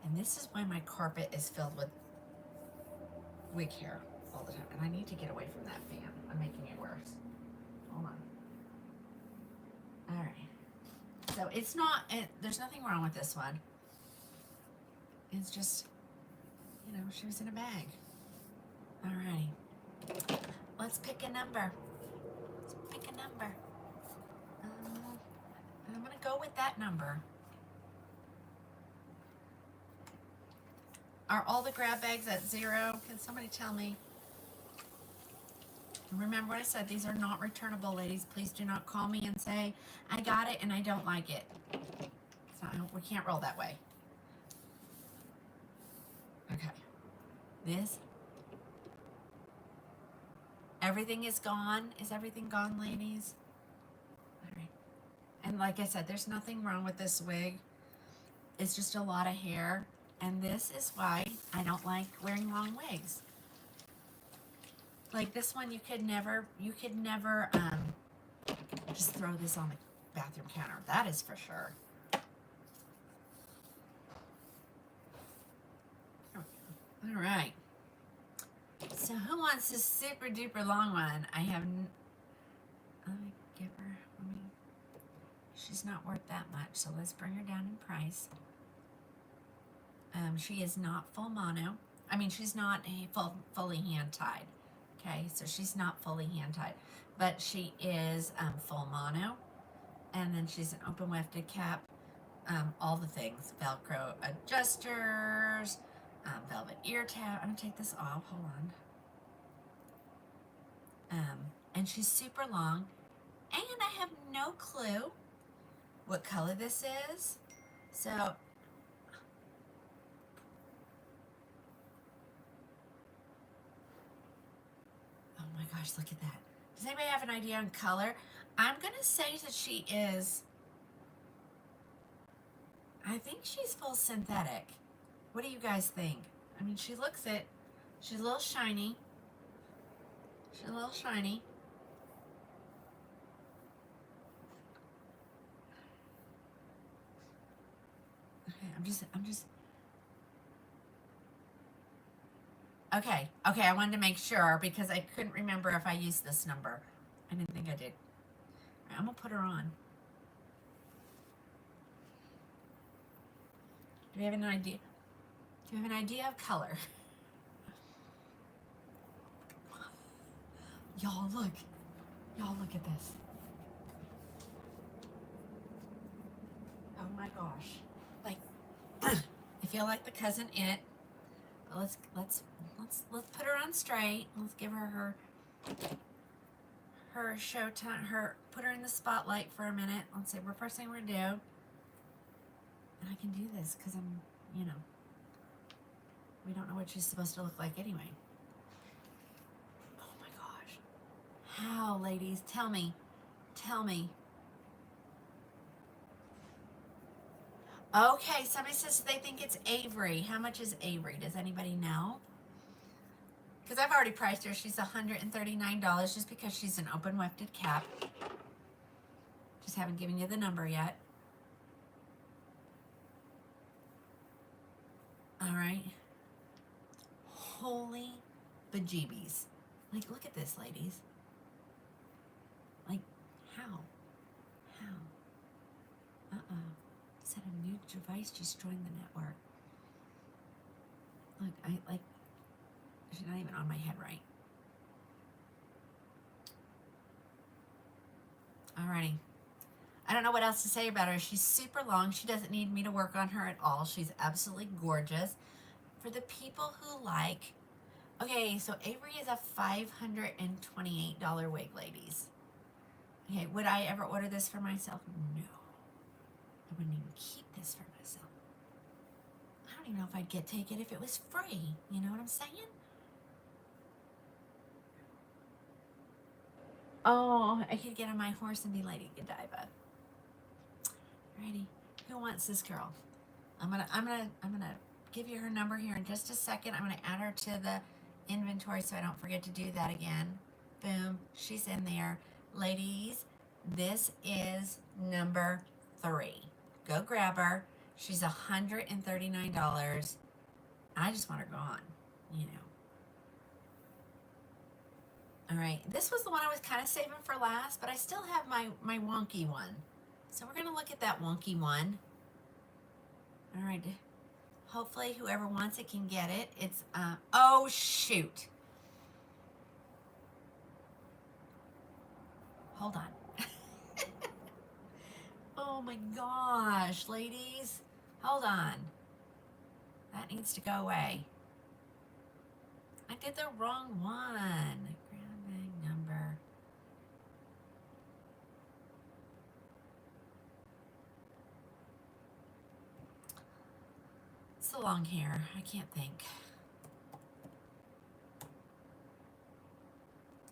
And this is why my carpet is filled with wig hair all the time. And I need to get away from that fan. I'm making it worse. Hold on. All right. So it's not, there's nothing wrong with this one. It's just, you know, she was in a bag. All righty. Let's pick a number. Let's pick a number. I'm going to go with that number. Are all the grab bags at 0? Can somebody tell me? Remember what I said, these are not returnable, ladies. Please do not call me and say, I got it and I don't like it. So we can't roll that way. Okay. This. Everything is gone. Is everything gone, ladies? All right. And like I said, there's nothing wrong with this wig. It's just a lot of hair. And this is why I don't like wearing long wigs. Like this one, you could never just throw this on the bathroom counter. That is for sure. All right. So who wants this super duper long one? I have, let me give her, she's not worth that much, so let's bring her down in price. She is not full mono. I mean, she's not fully hand-tied. Okay, so she's not fully hand-tied. But she is full mono. And then she's an open wefted cap. All the things. Velcro adjusters. Velvet ear tab. I'm going to take this off. Hold on. And she's super long. And I have no clue what color this is. So gosh, look at that. Does anybody have an idea on color? I'm going to say that she is, I think she's full synthetic. What do you guys think? I mean, she looks it. She's a little shiny. She's a little shiny. Okay, I'm just. Okay, I wanted to make sure because I couldn't remember if I used this number. I didn't think I did. All right, I'm gonna put her on. Do we have an idea? Do you have an idea of color? Y'all look. Y'all look at this. Oh my gosh. Like I feel like the cousin It. Let's put her on straight. Let's give her her show time. Put her in the spotlight for a minute. Let's say first thing we're gonna do. And I can do this because I'm, we don't know what she's supposed to look like anyway. Oh my gosh. How, ladies? Tell me. Okay, somebody says they think it's Avery. How much is Avery? Does anybody know? Because I've already priced her. She's $139 just because she's an open wefted cap. Just haven't given you the number yet. All right. Holy bejeebies. Like, look at this, ladies. Like, how? Said a new device just joined the network. Look, she's not even on my head right. Alrighty. I don't know what else to say about her. She's super long. She doesn't need me to work on her at all. She's absolutely gorgeous. For the people who like... Okay, so Avery is a $528 wig, ladies. Okay, would I ever order this for myself? No. I wouldn't even keep this for myself. I don't even know if I'd take it if it was free. You know what I'm saying? Oh, I could get on my horse and be Lady Godiva. Ready? Who wants this girl? I'm gonna give you her number here in just a second. I'm gonna add her to the inventory so I don't forget to do that again. Boom, she's in there. Ladies, this is number 3. Go grab her. She's $139. I just want her gone, All right, this was the one I was kind of saving for last, but I still have my wonky one. So we're going to look at that wonky one. All right, hopefully whoever wants it can get it. It's, oh shoot. Hold on. Oh my gosh, ladies. Hold on. That needs to go away. I did the wrong one. Ground bag number. It's the long hair. I can't think.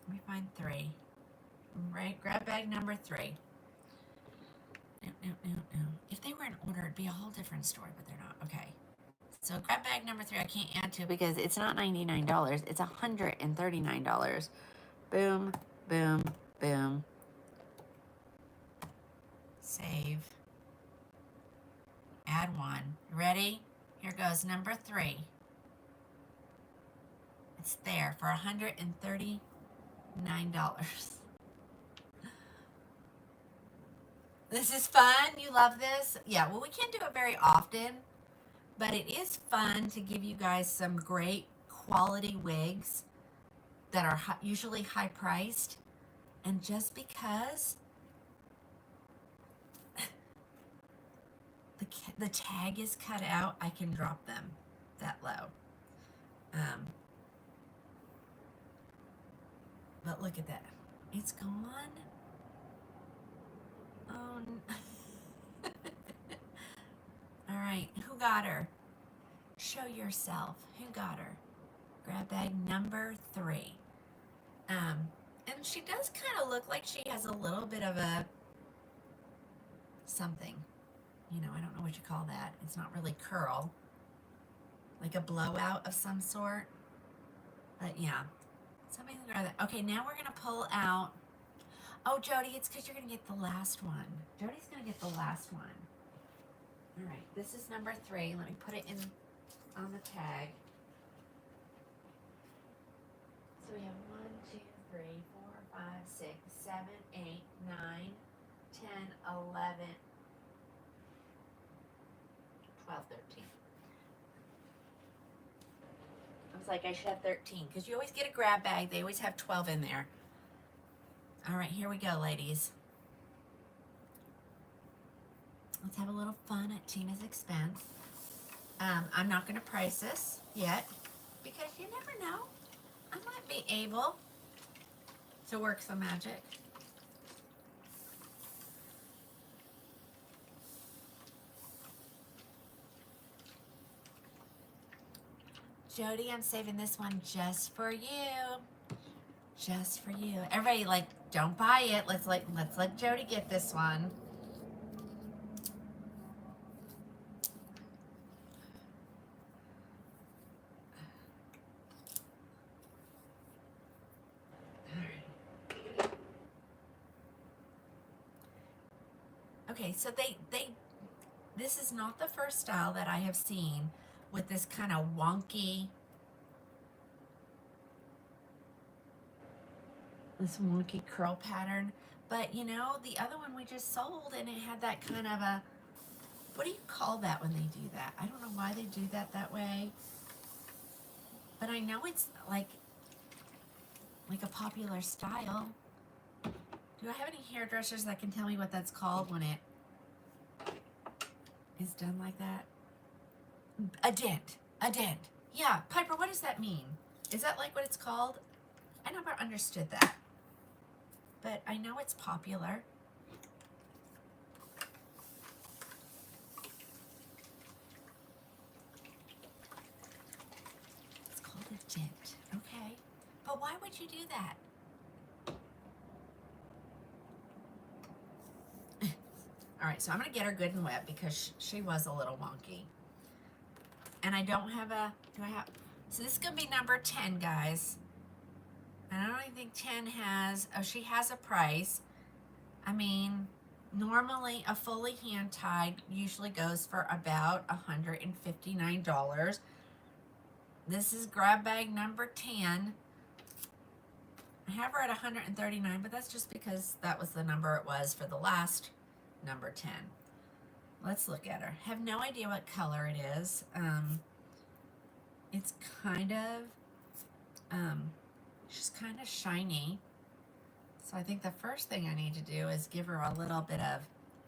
Let me find 3. Right, grab bag number 3. No. If they were in order, it'd be a whole different story, but they're not. Okay. So grab bag number 3, I can't add to because it's not $99. It's $139. Boom, boom, boom. Save. Add 1. Ready? Here goes number 3. It's there for $139. This is fun. You love this? Yeah, well, we can't do it very often, but it is fun to give you guys some great quality wigs that are usually high priced. And just because the tag is cut out, I can drop them that low. But look at that. It's gone. Oh, no. All right, who got her? Show yourself. Who got her? Grab bag number 3. And she does kind of look like she has a little bit of a something. You know, I don't know what you call that. It's not really curl. Like a blowout of some sort. But yeah, something rather. Okay, now we're going to pull out. Oh, Jody, it's because you're going to get the last one. Jody's going to get the last one. All right, this is number 3. Let me put it in on the tag. So we have 1, 2, 3, 4, 5, 6, 7, 8, 9, 10, 11, 12, 13. I was like, I should have 13 because you always get a grab bag. They always have 12 in there. All right, here we go, ladies. Let's have a little fun at Tina's expense. I'm not going to price this yet because you never know. I might be able to work some magic. Jody, I'm saving this one just for you. Just for you. Everybody, like, don't buy it. Let's let Jody get this one. Okay, so this is not the first style that I have seen with this kind of wonky, curl pattern. But you know, the other one we just sold and it had that kind of a, what do you call that when they do that? I don't know why they do that way. But I know it's like a popular style. Do I have any hairdressers that can tell me what that's called when it is done like that? A dent. A dent. Yeah, Piper, what does that mean? Is that like what it's called? I never understood that. But I know it's popular. It's called a dent. Okay. But why would you do that? All right, so I'm going to get her good and wet because she was a little wonky. And I don't have a, do I have, so this is going to be number 10, guys. And I don't even think 10 has, oh, she has a price. I mean, normally a fully hand-tied usually goes for about $159. This is grab bag number 10. I have her at 139, but that's just because that was the number it was for the last number 10. Let's look at her. Have no idea what color it is. It's kind of, she's kind of shiny. So I think the first thing I need to do is give her a little bit of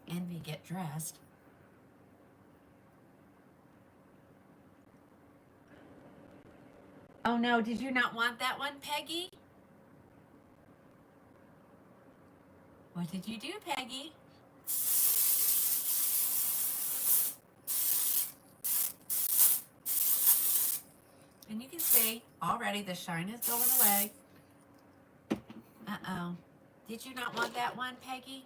Envy Get Dressed. Oh no, did you not want that one, Peggy? What did you do, Peggy? And you can see already the shine is going away. Uh-oh. Did you not want that one, Peggy?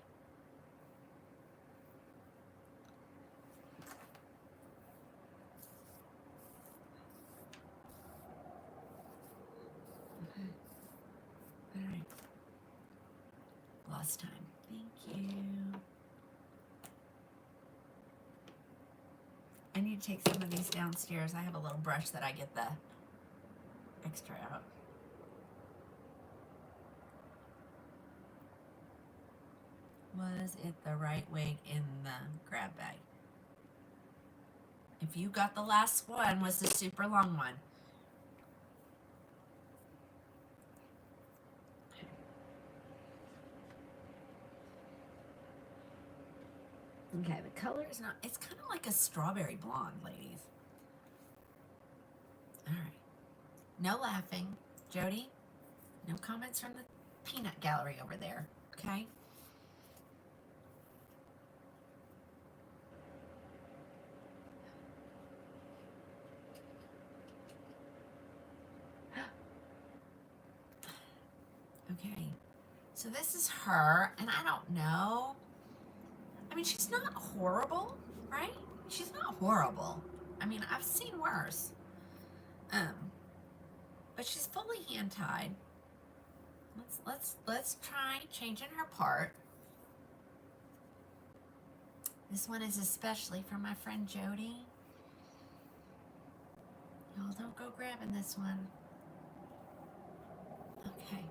Okay. All right. Lost time. Thank you. I need to take some of these downstairs. I have a little brush that I get the extra out. Was it the right wig in the grab bag? If you got the last one, was the super long one. Okay, the color is not, it's kind of like a strawberry blonde, ladies. All right. No laughing. Jody, no comments from the peanut gallery over there, okay? Okay, so this is her, and I don't know. I mean, she's not horrible, right? She's not horrible. I mean, I've seen worse. But she's fully hand tied. Let's try changing her part. This one is especially for my friend Jody. Y'all don't go grabbing this one. Okay.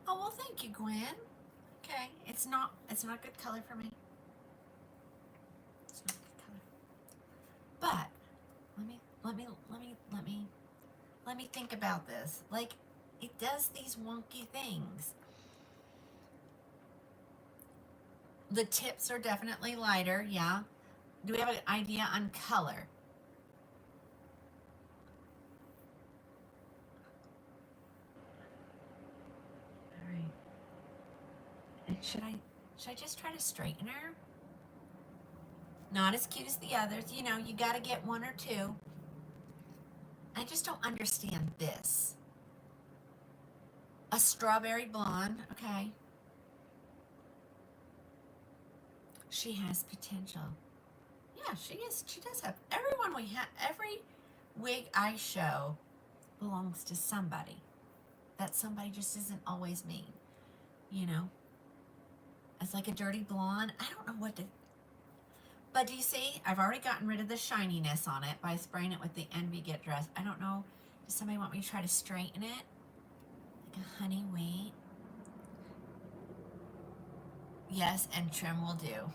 Oh well, thank you, Gwen. Okay, it's not good color for me. It's not good color. But let me think about this. Like, it does these wonky things. The tips are definitely lighter, yeah. Do we have an idea on color? All right. And should I just try to straighten her? Not as cute as the others. You know, you got to get one or two. I just don't understand this. A strawberry blonde, okay. She has potential. Yeah, she is. She does have. Everyone we have, every wig I show belongs to somebody. That somebody just isn't always me. You know? It's like a dirty blonde. I don't know what to. But do you see? I've already gotten rid of the shininess on it by spraying it with the Envy Get Dressed. I don't know. Does somebody want me to try to straighten it? Like a honey wheat? Yes, and trim will do.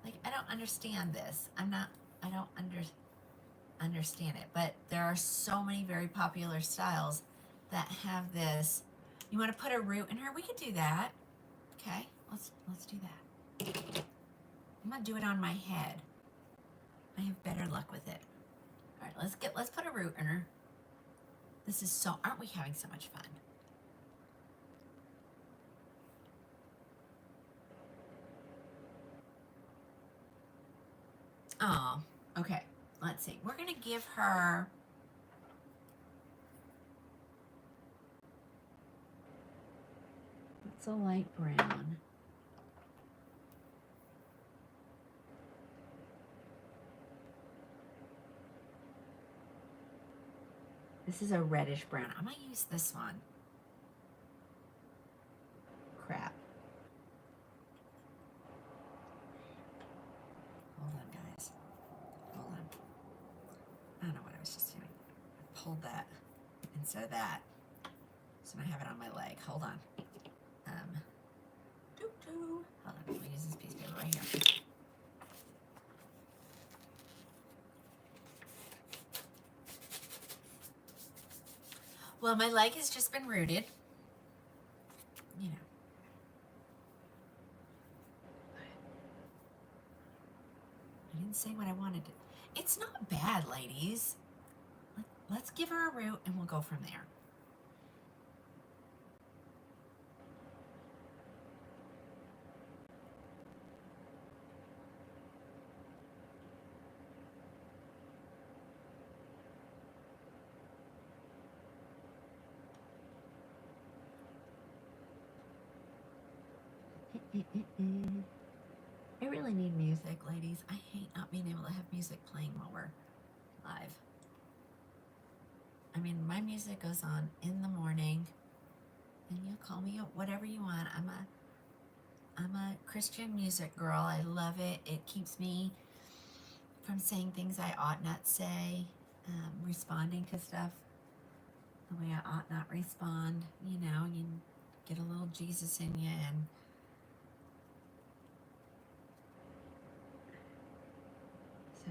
Like, I don't understand this. I don't understand it. But there are so many very popular styles that have this. You want to put a root in her? We could do that. Okay, let's do that. I'm gonna do it on my head. I have better luck with it. All right, let's put a root in her. This is so, aren't we having so much fun? Oh, okay. Let's see. We're gonna give her. It's a light brown. This is a reddish brown. I'm gonna use this one. Crap. Hold on, guys. Hold on. I don't know what I was just doing. I pulled that instead of that. So I have it on my leg. Hold on. Hold on. I'm gonna use this piece of paper right here. Well, my leg has just been rooted. You know. I didn't say what I wanted to. It's not bad, ladies. Let's give her a root and we'll go from there. I really need music, ladies. I hate not being able to have music playing while we're live. I mean, my music goes on in the morning, and you call me whatever you want. I'm a Christian music girl. I love it. It keeps me from saying things I ought not say, responding to stuff the way I ought not respond. You know, you get a little Jesus in you, and so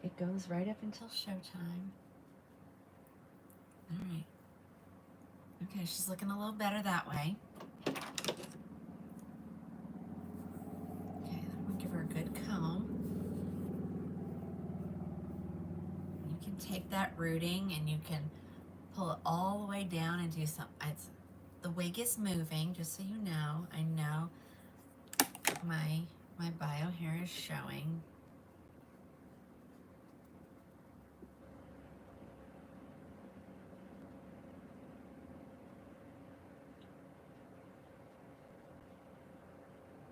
it goes right up until showtime. All right. Okay, she's looking a little better that way. Okay, then we'll give her a good comb. You can take that rooting and you can pull it all the way down and do some. The wig is moving, just so you know. I know my bio hair is showing.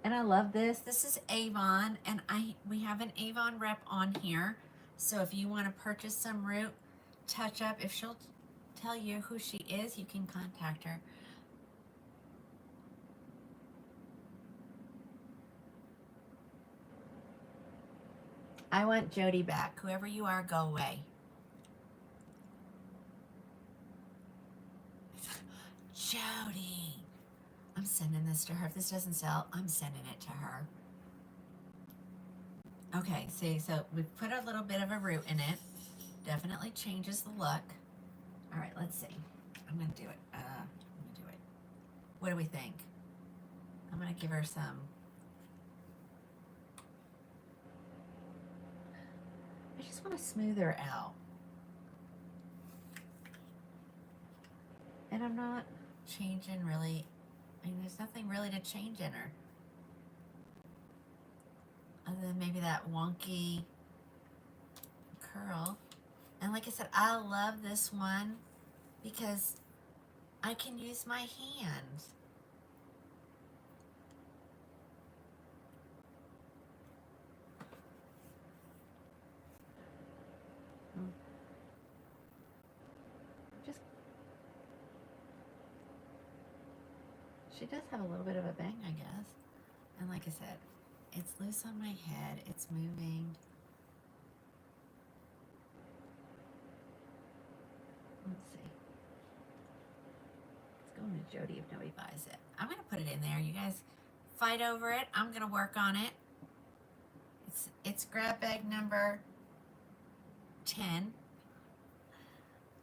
And I love this. This is Avon, and we have an Avon rep on here. So if you want to purchase some root touch-up, if she'll tell you who she is, you can contact her. I want Jody back. Whoever you are, go away. Jody. I'm sending this to her. If this doesn't sell, I'm sending it to her. Okay, see, so we've put a little bit of a root in it. Definitely changes the look. All right, let's see. I'm gonna do it. What do we think? I'm gonna give her some. I just want to smooth her out. And I'm not changing really. I mean, there's nothing really to change in her. Other than maybe that wonky curl. And like I said, I love this one because I can use my hands. Just, she does have a little bit of a bang, I guess. And like I said, it's loose on my head. It's moving. Let's see. It's going to Jody if nobody buys it. I'm going to put it in there. You guys fight over it. I'm going to work on it. It's grab bag number 10.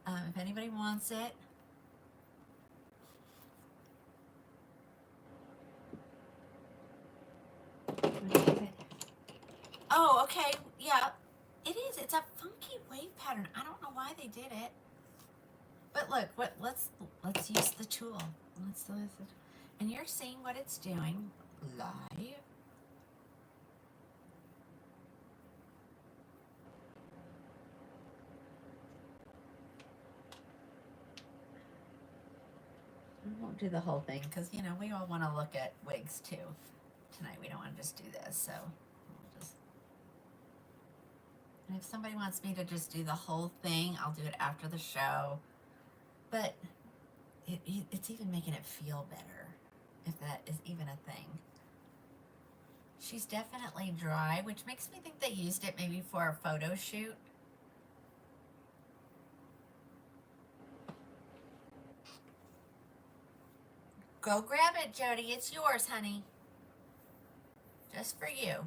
If anybody wants it. Oh, okay. Yeah, it is. It's a funky wave pattern. I don't know why they did it. But look, let's use the tool. And you're seeing what it's doing live. I won't do the whole thing because, you know, we all want to look at wigs too. Tonight we don't want to just do this, so we'll just... And if somebody wants me to just do the whole thing, I'll do it after the show. But it's even making it feel better, if that is even a thing. She's definitely dry, which makes me think they used it maybe for a photo shoot. Go grab it, Jody. It's yours, honey. Just for you.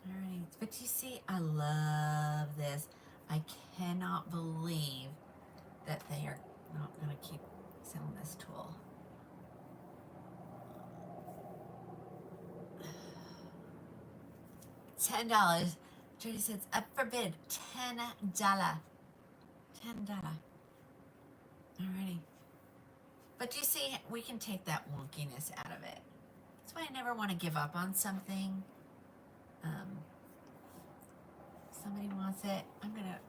All right. But you see, I love this. I cannot believe that they are not going to keep selling this tool. $10. Jody says, up for bid, $10. $10. Alrighty. But you see, we can take that wonkiness out of it. That's why I never want to give up on something. Somebody wants it. I'm gonna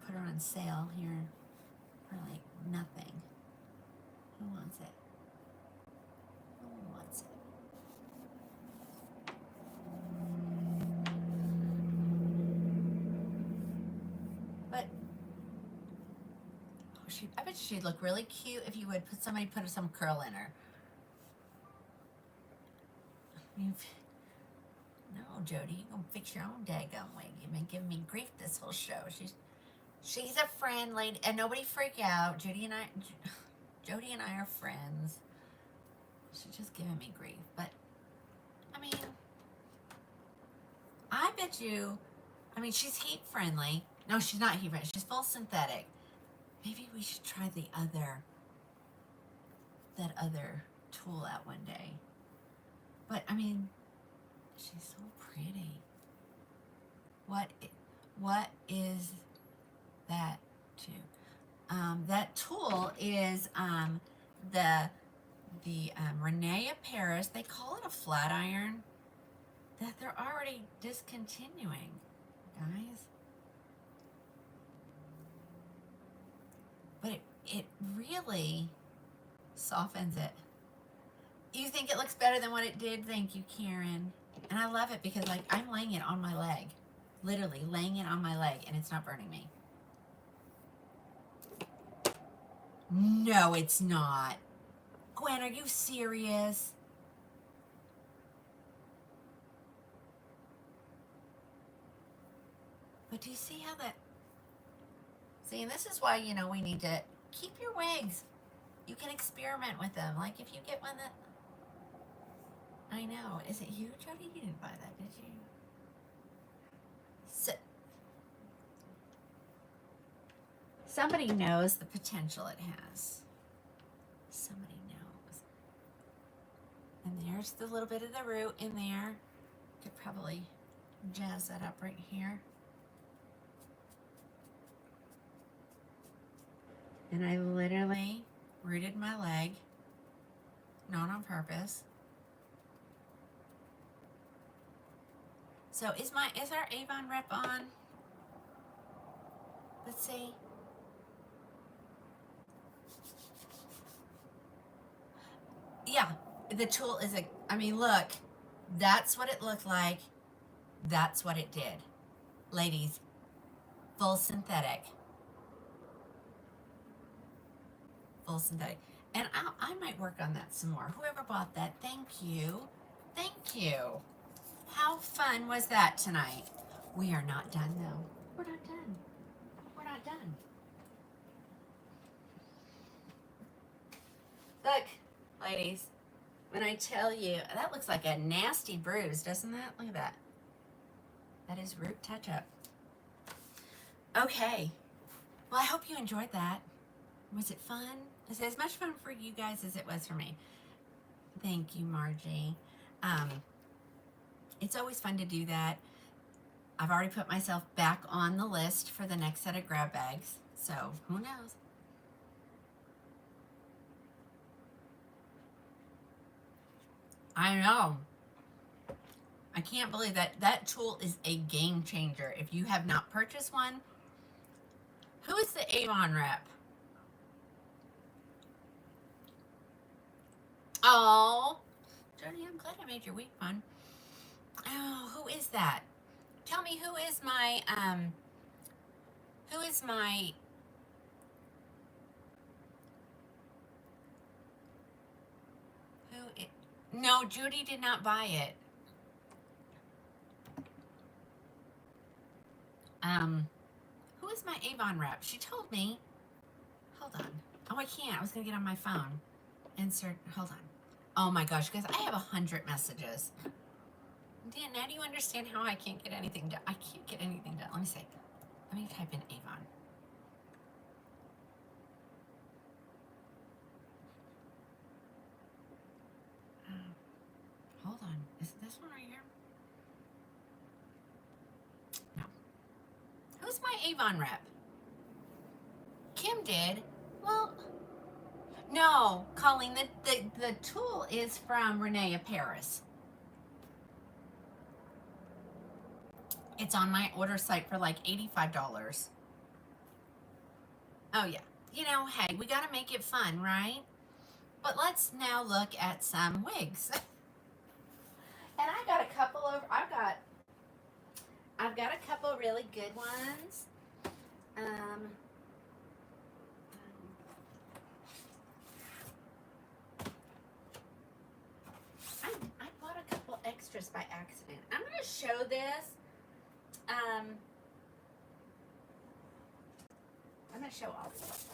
put her on sale here for like nothing. Who wants it? Who wants it? But I bet she'd look really cute if you would put some curl in her. No, Jody, you gonna fix your own daggum wig. You've been giving me grief this whole show. She's a friend, lady, and nobody freak out. Jody and I are friends. She's just giving me grief. But I mean, I bet you. I mean, she's heat friendly. No, she's not heat friendly. She's full synthetic. Maybe we should try that other tool out one day. But I mean, she's so pretty. What is that too? That tool is the Renee Paris. They call it a flat iron that they're already discontinuing, guys. it really softens it. You think it looks better than what it did? Thank you, Karen. And I love it because, like, I'm laying it on my leg. Literally laying it on my leg, and it's not burning me. No, it's not. Gwen, are you serious? But do you see how that... See, and this is why, you know, we need to keep your wigs. You can experiment with them. Like, if you get one that... I know. Is it you, Jody? You didn't buy that, did you? So, somebody knows the potential it has. Somebody knows. And there's the little bit of the root in there. Could probably jazz that up right here. And I literally rooted my leg, not on purpose. So is our Avon rep on? Let's see. Yeah, the tool is I mean, look, that's what it looked like. That's what it did. Ladies, full synthetic. Full synthetic. And I might work on that some more. Whoever bought that, thank you. Thank you. How fun was that tonight? We are not done, though. We're not done. We're not done. Look, ladies, when I tell you, that looks like a nasty bruise, doesn't that? Look at that. That is root touch-up. Okay. Well, I hope you enjoyed that. Was it fun? Was it as much fun for you guys as it was for me? Thank you, Margie. It's always fun to do that. I've already put myself back on the list for the next set of grab bags. So, who knows? I know. I can't believe that tool is a game changer. If you have not purchased one, who is the Avon rep? Oh, Jody, I'm glad I made your week fun. Oh, who is that? Tell me who is my no, Judy did not buy it. Who is my Avon rep? She told me. Hold on. Oh, I can't. I was gonna get on my phone. Insert. Hold on. Oh my gosh, guys, I have 100 messages. Dan, now do you understand how I can't get anything done? I can't get anything done. Let me see. Let me type in Avon. Hold on. Is it this one right here? No. Who's my Avon rep? Kim did. Well, no, Colleen, the tool is from Renee of Paris. It's on my order site for like $85. Oh, yeah. You know, hey, we got to make it fun, right? But let's now look at some wigs. And I got a couple of, I've got a couple really good ones. I bought a couple extras by accident. I'm going to show this. I'm going to show all these.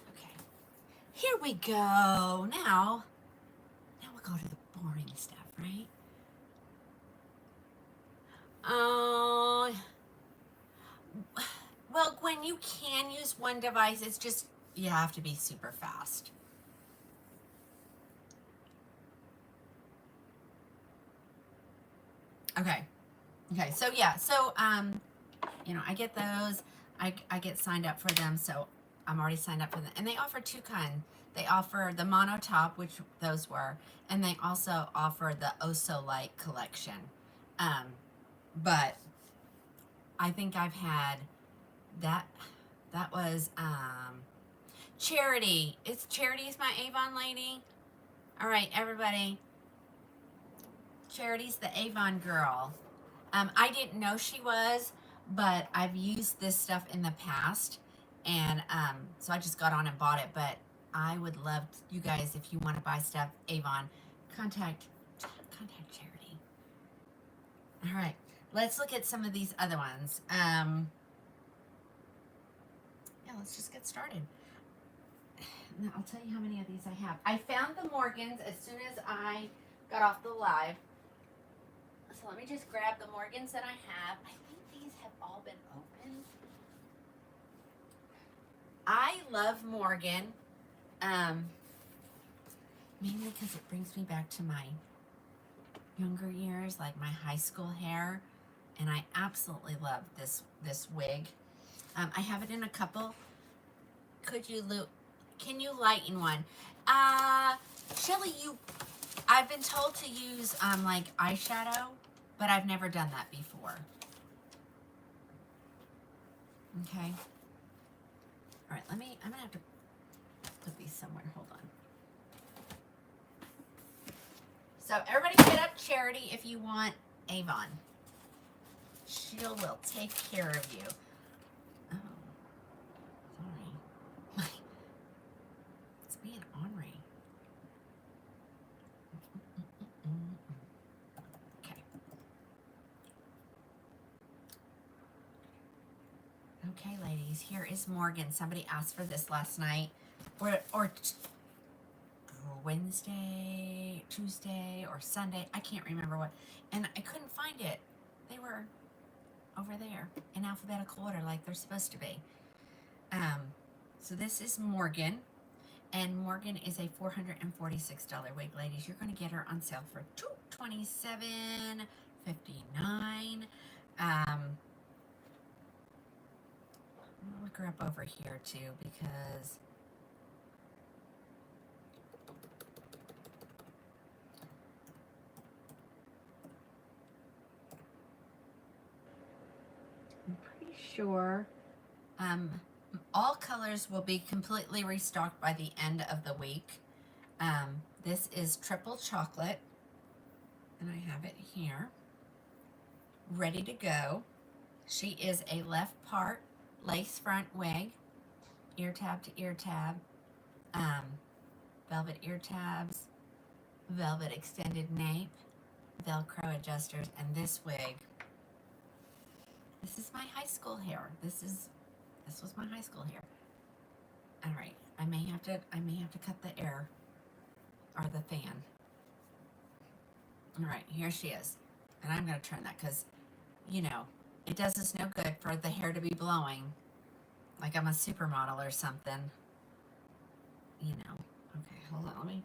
Okay. Here we go. Now we'll go to the boring stuff, right? Well, Gwen, you can use one device. It's just, you have to be super fast. Okay. Okay. So, yeah. So, you know, I get those. I get signed up for them, so I'm already signed up for them. And they offer two kinds. They offer the mono top, which those were, and they also offer the Oh So Light collection. But I think I've had that. That was Charity. It's Charity's my Avon lady. All right, everybody. Charity's the Avon girl. I didn't know she was, but I've used this stuff in the past, and so I just got on and bought it. But I would love you guys, if you want to buy stuff Avon, contact Charity. All right, let's look at some of these other ones. Yeah, let's just get started. Now, I'll tell you how many of these I have. I found the Morgans as soon as I got off the live. So let me just grab the Morgans that I have. I think these have all been opened. I love Morgan, mainly because it brings me back to my younger years, like my high school hair, and I absolutely love this wig. I have it in a couple. Can you lighten one? Shelly, I've been told to use like eyeshadow, but I've never done that before. Okay. All right, I'm gonna have to put these somewhere. Hold on. So everybody hit up Charity if you want Avon. She will take care of you. Oh, sorry. It's being ornery. Okay. Okay, ladies, here is Morgan. Somebody asked for this last night, or Wednesday, Tuesday, or Sunday. I can't remember what, and I couldn't find it. They were over there in alphabetical order, like they're supposed to be. So this is Morgan, and Morgan is a $446 wig, ladies. You're going to get her on sale for $227.59. I'm gonna look her up over here too, because I'm pretty sure all colors will be completely restocked by the end of the week. This is triple chocolate, and I have it here, ready to go. She is a left part lace front wig, ear tab to ear tab, velvet ear tabs, velvet extended nape, Velcro adjusters, and this wig. This is my high school hair. This was my high school hair. All right, I may have to cut the air or the fan. All right, here she is, and I'm gonna turn that because, you know, it does us no good for the hair to be blowing like I'm a supermodel or something. You know. Okay, hold on.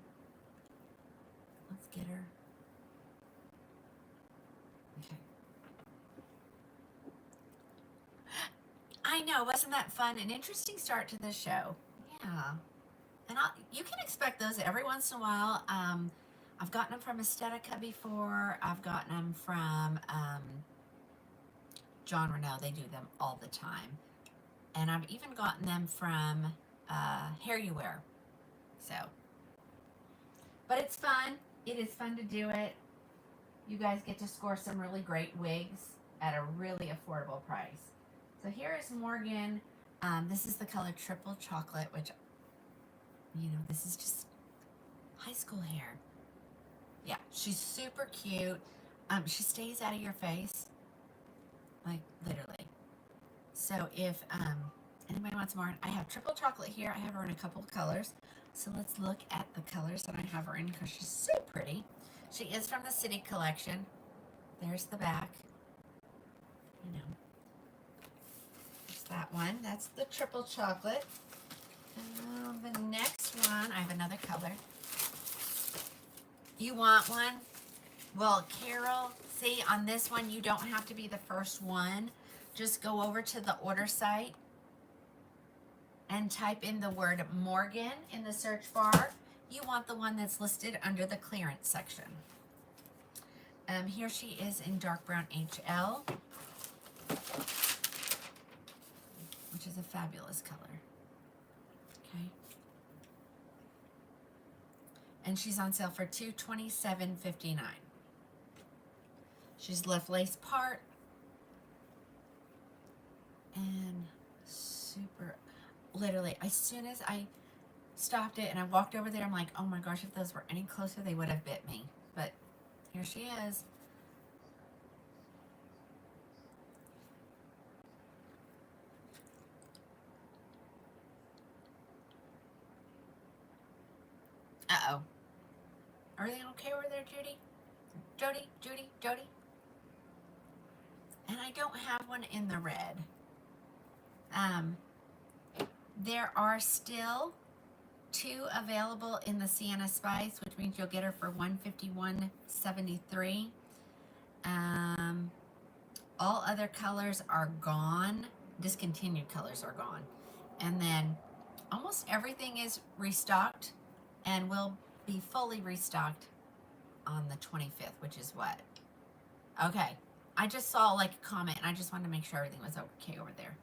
Let's get her. Okay. I know, wasn't that fun? An interesting start to the show. Yeah. And you can expect those every once in a while. I've gotten them from Estetica before. I've gotten them from John Renault. They do them all the time. And I've even gotten them from Hair You Wear. So, but it's fun. It is fun to do it. You guys get to score some really great wigs at a really affordable price. So here is Morgan. This is the color Triple Chocolate, which, you know, this is just high school hair. Yeah, she's super cute. She stays out of your face, like literally. So if anybody wants more, I have Triple Chocolate here. I have her in a couple of colors. So let's look at the colors that I have her in because she's so pretty. She is from the City Collection. There's the back. You know. There's that one. That's the Triple Chocolate. The next one, I have another color. You want one? Well, Carol, see, on this one, you don't have to be the first one. Just go over to the order site and type in the word Morgan in the search bar, you want the one that's listed under the clearance section. Here she is in dark brown HL, which is a fabulous color. Okay. And she's on sale for $227.59. She's left lace part and super, literally, as soon as I stopped it and I walked over there, I'm like, oh my gosh, if those were any closer, they would have bit me. But here she is. Uh-oh. Everything okay over there, Judy? Jody? And I don't have one in the red. There are still 2 available in the Sienna Spice, which means you'll get her for $151.73. All other colors are gone. Discontinued colors are gone. And then almost everything is restocked and will be fully restocked on the 25th, which is what? Okay. I just saw like a comment and I just wanted to make sure everything was okay over there.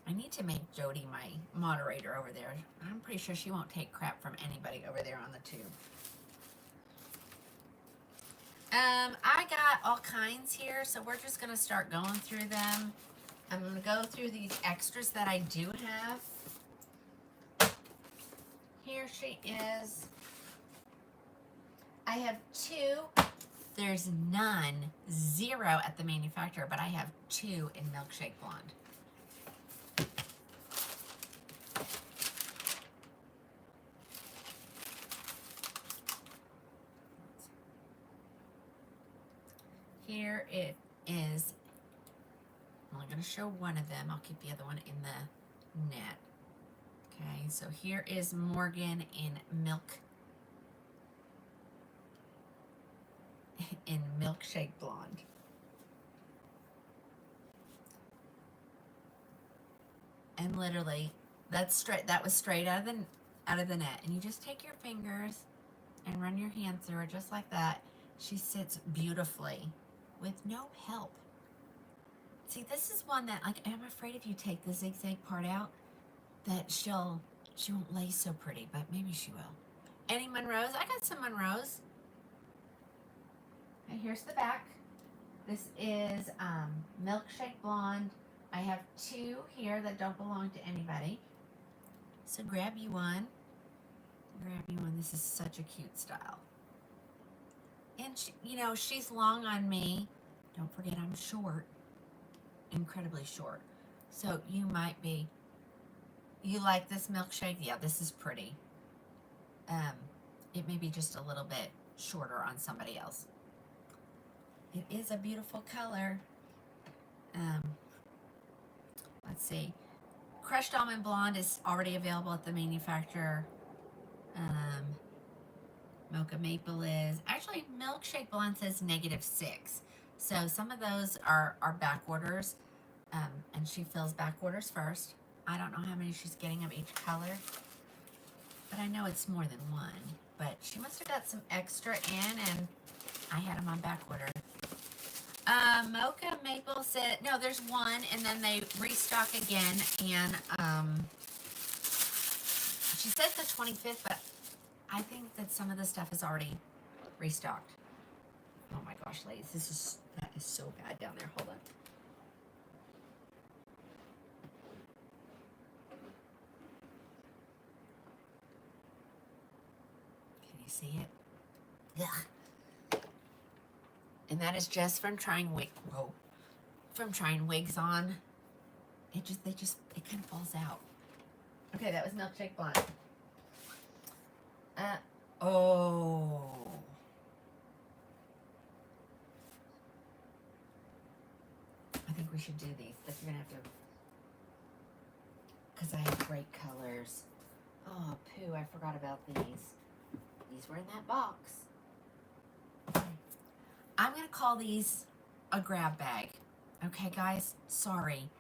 I need to make Jody my moderator over there. I'm pretty sure she won't take crap from anybody over there on the tube. I got all kinds here, so we're just going to start going through them. I'm going to go through these extras that I do have. Here she is. I have 2. There's none, 0 at the manufacturer, but I have 2 in Milkshake Blonde. Here it is. I'm only going to show one of them. I'll keep the other one in the net. Okay, so here is Morgan in Milkshake Blonde. And literally, that was straight out of the net. And you just take your fingers and run your hand through her just like that. She sits beautifully with no help. See, this is one that, like, I'm afraid if you take the zigzag part out, that she won't lay so pretty, but maybe she will. Any Monroes? I got some Monroes. And here's the back. This is Milkshake Blonde. I have 2 here that don't belong to anybody. So grab you one. This is such a cute style. And, she's long on me. Don't forget I'm short. Incredibly short. So you like this milkshake? Yeah, this is pretty. It may be just a little bit shorter on somebody else. It is a beautiful color. Let's see. Crushed Almond Blonde is already available at the manufacturer. Mocha Maple is. Actually, Milkshake Blonde says -6. So some of those are back orders. And she fills back orders first. I don't know how many she's getting of each color. But I know it's more than one. But she must have got some extra in, and I had them on back order. Mocha Maple said, no, there's one, and then they restock again, and she said the 25th, but I think that some of the stuff is already restocked. Oh my gosh, ladies, that is so bad down there. Hold on. Can you see it? Ugh. And that is just from trying wigs on. It kind of falls out. Okay, that was Milkshake Blonde. Oh. I think we should do these. But you're going to have to, because I have great colors. Oh, poo, I forgot about these. These were in that box. I'm going to call these a grab bag. Okay, guys? Sorry.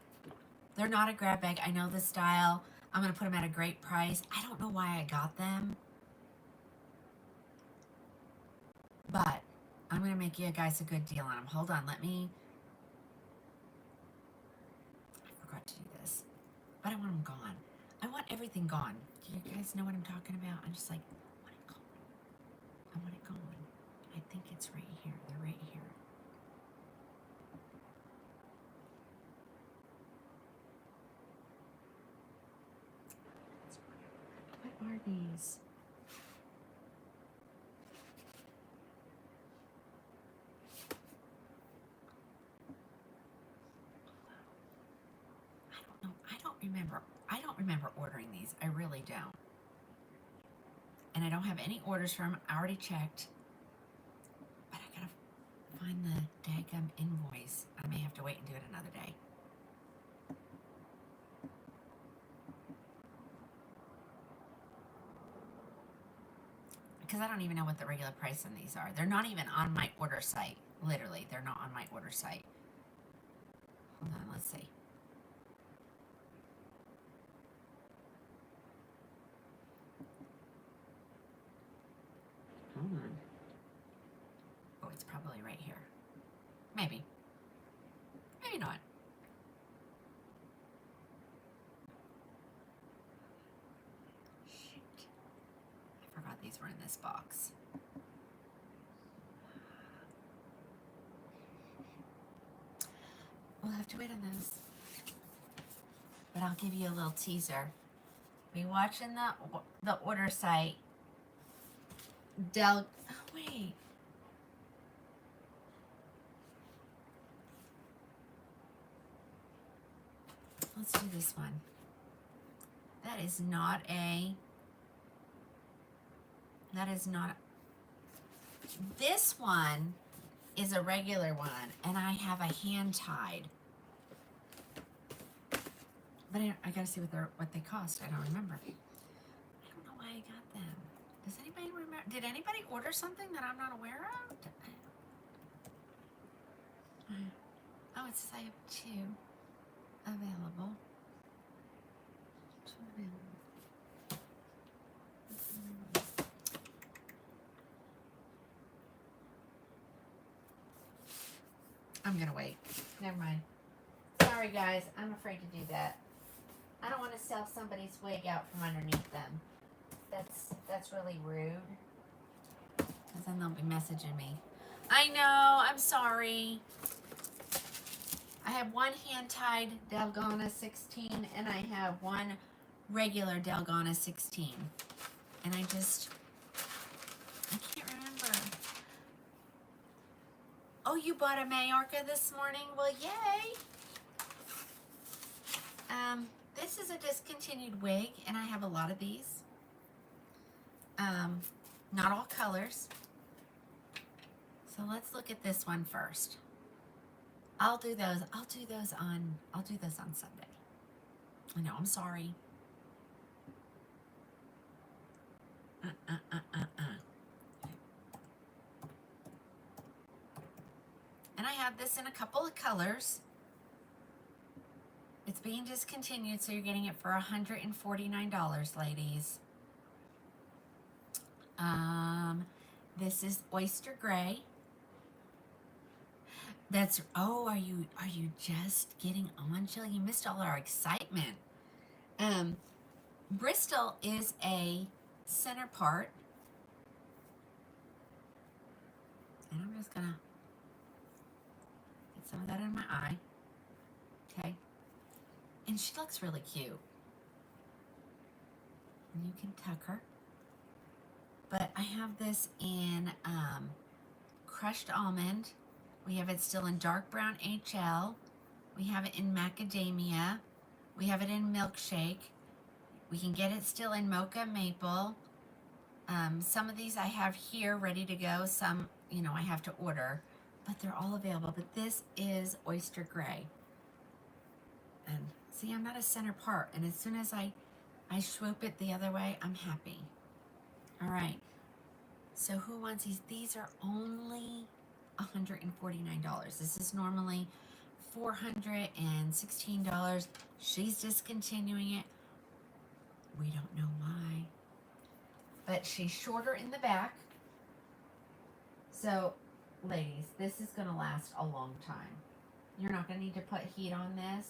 They're not a grab bag. I know the style. I'm going to put them at a great price. I don't know why I got them, but I'm going to make you guys a good deal on them. Hold on. I forgot to do this, but I want them gone. I want everything gone. Do you guys know what I'm talking about? I'm just like, I want it gone. I want it gone. I think it's right here. They're right here. What are these? I don't know. I don't remember ordering these. I really don't. And I don't have any orders from them. I already checked. But I gotta find the daggum invoice. I may have to wait and do it another day. Because I don't even know what the regular price on these are. They're not even on my order site. Literally, they're not on my order site. Hold on, let's see. Hold on. Oh, it's probably right here. Maybe. Maybe not. Shoot. I forgot these were in this box. We'll have to wait on those. But I'll give you a little teaser. Be watching the order site. Wait. Let's do this one. That is not. This one is a regular one, and I have a hand tied. But I gotta see what they cost. I don't remember. I don't know why I got them. Does anybody remember? Did anybody order something that I'm not aware of? Oh, it says I have 2 available. 2 available. I'm gonna wait. Never mind. Sorry guys, I'm afraid to do that. I don't want to sell somebody's wig out from underneath them. That's really rude. Because then they'll be messaging me. I know, I'm sorry. I have one hand-tied Dalgona 16 and I have one regular Dalgona 16. And I can't remember. Oh, you bought a Majorca this morning? Well, yay. This is a discontinued wig, and I have a lot of these. Not all colors. So let's look at this one first. I'll do those on Sunday. I know, I'm sorry. And I have this in a couple of colors. It's being discontinued, so you're getting it for $149, ladies. This is oyster gray. Are you just getting on, Jill? You missed all our excitement. Bristol is a center part. And I'm just gonna get some of that in my eye. Okay. And she looks really cute. And you can tuck her. But I have this in crushed almond. We have it still in dark brown HL. We have it in macadamia. We have it in milkshake. We can get it still in mocha maple. Some of these I have here ready to go. Some, I have to order. But they're all available. But this is oyster gray. And see, I'm not a center part. And as soon as I swoop it the other way, I'm happy. All right. So who wants these? These are only $149. This is normally $416. She's discontinuing it. We don't know why. But she's shorter in the back. So, ladies, this is going to last a long time. You're not going to need to put heat on this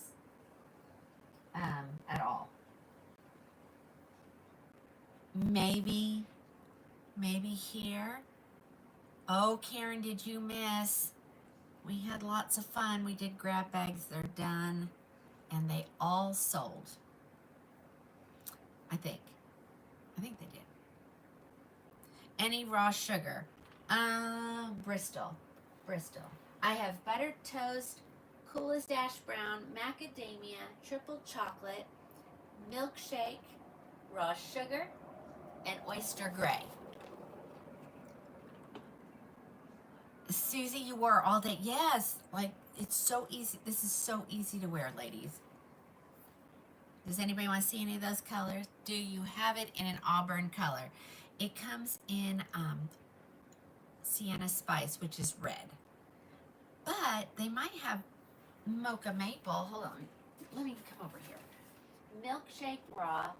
at all. Maybe here. Oh, Karen, did you miss? We had lots of fun. We did grab bags. They're done. And they all sold. I think they did. Any raw sugar? Bristol. I have buttered toast, coolest ash brown, macadamia, triple chocolate, milkshake, raw sugar, and oyster gray. Susie, you wore all day. Yes, like it's so easy. This is so easy to wear, ladies. Does anybody want to see any of those colors? Do you have it in an auburn color? It comes in Sienna Spice, which is red. But they might have mocha maple. Hold on. Let me come over here. Milkshake raw,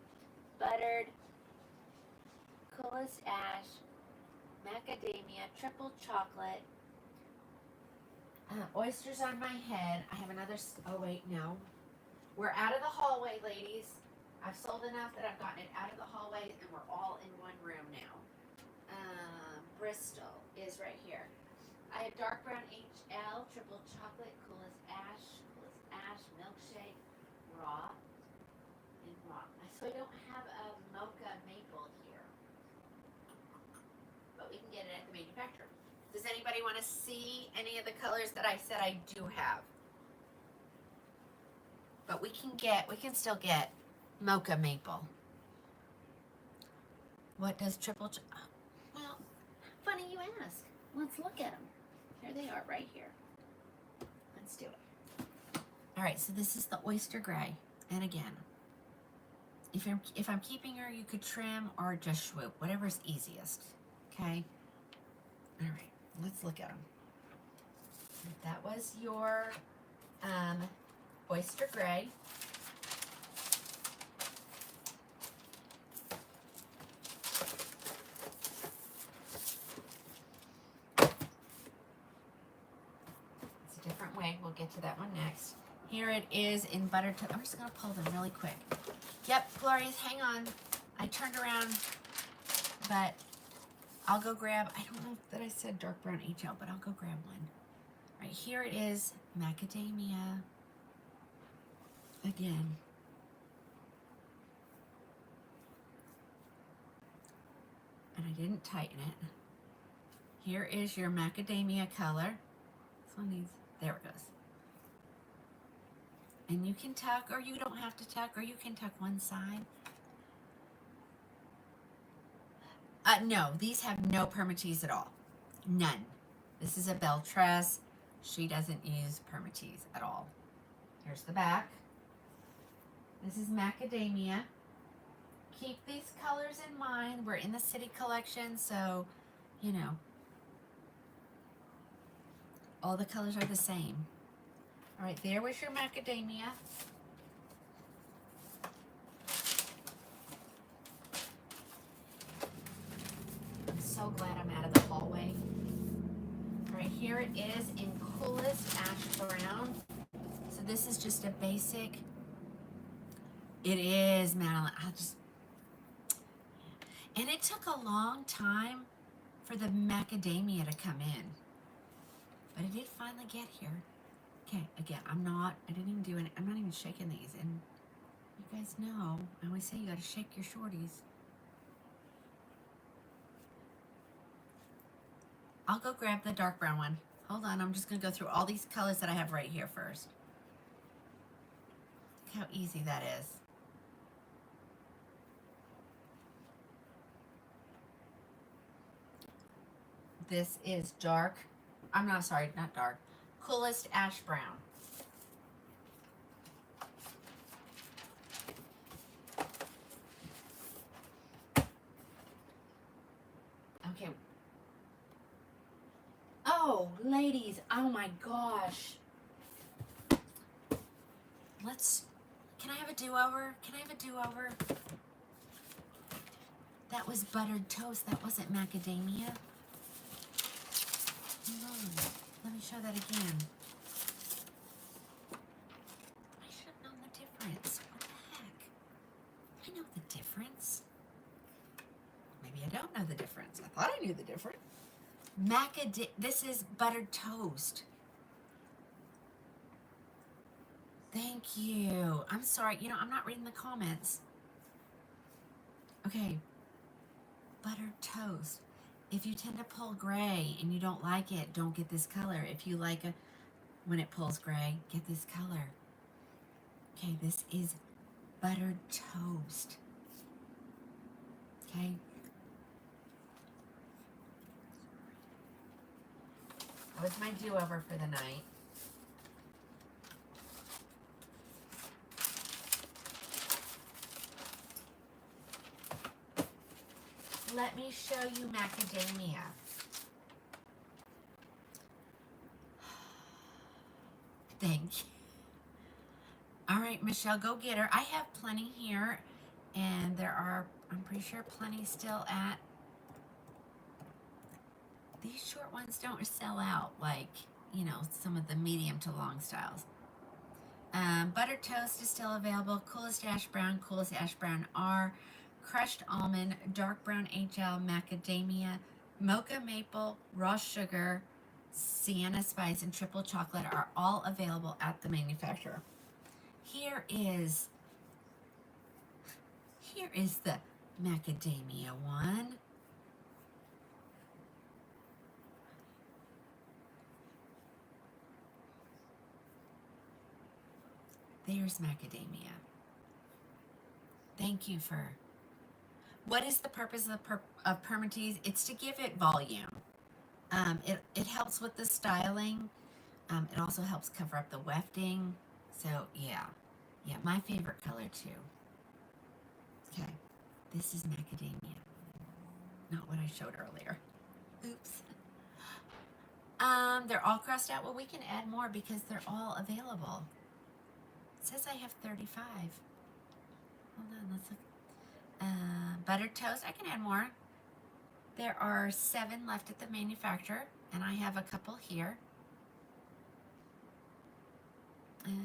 buttered, coolest ash, macadamia, triple chocolate, oysters on my head. I have another. Oh, wait, no. We're out of the hallway, ladies. I've sold enough that I've gotten it out of the hallway, and we're all in one room now. Bristol is right here. I have dark brown HL, triple chocolate, coolest ash, milkshake, raw, and raw. So I don't have a mocha maple here, but we can get it at the manufacturer. Does anybody want to see any of the colors that I said I do have? But we can still get mocha maple. What does triple well, funny you ask. Let's look at them. Here they are right here. Let's do it. All right, so this is the oyster gray. And again, if I'm keeping her, you could trim or just swoop, whatever's easiest. Okay? All right, let's look at them. That was your oyster gray. Different wig. We'll get to that one next. Here it is in buttered toast. I'm just going to pull them really quick. Yep, Glorious, hang on. I turned around, but I'll go grab, I don't know that I said dark brown HL, but I'll go grab one. Right, here it is, macadamia. Again. And I didn't tighten it. Here is your macadamia color. This one needs, there it goes. And you can tuck, or you don't have to tuck, or you can tuck one side. No, these have no permatease at all. None. This is a belle tress. She doesn't use permatease at all. Here's the back. This is macadamia. Keep these colors in mind. We're in the city collection, so, you know, all the colors are the same. All right, there was your macadamia. I'm so glad I'm out of the hallway. All right, here it is in coolest ash brown. So this is just a basic. It is, Madeline. And it took a long time for the macadamia to come in. But it did finally get here. Okay, again, I didn't even do I'm not even shaking these. And you guys know, I always say you gotta shake your shorties. I'll go grab the dark brown one. Hold on, I'm just gonna go through all these colors that I have right here first. Look how easy that is. This is dark. Not dark. Coolest ash brown. Okay. Oh, ladies, oh my gosh. Can I have a do-over? Can I have a do-over? That was buttered toast. That wasn't macadamia. Hold on. Let me show that again. I should have known the difference. What the heck? I know the difference. Maybe I don't know the difference. I thought I knew the difference. This is buttered toast. Thank you. I'm sorry. You know, I'm not reading the comments. Okay. Buttered toast. If you tend to pull gray and you don't like it, don't get this color. If you like it when it pulls gray, get this color. Okay, this is buttered toast. Okay. That was my do-over for the night. Let me show you macadamia. Thank you. All right, Michelle, go get her. I have plenty here, and there are, I'm pretty sure, plenty still at. These short ones don't sell out like, you know, some of the medium to long styles. Buttered toast is still available. Coolest ash brown, coolest ash brown R. Crushed almond, dark brown HL, macadamia, mocha maple, raw sugar, sienna spice, and triple chocolate are all available at the manufacturer. Here is the macadamia one. There's macadamia. Thank you for... What is the purpose of permatease? It's to give it volume. It helps with the styling. It also helps cover up the wefting. So, yeah. Yeah, my favorite color, too. Okay. This is macadamia. Not what I showed earlier. Oops. They're all crossed out. Well, we can add more because they're all available. It says I have 35. Hold on, let's look. Buttered toast, I can add more. There are 7 left at the manufacturer, and I have a couple here. And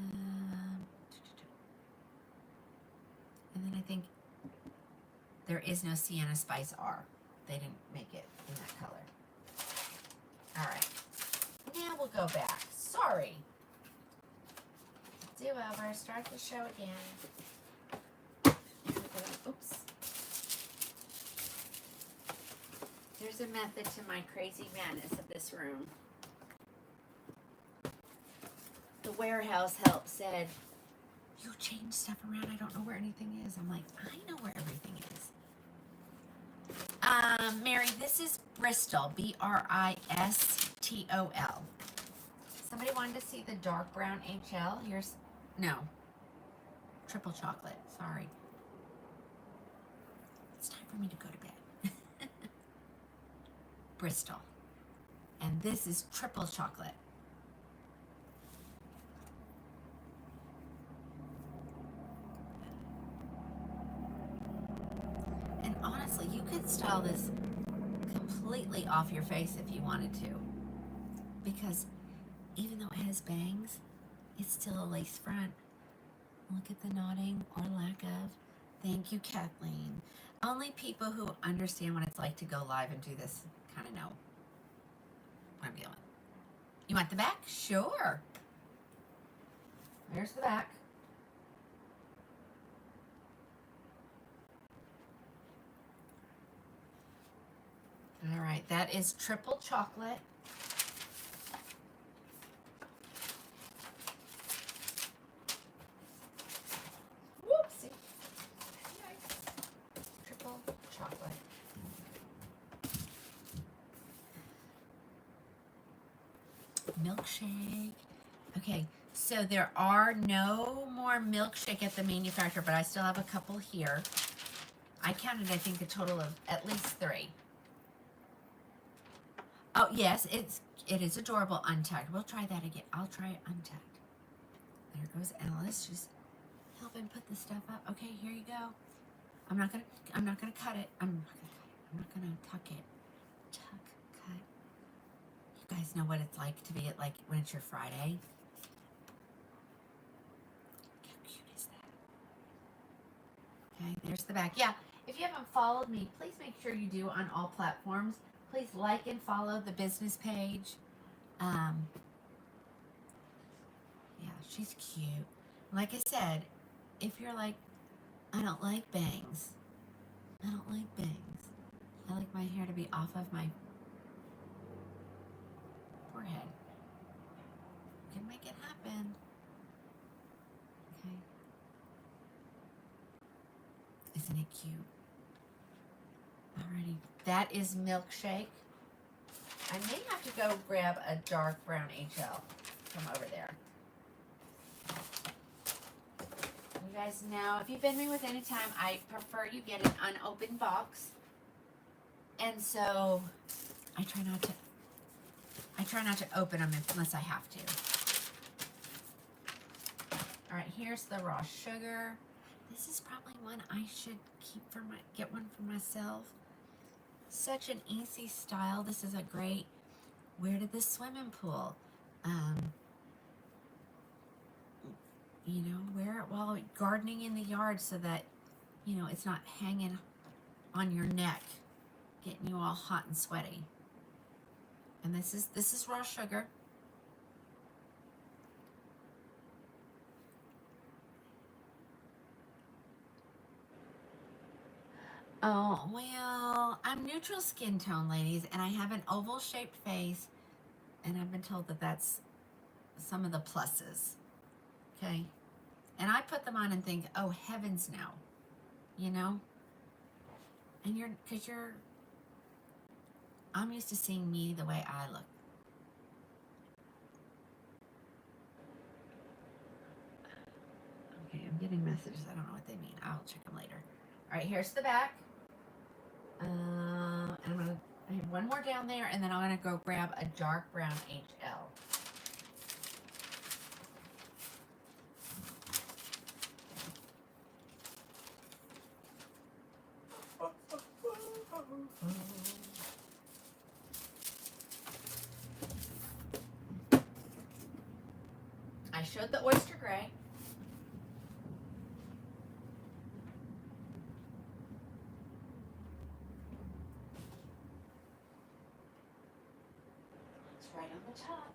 then I think there is no Sienna Spice R. They didn't make it in that color. All right, now we'll go back. Sorry. Do over, start the show again. Oops. There's a method to my crazy madness of this room. The warehouse help said, you change stuff around, I don't know where anything is. I'm like, I know where everything is. Mary, this is Bristol, B-R-I-S-T-O-L. Somebody wanted to see the dark brown HL. Here's, no, triple chocolate, sorry. It's time for me to go to bed. Bristol. And this is triple chocolate. And honestly, you could style this completely off your face if you wanted to. Because even though it has bangs, it's still a lace front. Look at the knotting or lack of. Thank you, Kathleen. Only people who understand what it's like to go live and do this kind of know what I'm dealing with. You want the back? Sure. There's the back. All right, that is triple chocolate. Whoopsie. Triple chocolate. Milkshake. Okay, so there are no more milkshake at the manufacturer, but I still have a couple here. I counted, I think, a total of at least 3. Oh, yes, it is adorable untucked. We'll try that again. I'll try it untucked. There goes Alice. She's help him put the stuff up. Okay, here you go. I'm not gonna cut it. I'm not gonna tuck it. Tuck, cut. You guys know what it's like to be at, like, when it's your Friday. How cute is that? Okay, there's the back. Yeah, if you haven't followed me, please make sure you do on all platforms. Please like and follow the business page. Yeah, she's cute. Like I said, if you're like, I don't like bangs. I don't like bangs. I like my hair to be off of my forehead. You can make it happen. Okay. Isn't it cute? Alrighty. That is Milkshake. I may have to go grab a dark brown HL from over there. You guys know, if you've been with me with any time, I prefer you get an unopened box. And so I try not to open them unless I have to. All right, here's the raw sugar. This is probably one I should get one for myself. Such an easy style. This is a great wear to the swimming pool. You know, wear it while gardening in the yard so that, you know, it's not hanging on your neck, getting you all hot and sweaty. And this is raw sugar. Oh, well, I'm neutral skin tone, ladies, and I have an oval shaped face, and I've been told that that's some of the pluses. Okay. And I put them on and think, oh, heavens no, you know? And I'm used to seeing me the way I look. Okay, I'm getting messages. I don't know what they mean. I'll check them later. All right, here's the back. And I have one more down there, and then I'm gonna go grab a dark brown HL. I showed the oyster gray. It's right on the top.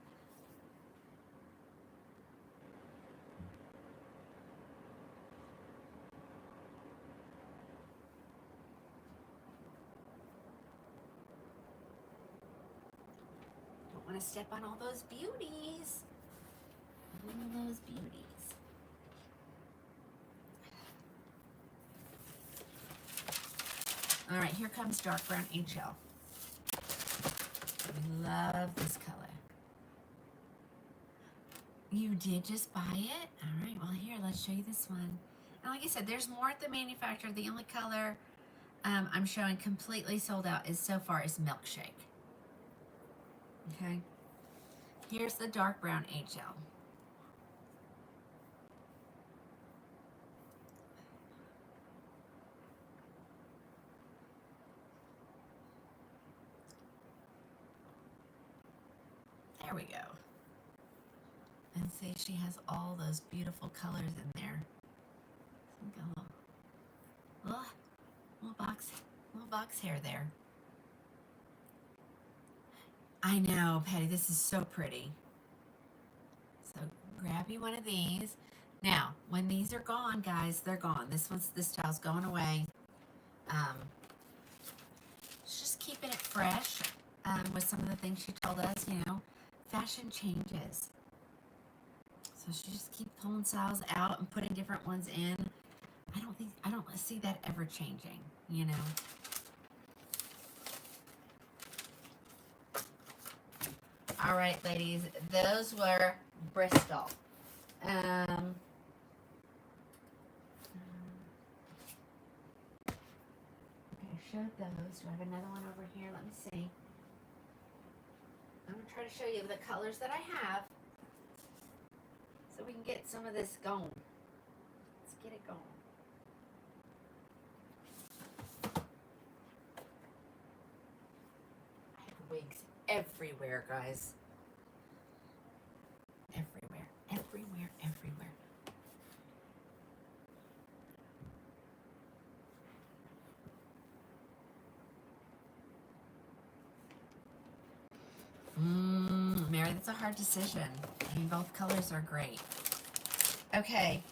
Don't want to step on all those beauties. All those beauties. All right, here comes dark brown HL. I love this color. You did just buy it? All right, well, here, let's show you this one. And like I said, there's more at the manufacturer. The only color I'm showing completely sold out so far is Milkshake. Okay. Here's the dark brown HL. There we go. And see, she has all those beautiful colors in there. Little box hair there. I know, Patty, this is so pretty. So grab you one of these. Now, when these are gone, guys, they're gone. This style's going away. Just keeping it fresh with some of the things she told us, you know, fashion changes. So she just keeps pulling styles out and putting different ones in. I don't see that ever changing, you know. All right, ladies, those were Bristol. I showed those. Do I have another one over here? Let me see. I'm going to try to show you the colors that I have so we can get some of this going. Let's get it going. I have wigs everywhere, guys. Everywhere, everywhere, everywhere. Mary, that's a hard decision. I mean, both colors are great. Okay.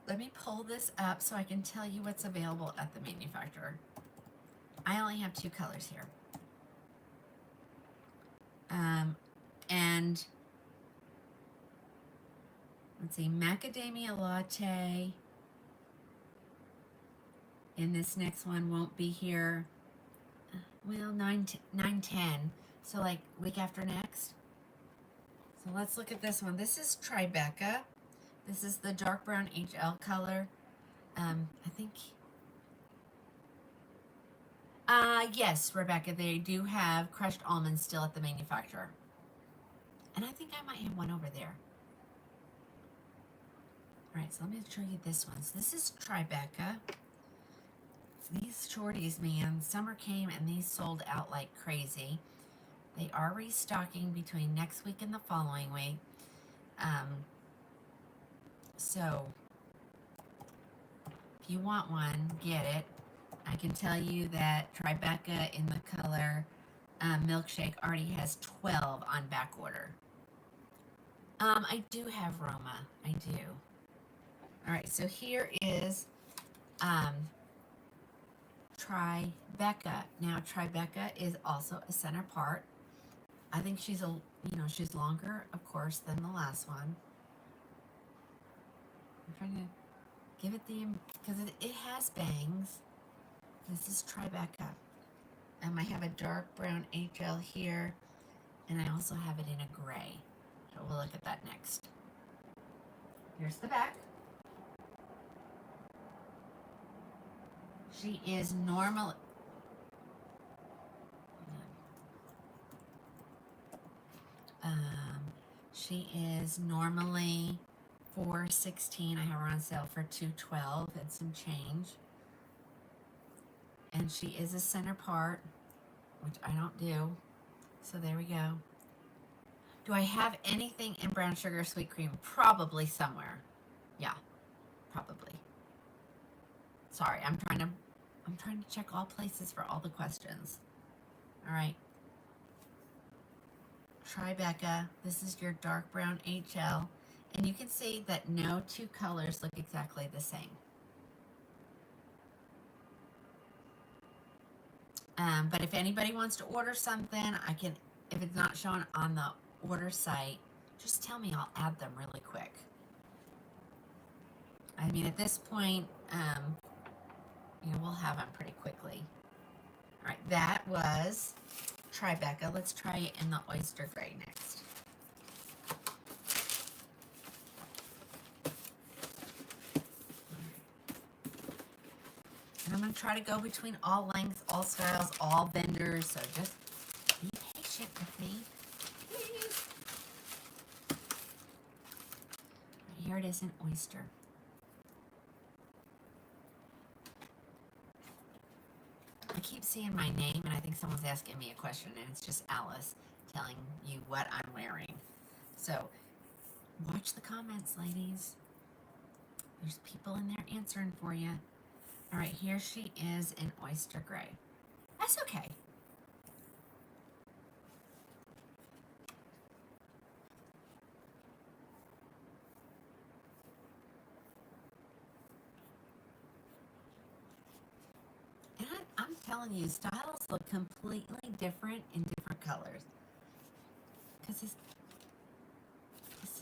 Let me pull this up so I can tell you what's available at the manufacturer. I only have 2 colors here. And let's see, macadamia latte. And this next one won't be here. Well, 9/10. So like week after next. So let's look at this one. This is Tribeca. This is the dark brown HL color. I think. Yes, Rebecca, they do have crushed almonds still at the manufacturer. And I think I might have one over there. All right, so let me show you this one. So this is Tribeca. These shorties, man, summer came and these sold out like crazy. They are restocking between next week and the following week. So if you want one, get it. I can tell you that Tribeca in the color Milkshake already has 12 on back order. I do have Roma. I do. All right, so here is Tribeca. Now Tribeca is also a center part. I think she's she's longer, of course, than the last one. I'm trying to give it because it has bangs. This is Tribeca. I have a dark brown HL here, and I also have it in a gray. So we'll look at that next. Here's the back. She is normal. She is normally $4.16. I have her on sale for $2.12 and some change. And she is a center part, which I don't do. So there we go. Do I have anything in brown sugar sweet cream? Probably somewhere. Yeah, probably. Sorry, I'm trying to check all places for all the questions. All right. Tribeca, this is your dark brown HL, and you can see that no 2 colors look exactly the same. But if anybody wants to order something, I can, if it's not shown on the order site, just tell me, I'll add them really quick. I mean, at this point, we'll have them pretty quickly. All right, that was Tribeca. Let's try it in the oyster gray next. And I'm going to try to go between all lengths, all styles, all vendors, so just be patient with me, please. Right, here it is in oyster. I keep seeing my name, and I think someone's asking me a question, and it's just Alice telling you what I'm wearing. So, watch the comments, ladies. There's people in there answering for you. All right, here she is in oyster gray. That's okay. And I'm telling you, styles look completely different in different colors. Because this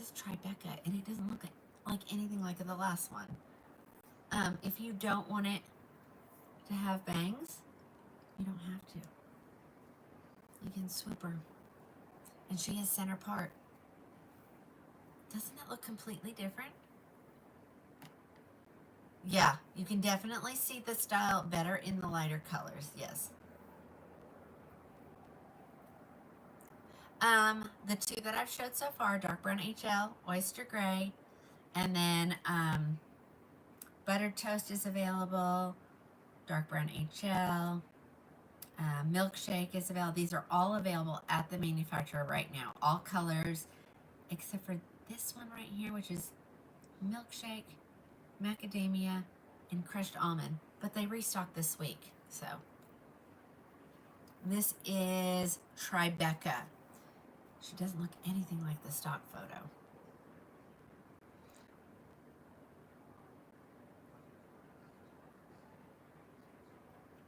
is Tribeca, and it doesn't look like anything like the last one. If you don't want it to have bangs, you don't have to. You can swoop her. And she is center part. Doesn't that look completely different? Yeah, you can definitely see the style better in the lighter colors, yes. The two that I've showed so far, dark brown HL, oyster gray, and then buttered toast is available, dark brown HL, milkshake is available. These are all available at the manufacturer right now, all colors, except for this one right here, which is milkshake, macadamia, and crushed almond, but they restocked this week. So this is Tribeca. She doesn't look anything like the stock photo.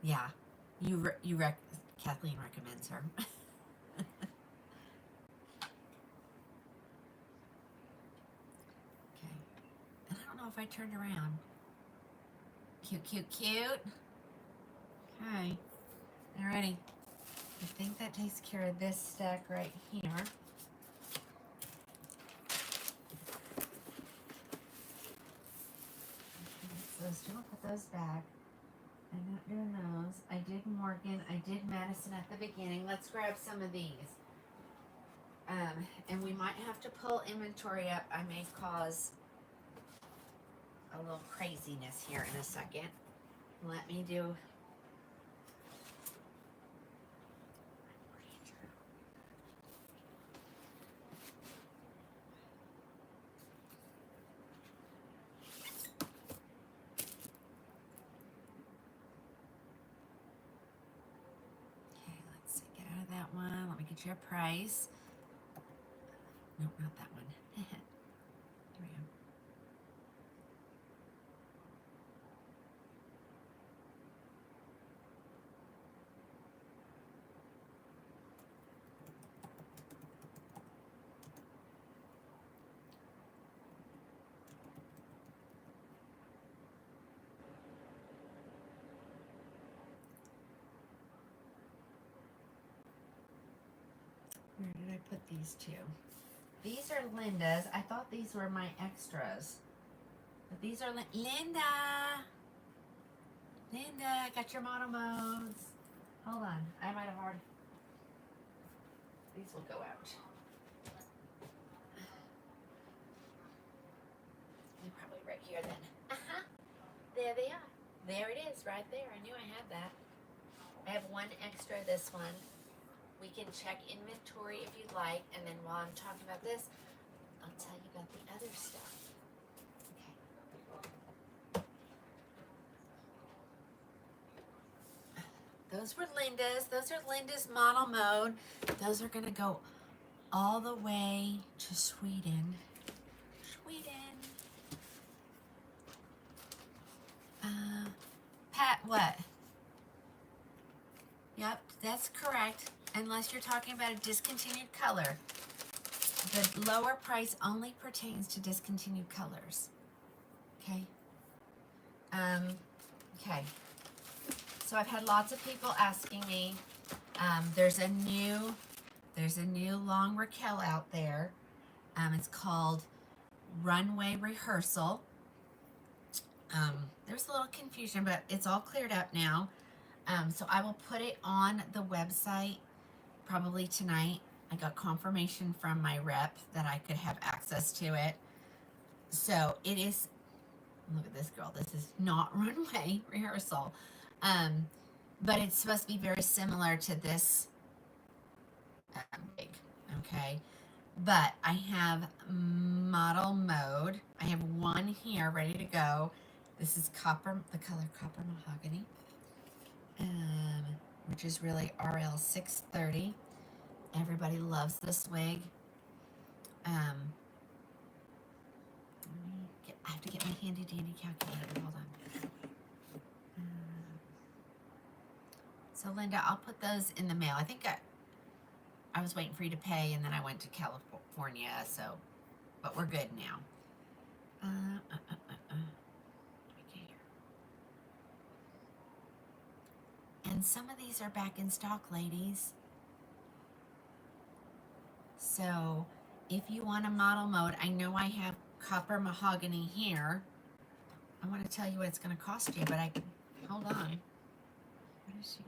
Yeah, Kathleen recommends her. Okay, and I don't know if I turned around. Cute, cute, cute. Okay, alrighty. I think that takes care of this stack right here. So still put those back. I'm not doing those. I did Morgan. I did Madison at the beginning. Let's grab some of these. And we might have to pull inventory up. I may cause a little craziness here in a second. Let me do. Okay, let's see. Get out of that one. Let me get you a price. Nope, not that one. Here we go. Where did I put these two? These are Linda's. I thought these were my extras. But these are Linda! Linda, got your model modes. Hold on. I might have already. These will go out. They're probably right here then. There they are. There it is, right there. I knew I had that. I have one extra, this one. We can check inventory if you'd like, and then while I'm talking about this, I'll tell you about the other stuff. Okay. Those were Linda's. Those are Linda's model mode. Those are going to go all the way to Sweden. Pat, what? Yep, that's correct. Unless you're talking about a discontinued color. The lower price only pertains to discontinued colors. Okay? Okay. So I've had lots of people asking me. There's a new long Raquel out there. It's called Runway Rehearsal. There's a little confusion, but it's all cleared up now. So I will put it on the website probably tonight. I got confirmation from my rep that I could have access to it. So it is, look at this girl. This is not Runway Rehearsal. But it's supposed to be very similar to this wig. Okay. But I have model mode. I have one here ready to go. This is copper, the color copper mahogany, which is really RL 630. Everybody loves this wig. I have to get my handy dandy calculator. Hold on. So Linda, I'll put those in the mail. I think I was waiting for you to pay, and then I went to California. So, but we're good now. And some of these are back in stock, ladies. So if you want a model mode, I know I have copper mahogany here. I want to tell you what it's going to cost you, but hold on. What is she?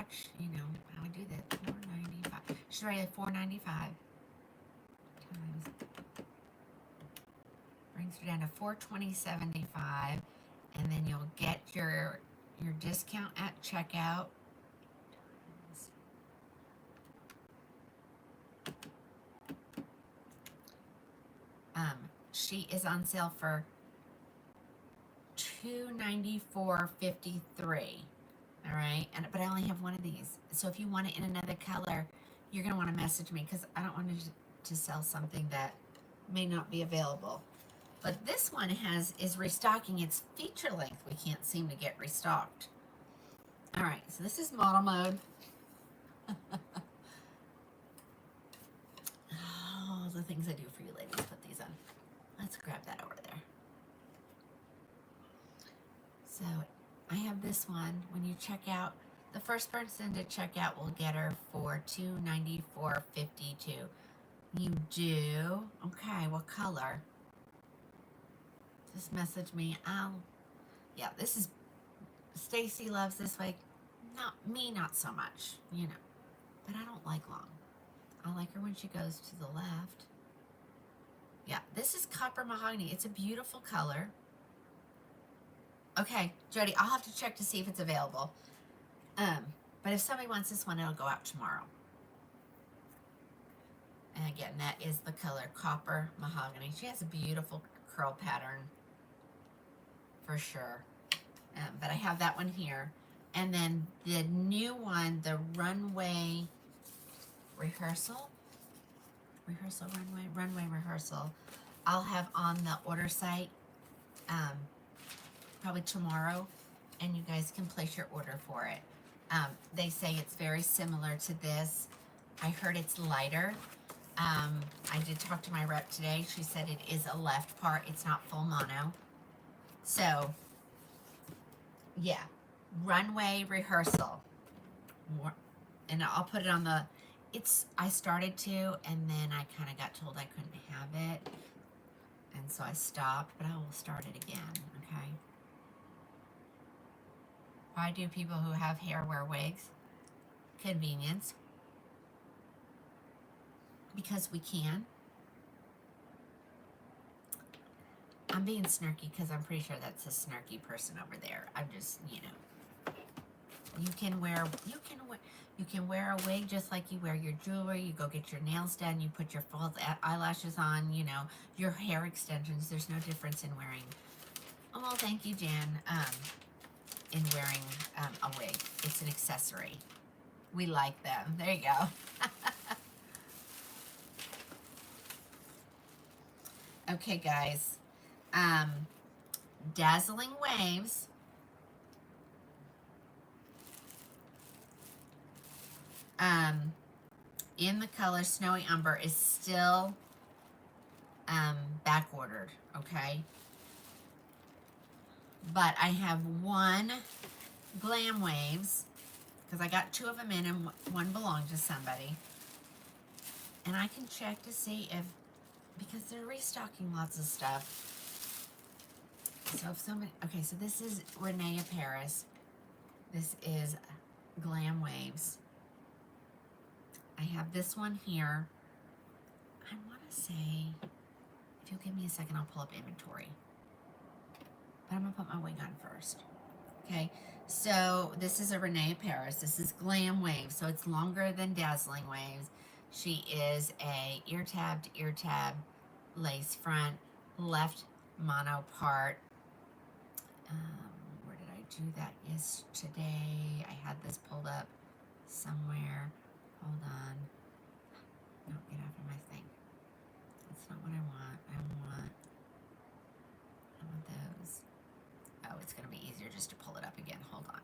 watch, you know, how I do that. $4.95. She's ready at $4.95 times brings her down to $420.75, and then you'll get your discount at checkout. She is on sale for $294.53. All right, but I only have one of these. So if you want it in another color, you're gonna want to message me because I don't want to sell something that may not be available. But this one is restocking. It's feature length. We can't seem to get restocked. All right, so this is model mode. Oh, the things I do for you ladies. Put these on. Let's grab that over there. So I have this one. When you check out, the first person to check out will get her for $294.52. You do? Okay, what color? Just message me. Yeah, this is, Stacy loves this way. Not so much, you know. But I don't like long. I like her when she goes to the left. Yeah, this is copper mahogany. It's a beautiful color. Okay, Jody, I'll have to check to see if it's available. But if somebody wants this one, it'll go out tomorrow. And again, that is the color copper mahogany. She has a beautiful curl pattern for sure. But I have that one here. And then the new one, the runway rehearsal, runway rehearsal, I'll have on the order site probably tomorrow, and you guys can place your order for it. They say it's very similar to this. I heard it's lighter. I did talk to my rep today. She said it is a left part. It's not full mono. So, yeah, runway rehearsal. And I'll put it on the, I started to, and then I kind of got told I couldn't have it. And so I stopped, but I will start it again, okay? Why do people who have hair wear wigs? Convenience. Because we can. I'm being snarky because I'm pretty sure that's a snarky person over there. I'm just, you know. You can wear a wig just like you wear your jewelry. You go get your nails done. You put your false eyelashes on. You know, your hair extensions. There's no difference in wearing. Oh, well, thank you, Jan. In wearing a wig, it's an accessory. We like them. There you go. Okay, guys. Dazzling Waves. In the color Snowy Umber is still back ordered, okay? But I have one Glam Waves, because I got 2 of them in and one belonged to somebody. And I can check to see if, because they're restocking lots of stuff. So if somebody, okay, so this is Renee Paris. This is Glam Waves. I have this one here. I want to say, if you'll give me a second, I'll pull up inventory. But I'm going to put my wig on first. Okay, so this is a Renee Paris. This is Glam Waves, so it's longer than Dazzling Waves. She is a ear tab to ear tab, lace front, left mono part. Where did I do that yesterday? I had this pulled up somewhere. Hold on. No, get off of my thing. That's not what I want. I want those. Oh, it's going to be easier just to pull it up again. Hold on.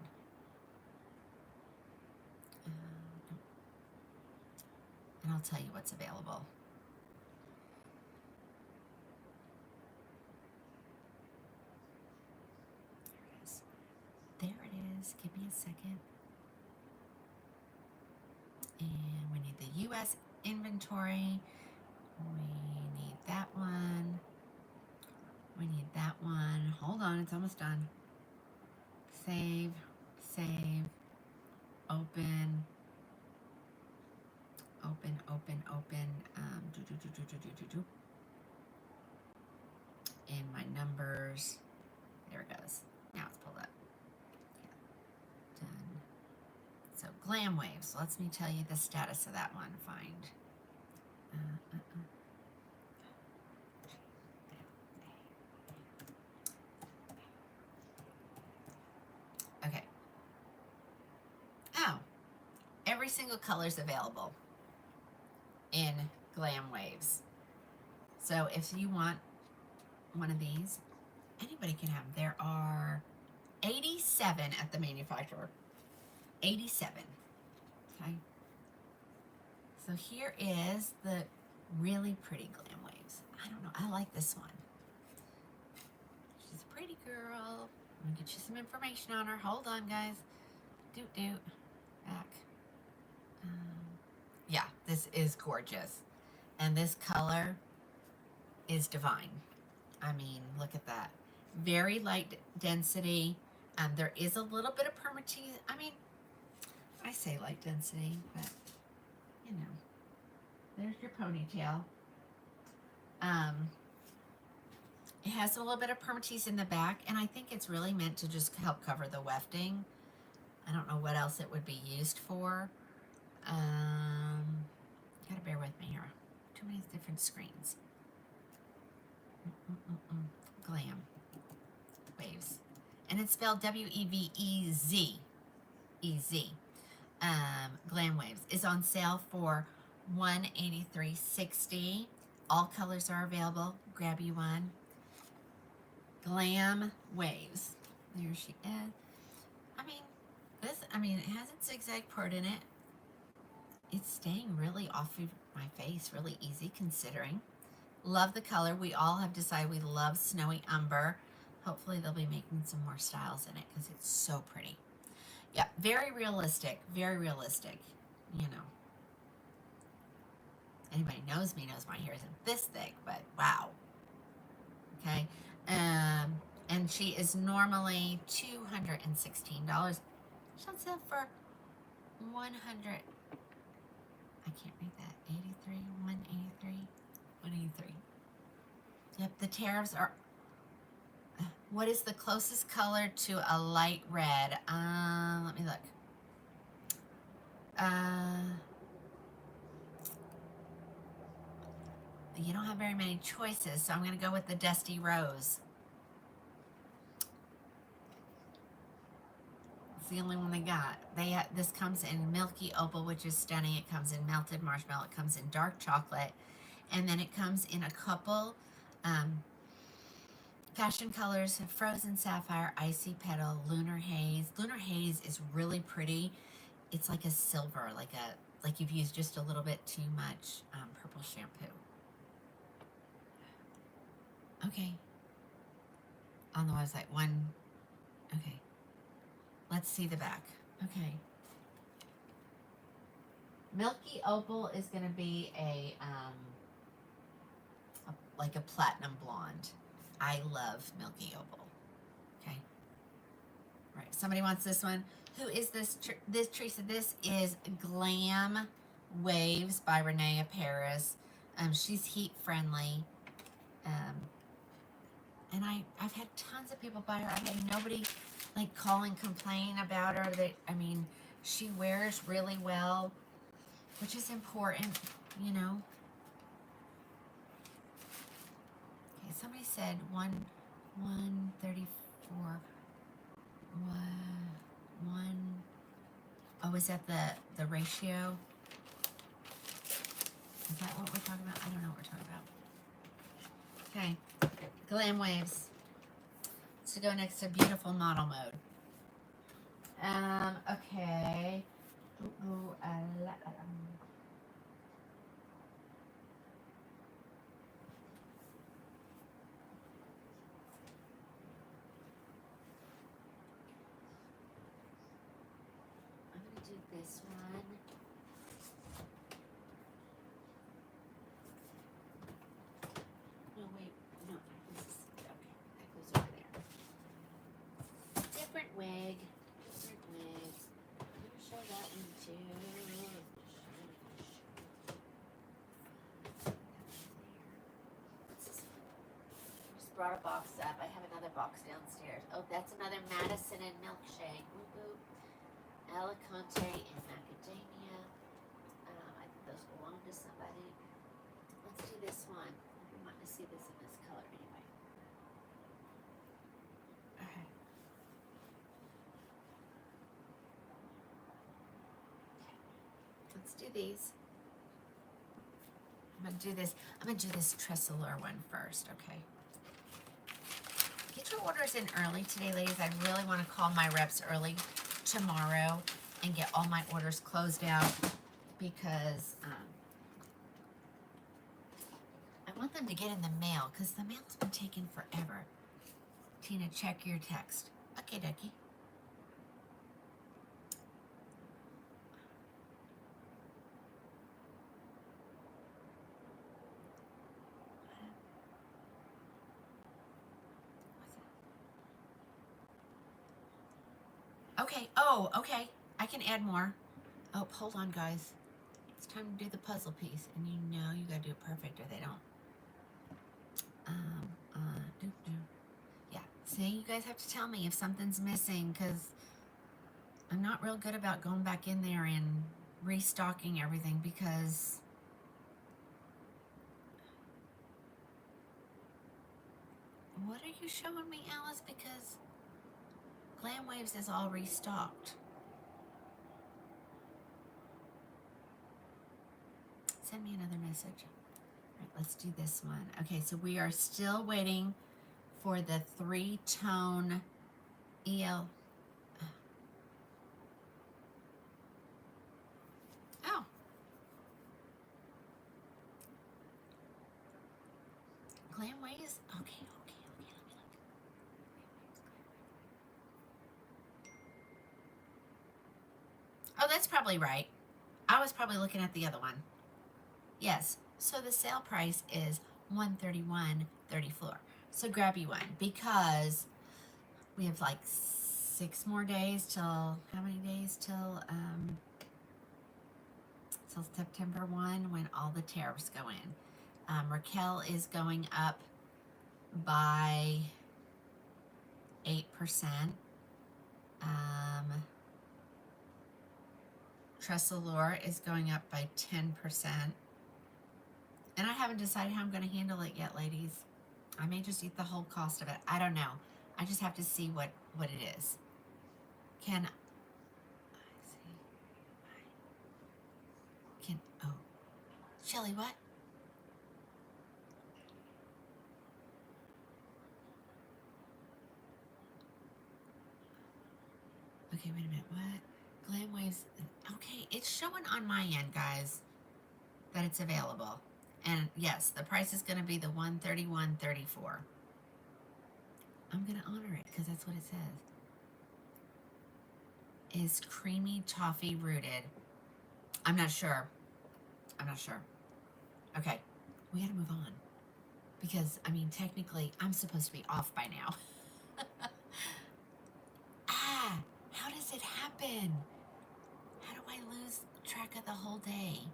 And I'll tell you what's available. There it is. Give me a second. And we need the U.S. inventory. We need that one. We need that one. Hold on, it's almost done. Save, save, open. In my numbers. There it goes. Now it's pulled up. Yeah. Done. So Glam Waves. Let me tell you the status of that one. Find. Okay. Oh, every single color is available in Glam Waves. So if you want one of these, anybody can have them. There are 87 at the manufacturer. 87. Okay. So here is the really pretty Glam Waves. I don't know. I like this one. She's a pretty girl. I'm going to get you some information on her. Hold on, guys. Doot. Back. Yeah, this is gorgeous. And this color is divine. I mean, look at that. Very light density. There is a little bit of permatease. I mean, I say light density, but, you know. There's your ponytail. It has a little bit of permatease in the back, and I think it's really meant to just help cover the wefting. I don't know what else it would be used for. Gotta bear with me here. Too many different screens. Glam Waves. And it's spelled W-E-V-E-Z. E-Z. Glam Waves is on sale for $183.60. All colors are available. Grab you one. Glam Waves. There she is. I mean, it has a zigzag part in it. It's staying really off of my face, really easy considering. Love the color. We all have decided we love Snowy Umber. Hopefully they'll be making some more styles in it because it's so pretty. Yeah, very realistic, you know. Anybody knows me knows my hair isn't this thick, but wow. Okay, and she is normally $216. She's on sale for $100. I can't read that. 83, 183, 183. Yep, the tariffs are. What is the closest color to a light red? Let me look. You don't have very many choices, so I'm going to go with the Dusty Rose. It's the only one they got. This comes in Milky Opal, which is stunning. It comes in Melted Marshmallow. It comes in Dark Chocolate. And then it comes in a couple fashion colors: Frozen Sapphire, Icy Petal, Lunar Haze. Lunar Haze is really pretty. It's like a silver, like you've used just a little bit too much purple shampoo. Okay. On the website, okay. Let's see the back. Okay. Milky Opal is going to be like a platinum blonde. I love Milky Opal. Okay. All right. Somebody wants this one. Who is this? Teresa. This is Glam Waves by Renee Paris. She's heat friendly. And I've had tons of people buy her. I've had nobody like call and complain about her. She wears really well, which is important, you know. Okay, somebody said 134. Oh, is that the ratio? Is that what we're talking about? I don't know what we're talking about. Okay, Glam Waves. To go next to Beautiful Model Mode. Okay. This one. No, wait, no, this is, okay, that goes over there. Different wig. I'm gonna show that brought a box up. I have another box downstairs. Oh, that's another Madison and milkshake. Whoop, whoop. Aliconte and macadamia. I think those belong to somebody. Let's do this one. I've been wanting to see this in this color anyway. Okay. Let's do these. I'm gonna do this Tressolure one first, okay? Get your orders in early today, ladies. I really want to call my reps early tomorrow and get all my orders closed out because I want them to get in the mail because the mail's been taking forever. Tina, check your text. Okay, Ducky. Okay, oh, okay. I can add more. Oh, hold on, guys. It's time to do the puzzle piece, and you know you gotta do it perfect or they don't. Yeah, see, you guys have to tell me if something's missing, because I'm not real good about going back in there and restocking everything, because what are you showing me, Alice? Because Glam Waves is all restocked. Send me another message. All right, let's do this one. Okay, so we are still waiting for the 3-tone EL. Oh. Glam Waves? Okay. Let me look. Oh, that's probably right. I was probably looking at the other one. Yes, so the sale price is $131.34. So grab you one because we have like 6 more days till, how many days till September 1 when all the tariffs go in. Raquel is going up by 8%. Tressolure is going up by 10%. And I haven't decided how I'm going to handle it yet, ladies. I may just eat the whole cost of it. I don't know. I just have to see what it is. Oh, Shelly, what? Okay, wait a minute. What? Glam Waves. Okay, it's showing on my end, guys, that it's available. And yes, the price is going to be the $131.34. I'm going to honor it because that's what it says. Is creamy toffee rooted. I'm not sure. Okay, we got to move on. Because, I mean, technically, I'm supposed to be off by now. How does it happen? How do I lose track of the whole day?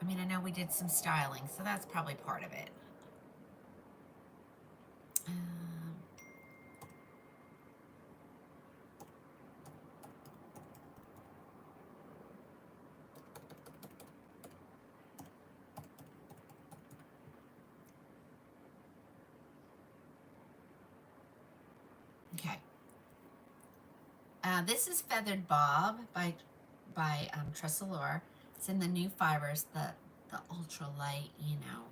I mean, I know we did some styling, so that's probably part of it. Okay. This is Feathered Bob by Tressolure. It's in the new fibers, the ultra light, you know.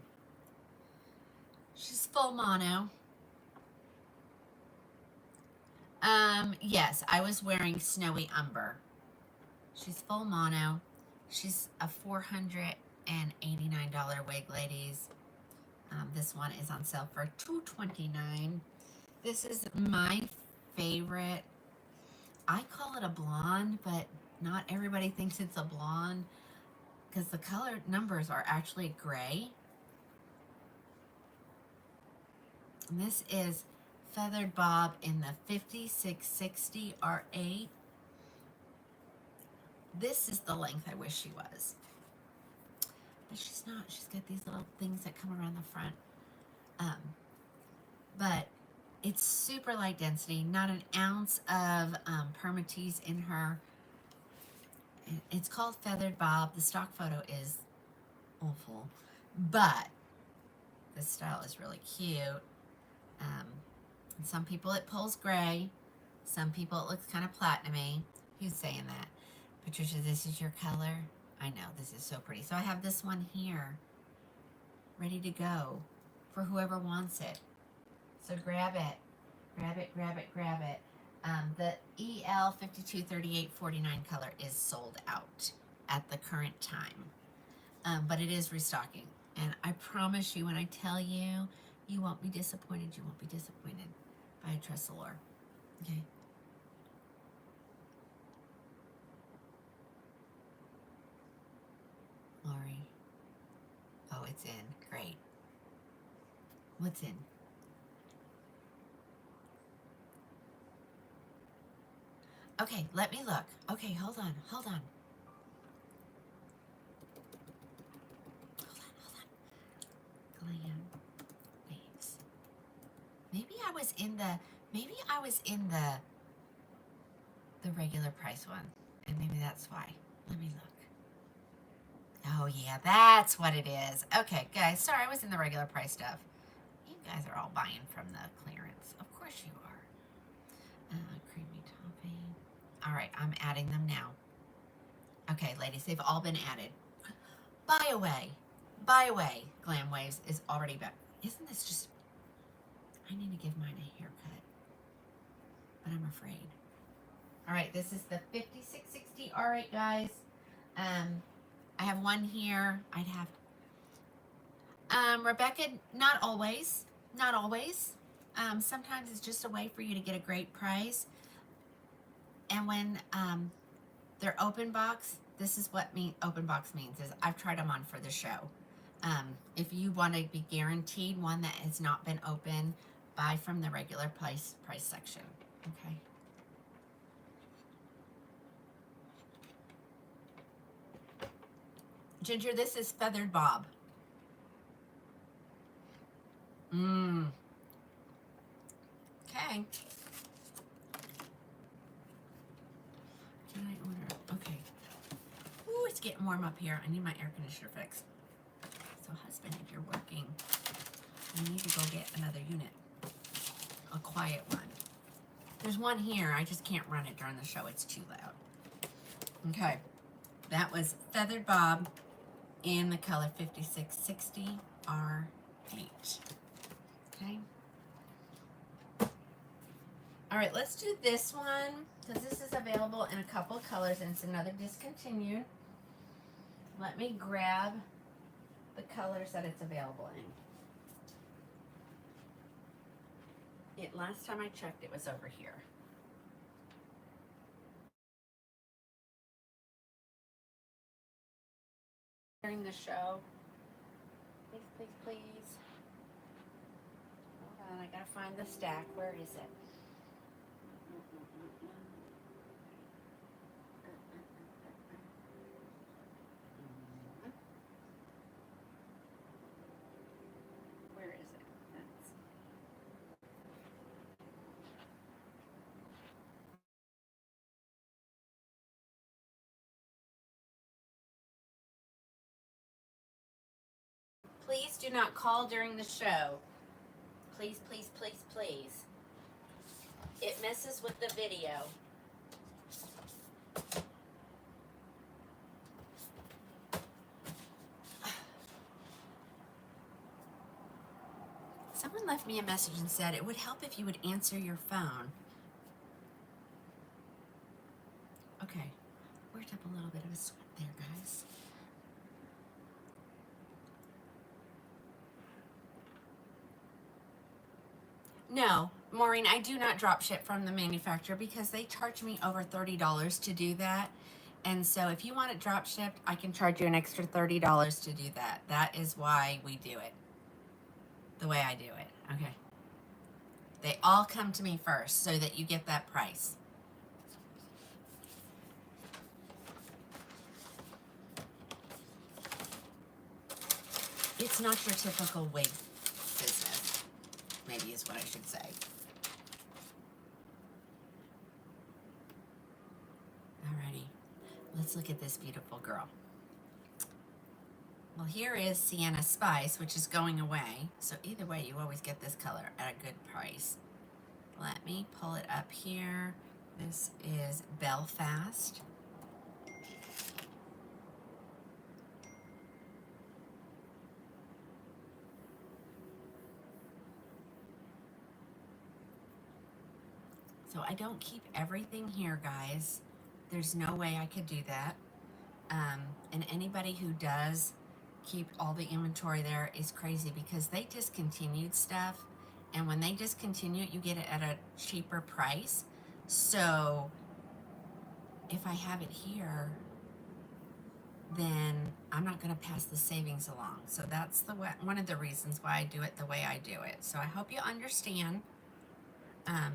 She's full mono. Yes, I was wearing Snowy Umber. She's full mono. She's a $489 wig, ladies. This one is on sale for $229. This is my favorite. I call it a blonde, but not everybody thinks it's a blonde because the color numbers are actually gray. And this is Feathered Bob in the 5660 R8. This is the length I wish she was. But she's not. She's got these little things that come around the front. But it's super light density, not an ounce of permatease in her. It's called Feathered Bob. The stock photo is awful, but this style is really cute. And some people it pulls gray, some people it looks kind of platinumy. Who's saying that? Patricia, this is your color? I know, this is so pretty. So I have this one here, ready to go for whoever wants it. So grab it, grab it, grab it, grab it. The EL 523849 color is sold out at the current time, but it is restocking. And I promise you, when I tell you, you won't be disappointed. You won't be disappointed. I trust the Lord. Okay. Lori. Oh, it's in. Great. What's in? Okay, let me look. Okay, hold on. Hold on. Glam waves. Maybe I was in the regular price one, and maybe that's why. Let me look. Oh yeah, that's what it is. Okay, guys, sorry, I was in the regular price stuff. You guys are all buying from the clearance. Of course you are. Creamy topping. All right, I'm adding them now. Okay, ladies, they've all been added. Buy away. Buy away. Glam Waves is already back. Isn't this just... I need to give mine a haircut, but I'm afraid. All right, this is the 5660 R8, guys. I have one here. I'd have... Rebecca, not always. Not always. Sometimes it's just a way for you to get a great price. And when they're open box, this is what open box means, is I've tried them on for the show. If you want to be guaranteed one that has not been open, buy from the regular price section. Okay. Ginger, this is Feathered Bob. Okay. Can I order? Okay. Ooh, it's getting warm up here. I need my air conditioner fixed. So, husband, if you're working, you need to go get another unit. A quiet one. There's one here. I just can't run it during the show. It's too loud. Okay. That was Feathered Bob in the color 5660 R8. Okay. All right, let's do this one, because this is available in a couple colors, and it's another discontinued. Let me grab the colors that it's available in. Last time I checked, it was over here. During the show, please, please, please. Hold on, I gotta find the stack. Where is it? Where is it? Please do not call during the show. Please, please, please, please. It messes with the video. Someone left me a message and said it would help if you would answer your phone. Okay, worked up a little bit of a sweat there, guys. No, Maureen, I do not drop ship from the manufacturer because they charge me over $30 to do that. And so if you want it drop shipped, I can charge you an extra $30 to do that. That is why we do it the way I do it. Okay. They all come to me first so that you get that price. It's not your typical wig business. maybe is what I should say. Alrighty, let's look at this beautiful girl. Well, here is Sienna Spice, which is going away. So either way, you always get this color at a good price. Let me pull it up here. This is Belfast. So I don't keep everything here, guys. There's no way I could do that. And anybody who does keep all the inventory there is crazy, because they discontinued stuff, and when they discontinue it, you get it at a cheaper price. So if I have it here, then I'm not going to pass the savings along. So that's one of the reasons why I do it the way I do it. So I hope you understand. I'm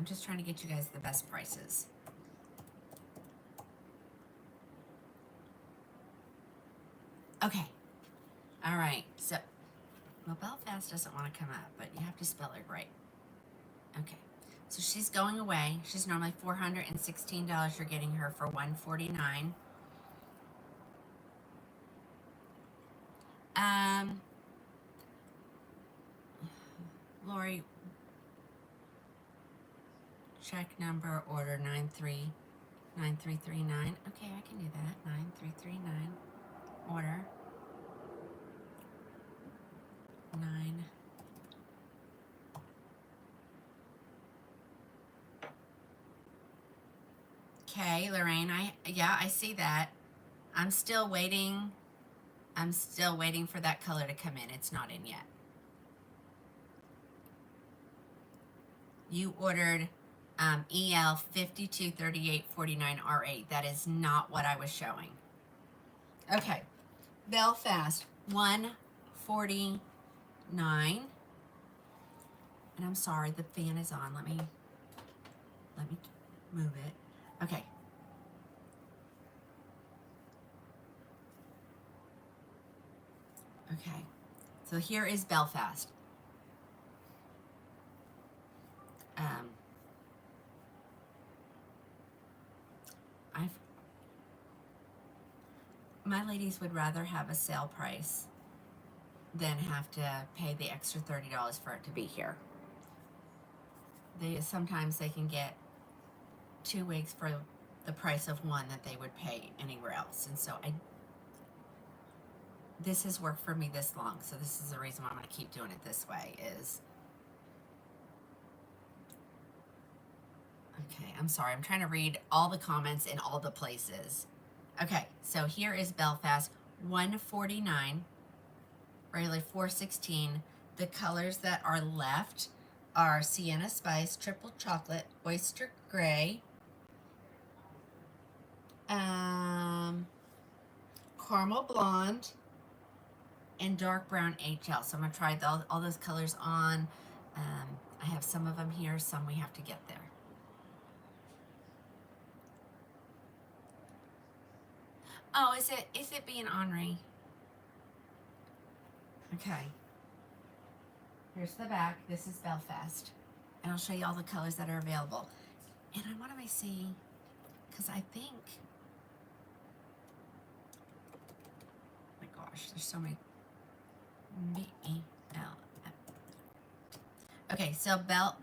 just trying to get you guys the best prices. Okay. All right. So, well, Belfast doesn't want to come up, but you have to spell it right. Okay. So she's going away. She's normally $416. You're getting her for $149. Lori, check number, order 9339. Okay, I can do that. 9339. Order 9. Okay, Lorraine, I see that. I'm still waiting for that color to come in. It's not in yet. You ordered EL 523849R8. That is not what I was showing. Okay, Belfast 149. And I'm sorry, the fan is on. Let me move it. Okay. Okay. So here is Belfast. My ladies would rather have a sale price than have to pay the extra $30 for it to be here. Sometimes they can get 2 wigs for the price of one that they would pay anywhere else. And so this has worked for me this long, so this is the reason why I'm going to keep doing it this way is... Okay, I'm sorry. I'm trying to read all the comments in all the places. Okay, so here is Belfast, $149, regularly $416. The colors that are left are Sienna Spice, Triple Chocolate, Oyster Gray, Caramel Blonde, and Dark Brown HL. So I'm going to try all those colors on. I have some of them here, some we have to get there. Oh, is it being ornery? Okay. Here's the back. This is Belfast. And I'll show you all the colors that are available. And what do I see? Because I think... Oh my gosh, there's so many... B-E-L. Okay, so Oh,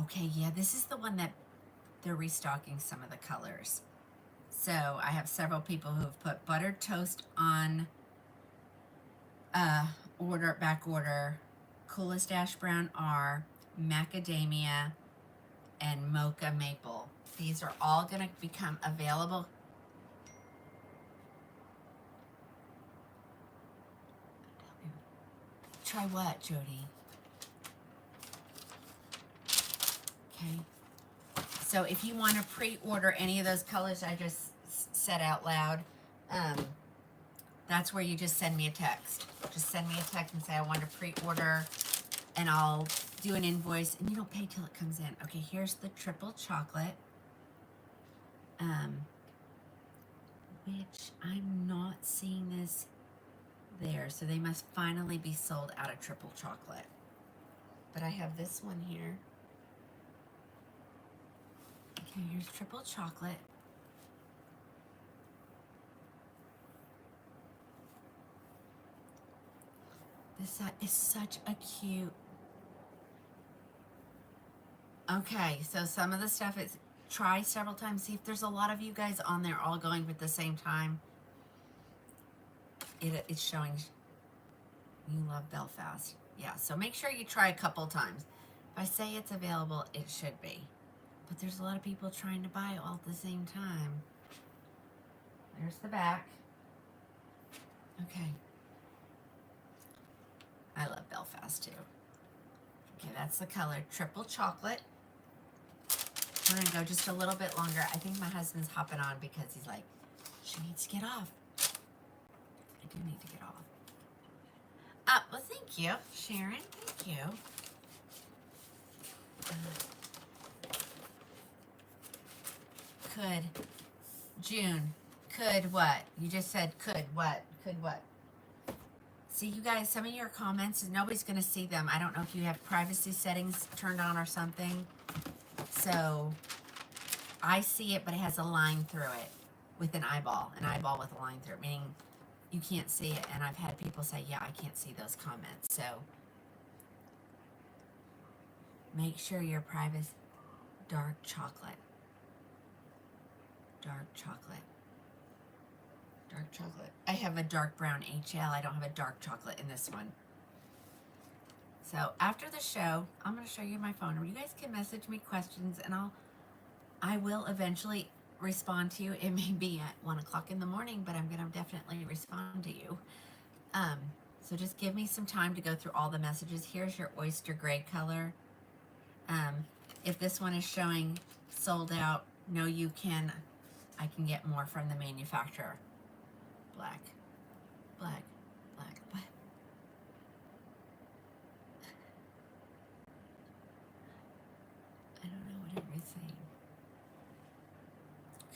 okay, yeah, this is the one that they're restocking some of the colors. So I have several people who've put buttered toast on back order, coolest ash brown R, macadamia, and mocha maple. These are all going to become available. Try what, Jody? Okay. So if you want to pre-order any of those colors I just said out loud, that's where you just send me a text. Just send me a text and say I want to pre-order, and I'll do an invoice, and you don't pay till it comes in. Okay, here's the Triple Chocolate, which I'm not seeing this there. So they must finally be sold out of triple chocolate. But I have this one here. Okay, here's triple chocolate. This is such a cute. Okay, so some of the stuff is try several times. See if there's a lot of you guys on there all going at the same time. It's showing you love Belfast. Yeah, so make sure you try a couple times. If I say it's available, it should be. But there's a lot of people trying to buy all at the same time. There's the back. Okay. I love Belfast too. Okay, that's the color triple chocolate. We're gonna go just a little bit longer. I think my husband's hopping on because he's like, she needs to get off. I do need to get off. Well, thank you, Sharon. Thank you. Could. June. Could what? You just said could what? Could what? See, you guys, some of your comments, nobody's going to see them. I don't know if you have privacy settings turned on or something. So, I see it, but it has a line through it with an eyeball with a line through it, meaning you can't see it. And I've had people say, yeah, I can't see those comments. So, make sure your privacy, dark chocolate. Dark chocolate. Dark chocolate. I have a dark brown HL. I don't have a dark chocolate in this one. So after the show, I'm going to show you my phone number. You guys can message me questions, and I will eventually respond to you. It may be at 1 o'clock in the morning, but I'm going to definitely respond to you. So just give me some time to go through all the messages. Here's your oyster gray color. If this one is showing sold out, no, you can. I can get more from the manufacturer. Black, black, black, what? I don't know what everybody's saying.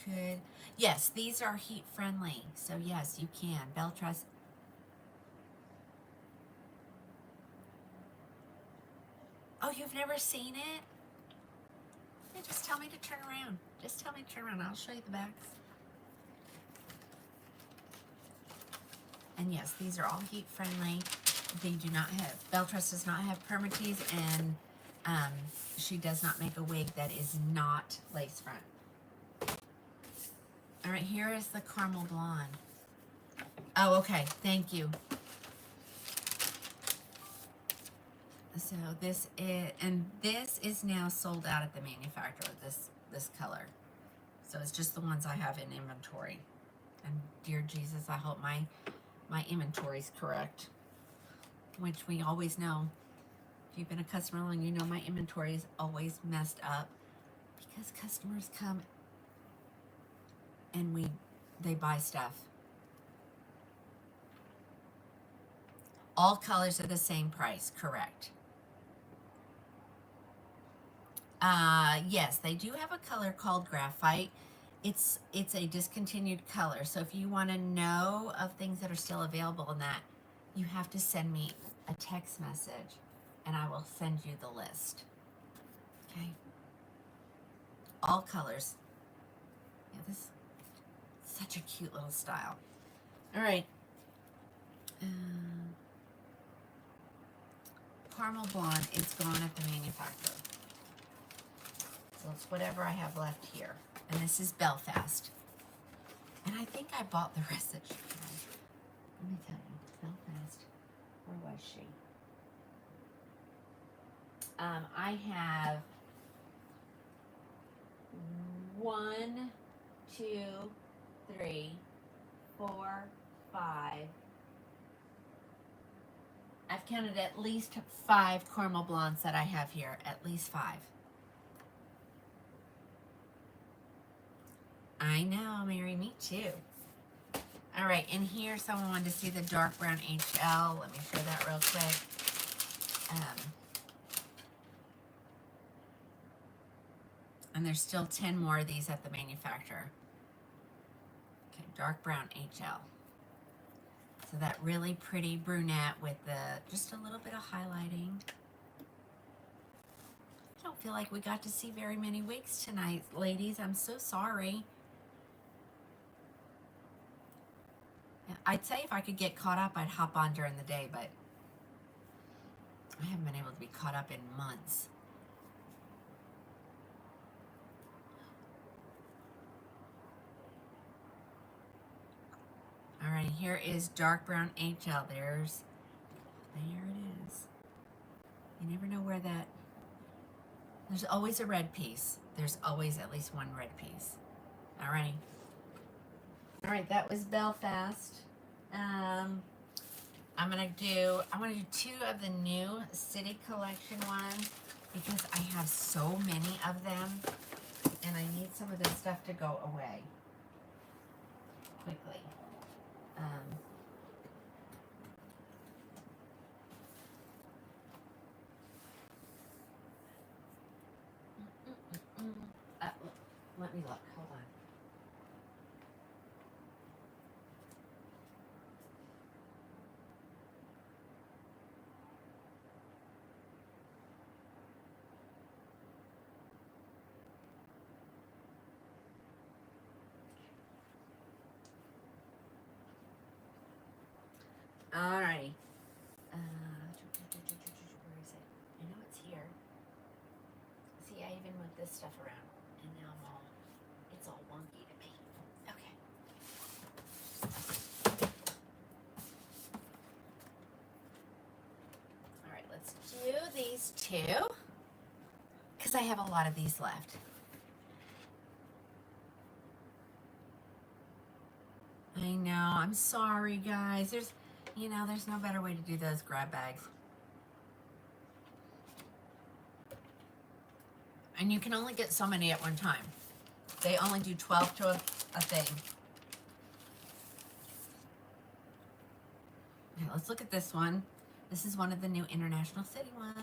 Could, yes, these are heat friendly, so yes, you can. Beltrust. Oh, you've never seen it? Yeah, just tell me to turn around. Just tell me to turn around. I'll show you the backs. And yes, these are all heat friendly. They do not have, Beltrust does not have permatease, and she does not make a wig that is not lace front. All right, here is the caramel blonde. Oh, okay, thank you. So this is now sold out at the manufacturer, this color. So it's just the ones I have in inventory. And dear Jesus, I hope my inventory is correct, which we always know. If you've been a customer long, you know my inventory is always messed up because customers come and they buy stuff. All colors are the same price, correct? Yes, they do have a color called graphite. It's a discontinued color. So if you want to know of things that are still available in that, you have to send me a text message and I will send you the list. Okay. All colors. Yeah, this is such a cute little style. All right. Caramel blonde is gone at the manufacturer. So it's whatever I have left here. And this is Belfast. And I think I bought the rest of it. Let me tell you, Belfast. Where was she? I have 1, 2, 3, 4, 5. I've counted at least 5 caramel blondes that I have here. At least 5. I know, Mary, me too. All right, and here someone wanted to see the dark brown HL. Let me show that real quick. And there's still 10 more of these at the manufacturer. Okay, dark brown HL. So So that really pretty brunette with just a little bit of highlighting. I don't feel like we got to see very many wigs tonight, ladies. I'm so sorry. I'd say if I could get caught up, I'd hop on during the day, but I haven't been able to be caught up in months. All right, here is dark brown HL. There it is. You never know where that, there's always a red piece. There's always at least one red piece. All right. All right, that was Belfast. I want to do two of the new City Collection ones because I have so many of them and I need some of this stuff to go away quickly. Let me look. Hold on. Alrighty. Where is it? I know it's here. See, I even moved this stuff around, and now it's all wonky to me. Okay. Alright, let's do these two, because I have a lot of these left. I know, I'm sorry, guys. There's no better way to do those grab bags. And you can only get so many at one time. They only do 12 to a thing. Okay, let's look at this one. This is one of the new International City ones.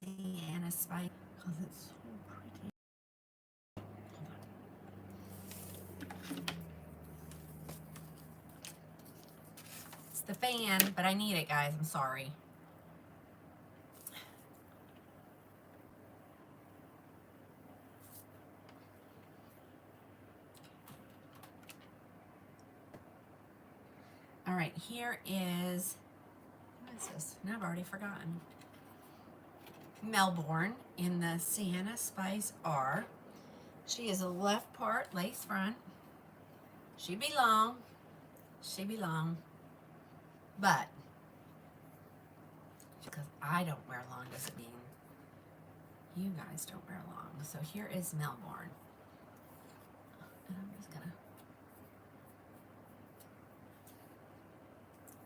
And a spike, because it's so pretty. It's the fan, but I need it, guys. I'm sorry. All right, here is, what is this? No, I've already forgotten. Melbourne in the Sienna Spice R. She is a left part lace front. She be long. But because I don't wear long doesn't mean you guys don't wear long. So here is Melbourne. And I'm just gonna,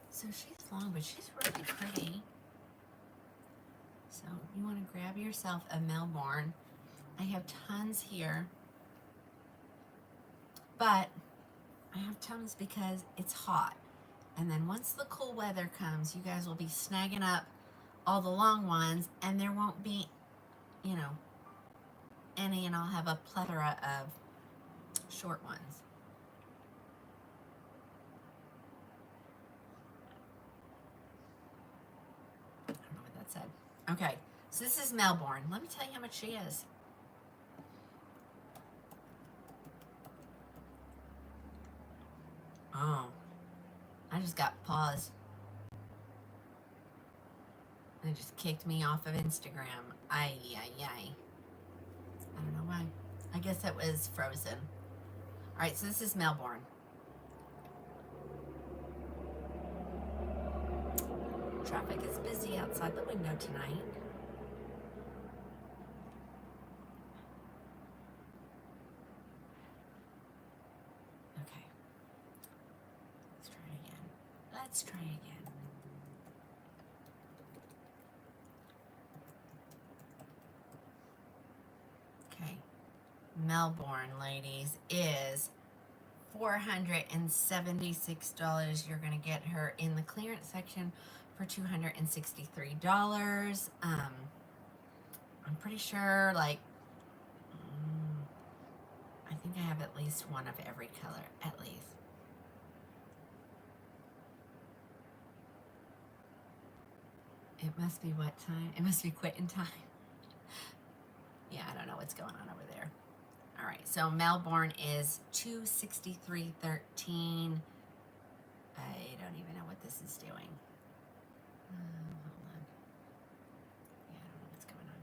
so she's long, but she's really pretty. So you want to grab yourself a Melbourne. I have tons here, but I have tons because it's hot. And then once the cool weather comes, you guys will be snagging up all the long ones and there won't be, any, and I'll have a plethora of short ones. I don't know what that said. Okay, so this is Melbourne. Let me tell you how much she is. Oh, I just got paused. It just kicked me off of Instagram. Ay. I don't know why. I guess it was frozen. All right, so this is Melbourne. Traffic is busy outside the window tonight. Okay. Let's try again. Okay. Melbourne, ladies, is $476. You're going to get her in the clearance section for $263. I'm pretty sure, I think think I have at least one of every color, at least. It must be what time? It must be quitting time. Yeah, I don't know what's going on over there. All right, so Melbourne is 263.13. I don't even know what this is doing. Hold on. Yeah, I don't know what's going on.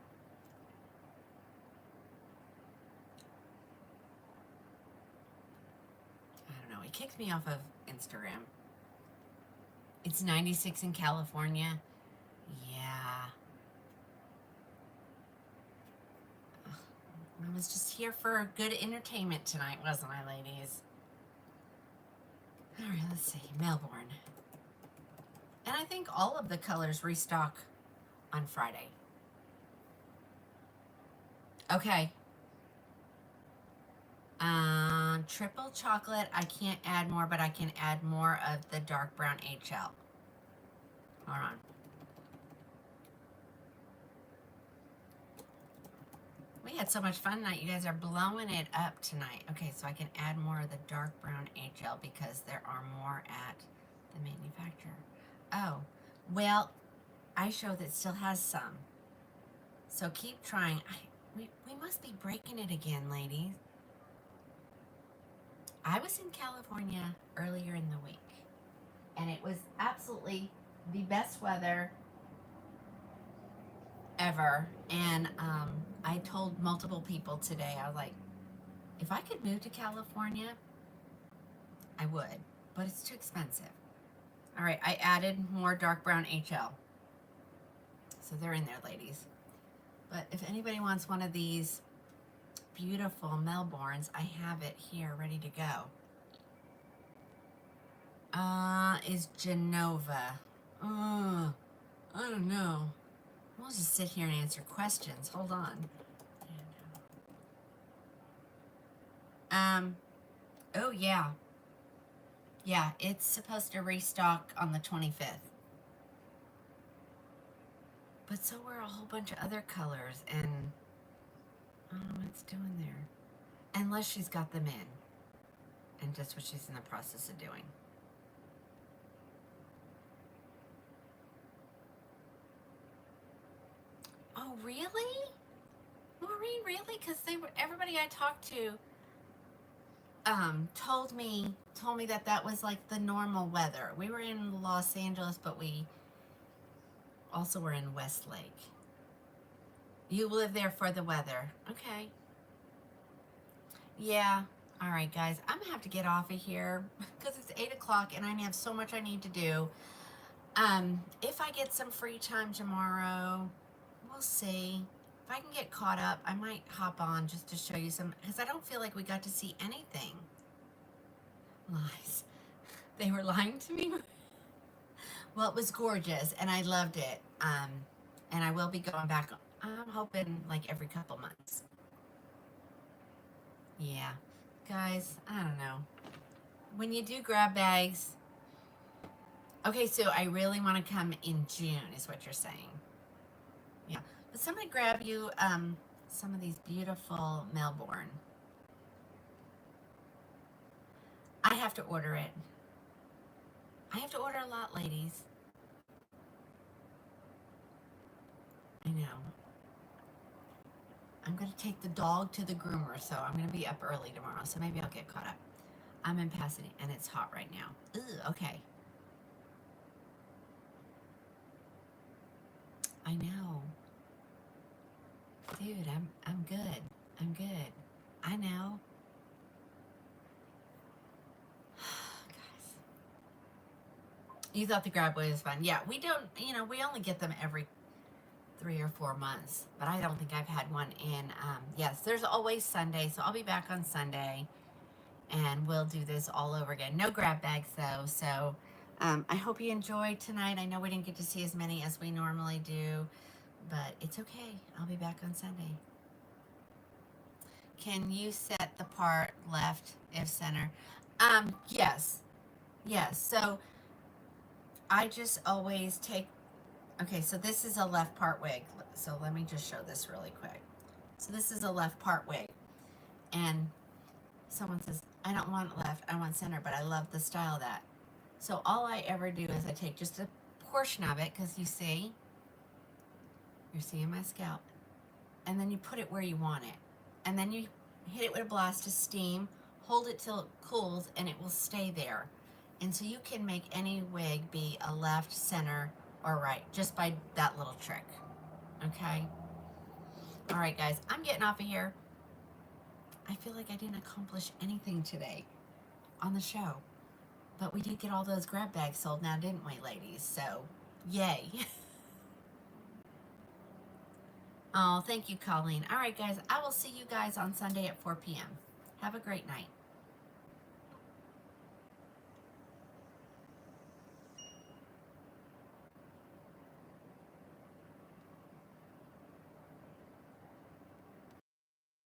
I don't know. It kicked me off of Instagram. It's 96 in California. Yeah. I was just here for good entertainment tonight, wasn't I, ladies? All right, let's see. Melbourne. And I think all of the colors restock on Friday. Okay. Triple chocolate. I can't add more, but I can add more of the dark brown HL. Hold on. We had so much fun tonight. You guys are blowing it up tonight. Okay, so I can add more of the dark brown HL because there are more at the manufacturer. Oh, well, iShow that still has some. So keep trying. We must be breaking it again, ladies. I was in California earlier in the week, and it was absolutely the best weather ever. And I told multiple people today, I was like, if I could move to California, I would, but it's too expensive. All right, I added more dark brown HL. So they're in there, ladies. But if anybody wants one of these beautiful Melbournes, I have it here ready to go. Is Genova. I don't know. We'll just sit here and answer questions. Hold on. Oh yeah. Yeah, it's supposed to restock on the 25th. But so were a whole bunch of other colors, and I don't know what it's doing there. Unless she's got them in. And that's what she's in the process of doing. Oh, really? Maureen, really? Because everybody I talked to told me that was like the normal weather. We were in Los Angeles, but we also were in Westlake. You live there for the weather. Okay. Yeah. All right, guys. I'm going to have to get off of here because it's 8 o'clock and I have so much I need to do. If I get some free time tomorrow, we'll see. If I can get caught up, I might hop on just to show you some, because I don't feel like we got to see anything. Lies. They were lying to me. Well, it was gorgeous, and I loved it. And I will be going back, I'm hoping, like, every couple months. Yeah. Guys, I don't know. When you do grab bags... Okay, so I really want to come in June, is what you're saying. Yeah. But somebody grab you some of these beautiful Melbourne. I have to order it. I have to order a lot, ladies. I know. I'm going to take the dog to the groomer, so I'm going to be up early tomorrow, so maybe I'll get caught up. I'm in Pasadena, and it's hot right now. Ugh, okay. I know. Dude, I'm good. I'm good. I know. Guys. You thought the grab bag was fun. Yeah, we don't, we only get them every 3 or 4 months, but I don't think I've had one in, yes, there's always Sunday, so I'll be back on Sunday, and we'll do this all over again. No grab bags, though, so I hope you enjoyed tonight. I know we didn't get to see as many as we normally do, but it's okay. I'll be back on Sunday. Can you set the part left if center? Yes. Yes, so I just always take, okay, so this is a left part wig. So let me just show this really quick. So this is a left part wig. And someone says, I don't want left, I want center, but I love the style of that. So all I ever do is I take just a portion of it, because you're seeing my scalp, and then you put it where you want it. And then you hit it with a blast of steam, hold it till it cools, and it will stay there. And so you can make any wig be a left, center, or right, just by that little trick. Okay? All right, guys, I'm getting off of here. I feel like I didn't accomplish anything today on the show. But we did get all those grab bags sold now, didn't we, ladies? So, yay. Oh, thank you, Colleen. All right, guys, I will see you guys on Sunday at 4 p.m. Have a great night.